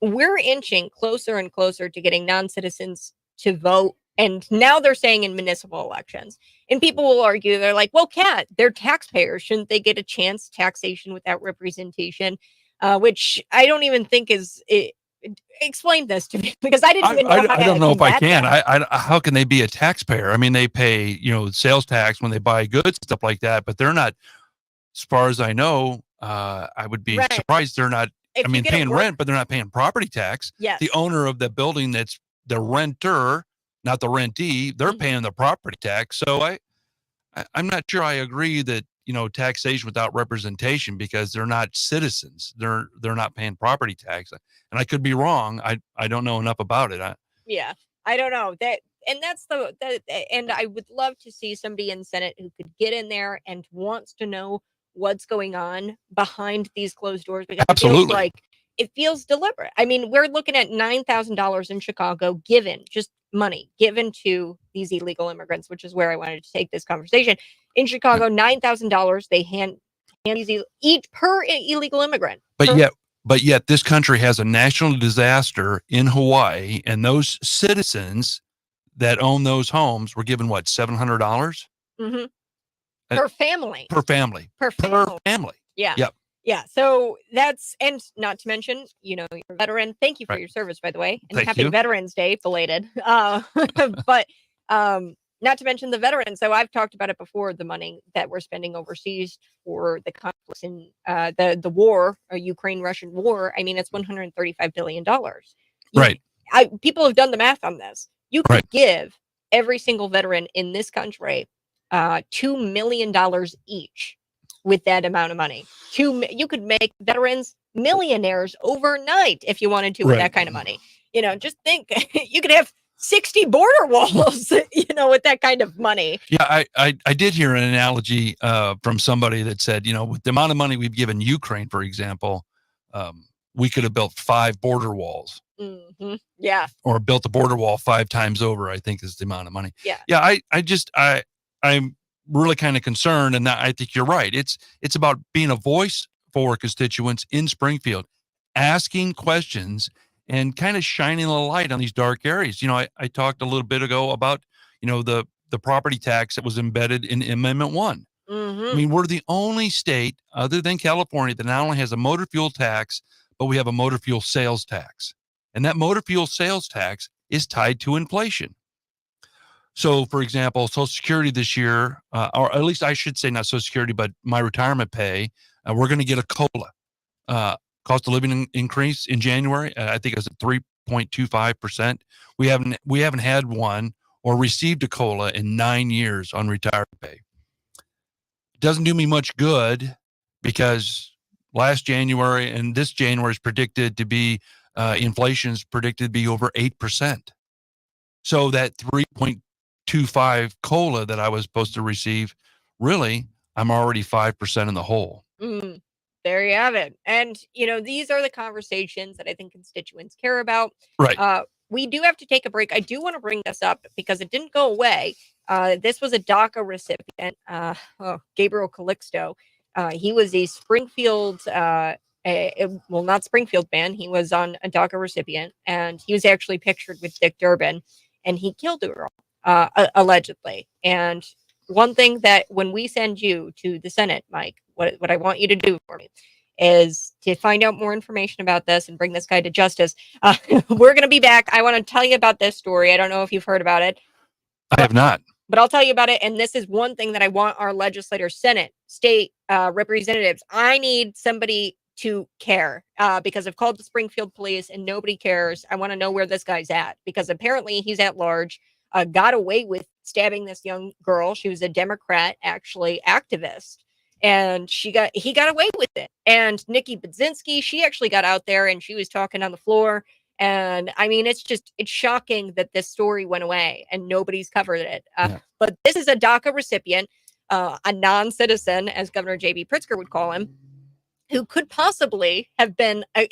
Speaker 1: We're inching closer and closer to getting non-citizens to vote. And now they're saying in municipal elections. And people will argue, they're like, well, Kat, they're taxpayers. Shouldn't they get a chance? Taxation without representation, which I don't even think is... Explain this to me, because I didn't even know.
Speaker 9: I don't know if I can. How can they be a taxpayer? I mean, they pay, sales tax when they buy goods, stuff like that, but they're not, as far as I know, I would be surprised they're not, paying rent, but they're not paying property tax.
Speaker 1: Yes.
Speaker 9: The owner of the building that's the renter, not the rentee, they're paying the property tax. So I'm not sure I agree that, taxation without representation, because they're not citizens. They're not paying property tax. And I could be wrong. I don't know enough about it.
Speaker 1: I don't know that. And that's and I would love to see somebody in Senate who could get in there and wants to know what's going on behind these closed doors, because
Speaker 9: absolutely.
Speaker 1: It feels deliberate. I mean, we're looking at $9,000 in Chicago money given to these illegal immigrants, which is where I wanted to take this conversation. In Chicago, $9,000 they hand each per illegal immigrant.
Speaker 9: But yet this country has a national disaster in Hawaii, and those citizens that own those homes were given what, $700
Speaker 1: Mhm.
Speaker 9: Uh,
Speaker 1: Per family.
Speaker 9: per family?
Speaker 1: Per
Speaker 9: Per
Speaker 1: family.
Speaker 9: family.
Speaker 1: Yeah.
Speaker 9: Yep.
Speaker 1: Yeah. So that's, and not to mention, you're a veteran. Thank you for
Speaker 9: Right.
Speaker 1: your service, by the way, and
Speaker 9: Thank
Speaker 1: happy
Speaker 9: you.
Speaker 1: Veterans Day, belated. But not to mention the veterans. So I've talked about it before, the money that we're spending overseas for the conflicts in the war, Ukraine-Russian war. I mean, it's $135 billion.
Speaker 9: Right.
Speaker 1: People have done the math on this. You could
Speaker 9: Right.
Speaker 1: give every single veteran in this country $2 million each with that amount of money. You could make veterans millionaires overnight if you wanted to with
Speaker 9: Right.
Speaker 1: that kind of money. Just think you could have 60 border walls, with that kind of money.
Speaker 9: Yeah, I did hear an analogy from somebody that said, with the amount of money we've given Ukraine, for example, we could have built 5 border walls.
Speaker 1: Mm-hmm. Yeah.
Speaker 9: Or built a border wall 5 times over, I think is the amount of money.
Speaker 1: Yeah.
Speaker 9: Yeah, I'm really kind of concerned, and I think you're right. It's about being a voice for constituents in Springfield, asking questions and kind of shining a light on these dark areas. I talked a little bit ago about, the property tax that was embedded in Amendment 1.
Speaker 1: Mm-hmm.
Speaker 9: I mean, we're the only state other than California that not only has a motor fuel tax, but we have a motor fuel sales tax. And that motor fuel sales tax is tied to inflation. So, for example, Social Security this year, or at least I should say not Social Security, but my retirement pay, we're going to get a COLA, cost of living increase in January. I think it was at 3.25%. We haven't had one or received a COLA in 9 years on retirement pay. It doesn't do me much good because last January and this January is predicted to be inflation is predicted to be over 8%. So that 3.25 COLA that I was supposed to receive, really, I'm already 5% in the hole.
Speaker 1: There you have it. And, these are the conversations that I think constituents care about.
Speaker 9: Right.
Speaker 1: We do have to take a break. I do want to bring this up because it didn't go away. This was a DACA recipient, Gabriel Calixto. He was a Springfield, not Springfield man. He was on a DACA recipient, and he was actually pictured with Dick Durbin, and he killed a girl, allegedly. And one thing that when we send you to the Senate, Mike, what I want you to do for me is to find out more information about this and bring this guy to justice. We're going to be back. I want to tell you about this story. I don't know if you've heard about it.
Speaker 9: I have not.
Speaker 1: But I'll tell you about it. And this is one thing that I want our legislators, Senate, state representatives. I need somebody to care because I've called the Springfield police and nobody cares. I want to know where this guy's at because apparently he's at large, got away with stabbing this young girl. She was a Democrat, actually, activist. And he got away with it. And Nikki Budzinski, she actually got out there and she was talking on the floor. And I mean, it's shocking that this story went away and nobody's covered it. But this is a DACA recipient, a non-citizen, as Governor J.B. Pritzker would call him, who could possibly have been, a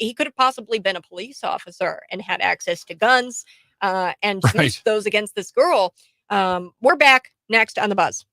Speaker 1: police officer and had access to guns and used those against this girl. We're back next on The Buzz.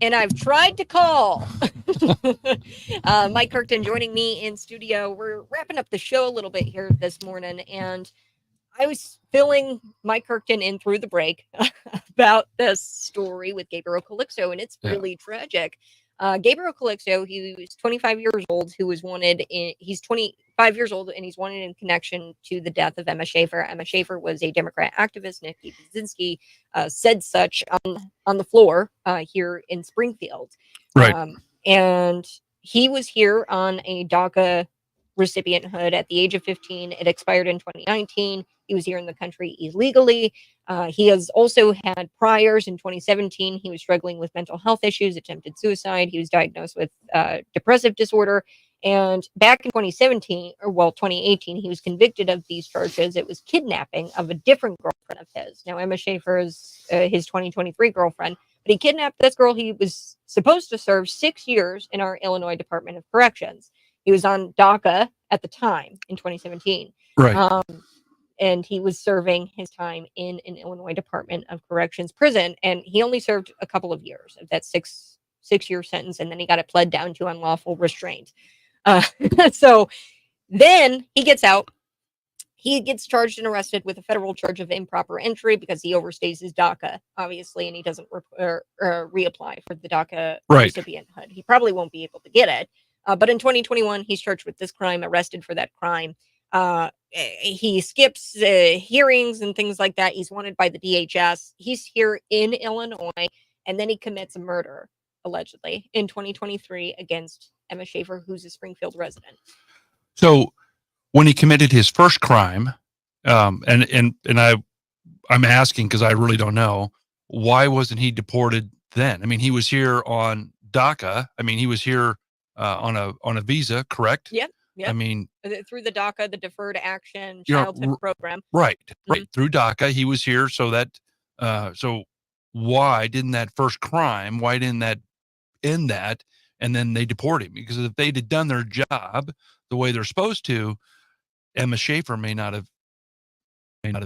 Speaker 1: and I've tried to call. Mike Kirkton joining me in studio. We're wrapping up the show a little bit here this morning, and I was filling Mike Kirkton in through the break about this story with Gabriel Calixto, and it's really tragic. Gabriel Calixto, he was 25 years old, he's 25 years old, and he's wanted in connection to the death of Emma Schaefer. Emma Schaefer was a Democrat activist. Nikki Brzezinski said such on the floor here in Springfield.
Speaker 9: Right.
Speaker 1: And he was here on a DACA recipienthood at the age of 15. It expired in 2019. He was here in the country illegally. He has also had priors. In 2017, he was struggling with mental health issues, attempted suicide. He was diagnosed with depressive disorder. And back in 2018, he was convicted of these charges. It was kidnapping of a different girlfriend of his. Now, Emma Schaefer is his 2023 girlfriend, but he kidnapped this girl. He was supposed to serve 6 years in our Illinois Department of Corrections. He was on DACA at the time in 2017.
Speaker 9: Right.
Speaker 1: And he was serving his time in an Illinois Department of Corrections prison. And he only served a couple of years of that six-year sentence. And then he got it pled down to unlawful restraint. So then he gets out. He gets charged and arrested with a federal charge of improper entry because he overstays his DACA, obviously, and he doesn't reapply for the DACA recipienthood. He probably won't be able to get it. But in 2021, he's charged with this crime, arrested for that crime. He skips hearings and things like that. He's wanted by the DHS. He's here in Illinois, and then he commits a murder, allegedly, in 2023 against Emma Schaefer, who's a Springfield resident.
Speaker 9: So when he committed his first crime, and I'm asking because I really don't know, why wasn't he deported then? I mean, he was here on DACA. I mean, he was here on a visa, correct?
Speaker 1: Yep.
Speaker 9: I mean,
Speaker 1: through the DACA, the Deferred Action Childhood Program.
Speaker 9: Right. Through DACA, he was here. So that, so why didn't that first crime? Why didn't that end that? And then they deport him, because if they'd have done their job the way they're supposed to, Emma Schaefer may not have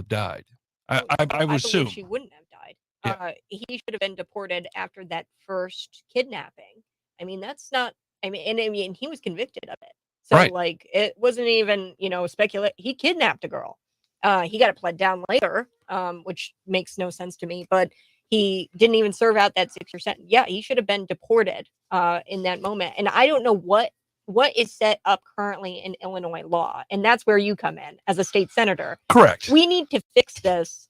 Speaker 9: died. I would assume
Speaker 1: she wouldn't have died.
Speaker 9: Yeah.
Speaker 1: He should have been deported after that first kidnapping. I mean, that's not. I mean, he was convicted of it. So like, it wasn't even, speculate. He kidnapped a girl. He got it pled down later, which makes no sense to me. But he didn't even serve out that 6-year sentence. Yeah, he should have been deported in that moment. And I don't know what is set up currently in Illinois law. And that's where you come in as a state senator.
Speaker 9: Correct.
Speaker 1: We need to fix this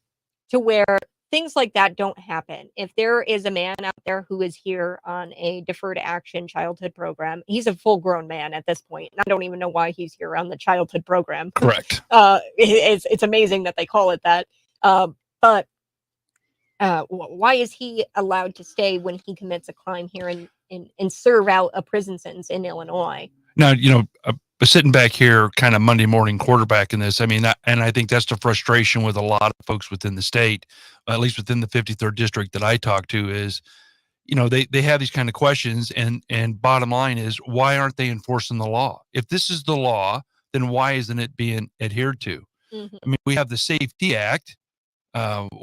Speaker 1: to where things like that don't happen. If there is a man out there who is here on a deferred action childhood program, he's a full grown man at this point. And I don't even know why he's here on the childhood program.
Speaker 9: Correct.
Speaker 1: It's amazing that they call it that. But why is he allowed to stay when he commits a crime here and serve out a prison sentence in Illinois?
Speaker 9: Now, sitting back here kind of Monday morning quarterbacking this, I mean, and I think that's the frustration with a lot of folks within the state, at least within the 53rd district that I talk to, is, they have these kind of questions, and bottom line is, why aren't they enforcing the law? If this is the law, then why isn't it being adhered to?
Speaker 1: Mm-hmm.
Speaker 9: I mean, we have the Safety Act,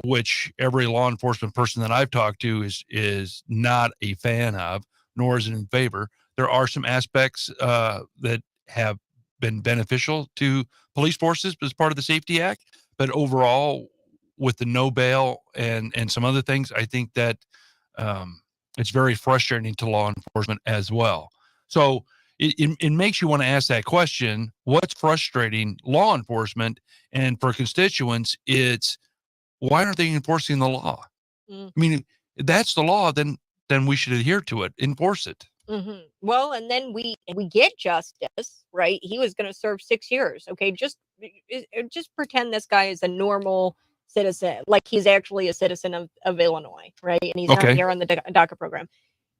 Speaker 9: which every law enforcement person that I've talked to is not a fan of, nor is it in favor. There are some aspects that have been beneficial to police forces as part of the Safety Act, but overall, with the no bail and some other things, I think that it's very frustrating to law enforcement as well. So it makes you want to ask that question: what's frustrating law enforcement? And for constituents, it's, why aren't they enforcing the law? I mean, if that's the law, then we should adhere to it, enforce it.
Speaker 1: Mm-hmm. Well, and then we get justice, right? He was going to serve 6 years. Okay, just pretend this guy is a normal citizen, like he's actually a citizen of Illinois, right? And he's not here on the DACA program.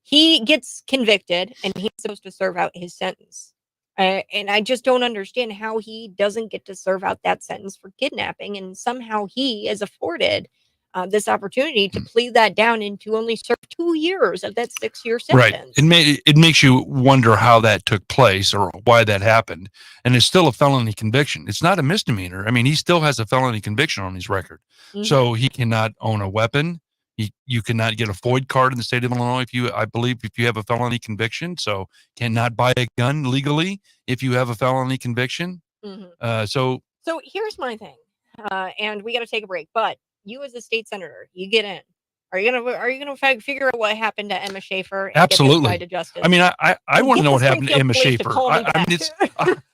Speaker 1: He gets convicted, and he's supposed to serve out his sentence. And I just don't understand how he doesn't get to serve out that sentence for kidnapping, and somehow he is afforded this opportunity to plead that down and to only serve 2 years of that 6-year sentence.
Speaker 9: Right. It makes you wonder how that took place or why that happened. And it's still a felony conviction. It's not a misdemeanor. I mean, he still has a felony conviction on his record. Mm-hmm. So he cannot own a weapon. You cannot get a FOID card in the state of Illinois I believe if you have a felony conviction. So cannot buy a gun legally if you have a felony conviction. So
Speaker 1: here's my thing, and we got to take a break. But you, as a state senator, you get in. Are you gonna figure out what happened to Emma Schaefer? And
Speaker 9: absolutely.
Speaker 1: Get this guy to justice?
Speaker 9: I mean, I want to know what happened to Emma Schaefer.
Speaker 1: I mean,
Speaker 9: it's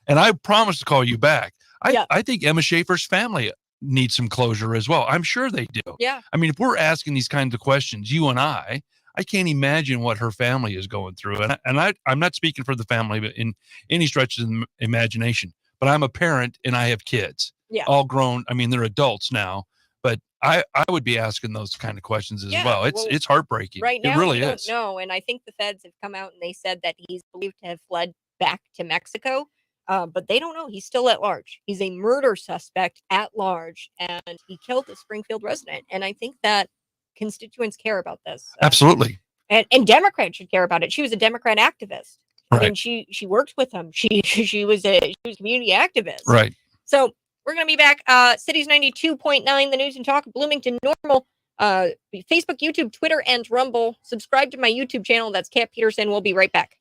Speaker 9: and I promise to call you back. I think Emma Schaefer's family needs some closure as well. I'm sure they do.
Speaker 1: Yeah.
Speaker 9: I mean, if we're asking these kinds of questions, you and I can't imagine what her family is going through. And I'm not speaking for the family, but in any stretch of the imagination. But I'm a parent and I have kids.
Speaker 1: Yeah.
Speaker 9: All grown. I mean, they're adults now. But I would be asking those kind of questions as well. It's heartbreaking.
Speaker 1: Right now,
Speaker 9: it really
Speaker 1: we
Speaker 9: is.
Speaker 1: don't know. And I think the feds have come out and they said that he's believed to have fled back to Mexico. But they don't know. He's still at large. He's a murder suspect at large, and he killed a Springfield resident. And I think that constituents care about this.
Speaker 9: Absolutely.
Speaker 1: And Democrats should care about it. She was a Democrat activist.
Speaker 9: Right.
Speaker 1: And she worked with him. She was a community activist.
Speaker 9: Right.
Speaker 1: So we're going to be back. Cities 92.9, the news and talk, Bloomington Normal, Facebook, YouTube, Twitter, and Rumble. Subscribe to my YouTube channel. That's Kat Peterson. We'll be right back.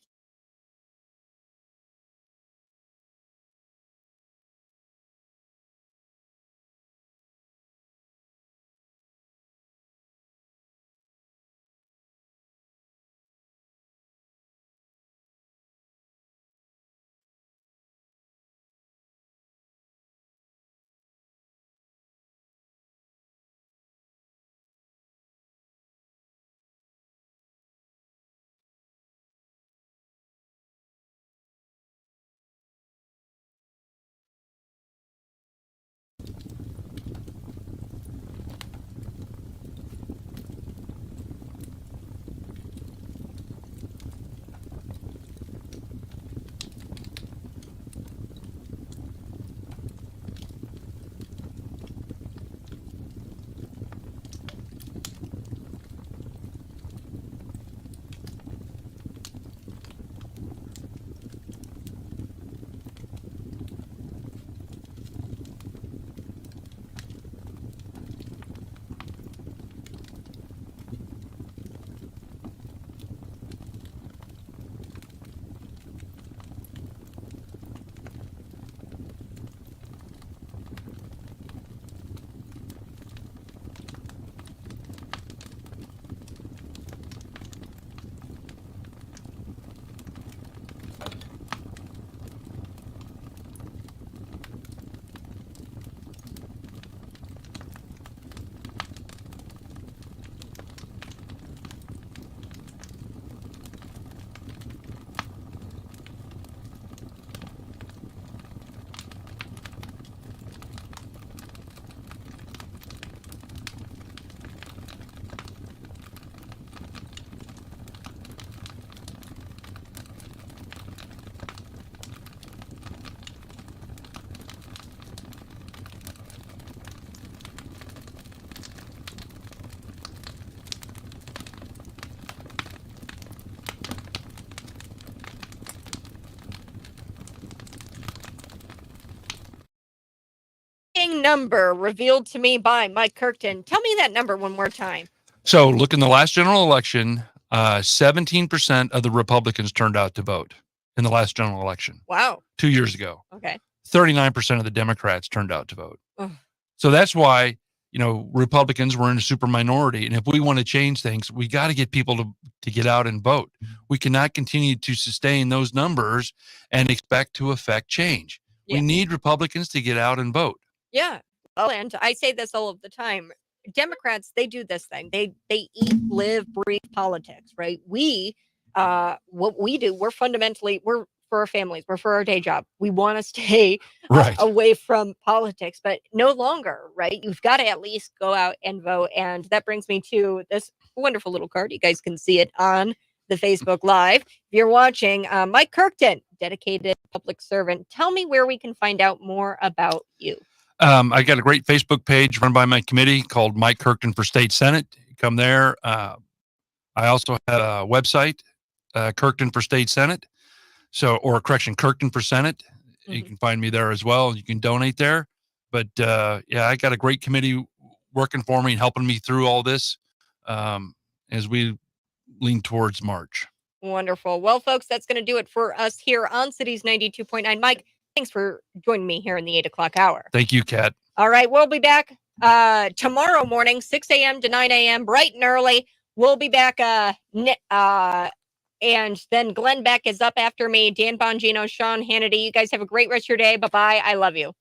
Speaker 1: Number revealed to me by Mike Kirkton. Tell me that number one more time.
Speaker 9: So look, in the last general election, 17% of the Republicans turned out to vote in the last general election.
Speaker 1: Wow.
Speaker 9: 2 years ago.
Speaker 1: Okay.
Speaker 9: 39% of the Democrats turned out to vote.
Speaker 1: Ugh.
Speaker 9: So that's why, Republicans were in a super minority. And if we want to change things, we got to get people to get out and vote. We cannot continue to sustain those numbers and expect to affect change.
Speaker 1: Yeah.
Speaker 9: We need Republicans to get out and vote.
Speaker 1: Yeah. Well, and I say this all of the time. Democrats, they do this thing. They eat, live, breathe politics, right? We, what we do, we're for our families. We're for our day job. We want to stay away from politics, but no longer, right? You've got to at least go out and vote. And that brings me to this wonderful little card. You guys can see it on the Facebook Live. If you're watching, Mike Kirkton, dedicated public servant. Tell me where we can find out more about you.
Speaker 9: I got a great Facebook page run by my committee called Mike Kirkton for State Senate. Come there. I also have a website, Kirkton for State Senate. Kirkton for Senate. Mm-hmm. You can find me there as well. You can donate there. But I got a great committee working for me and helping me through all this. as we lean towards March.
Speaker 1: Wonderful. Well, folks, that's going to do it for us here on Cities 92.9. Mike, thanks for joining me here in the 8 o'clock hour.
Speaker 9: Thank you, Kat.
Speaker 1: All right, we'll be back tomorrow morning, 6 a.m. to 9 a.m., bright and early. We'll be back, and then Glenn Beck is up after me, Dan Bongino, Sean Hannity. You guys have a great rest of your day. Bye-bye. I love you.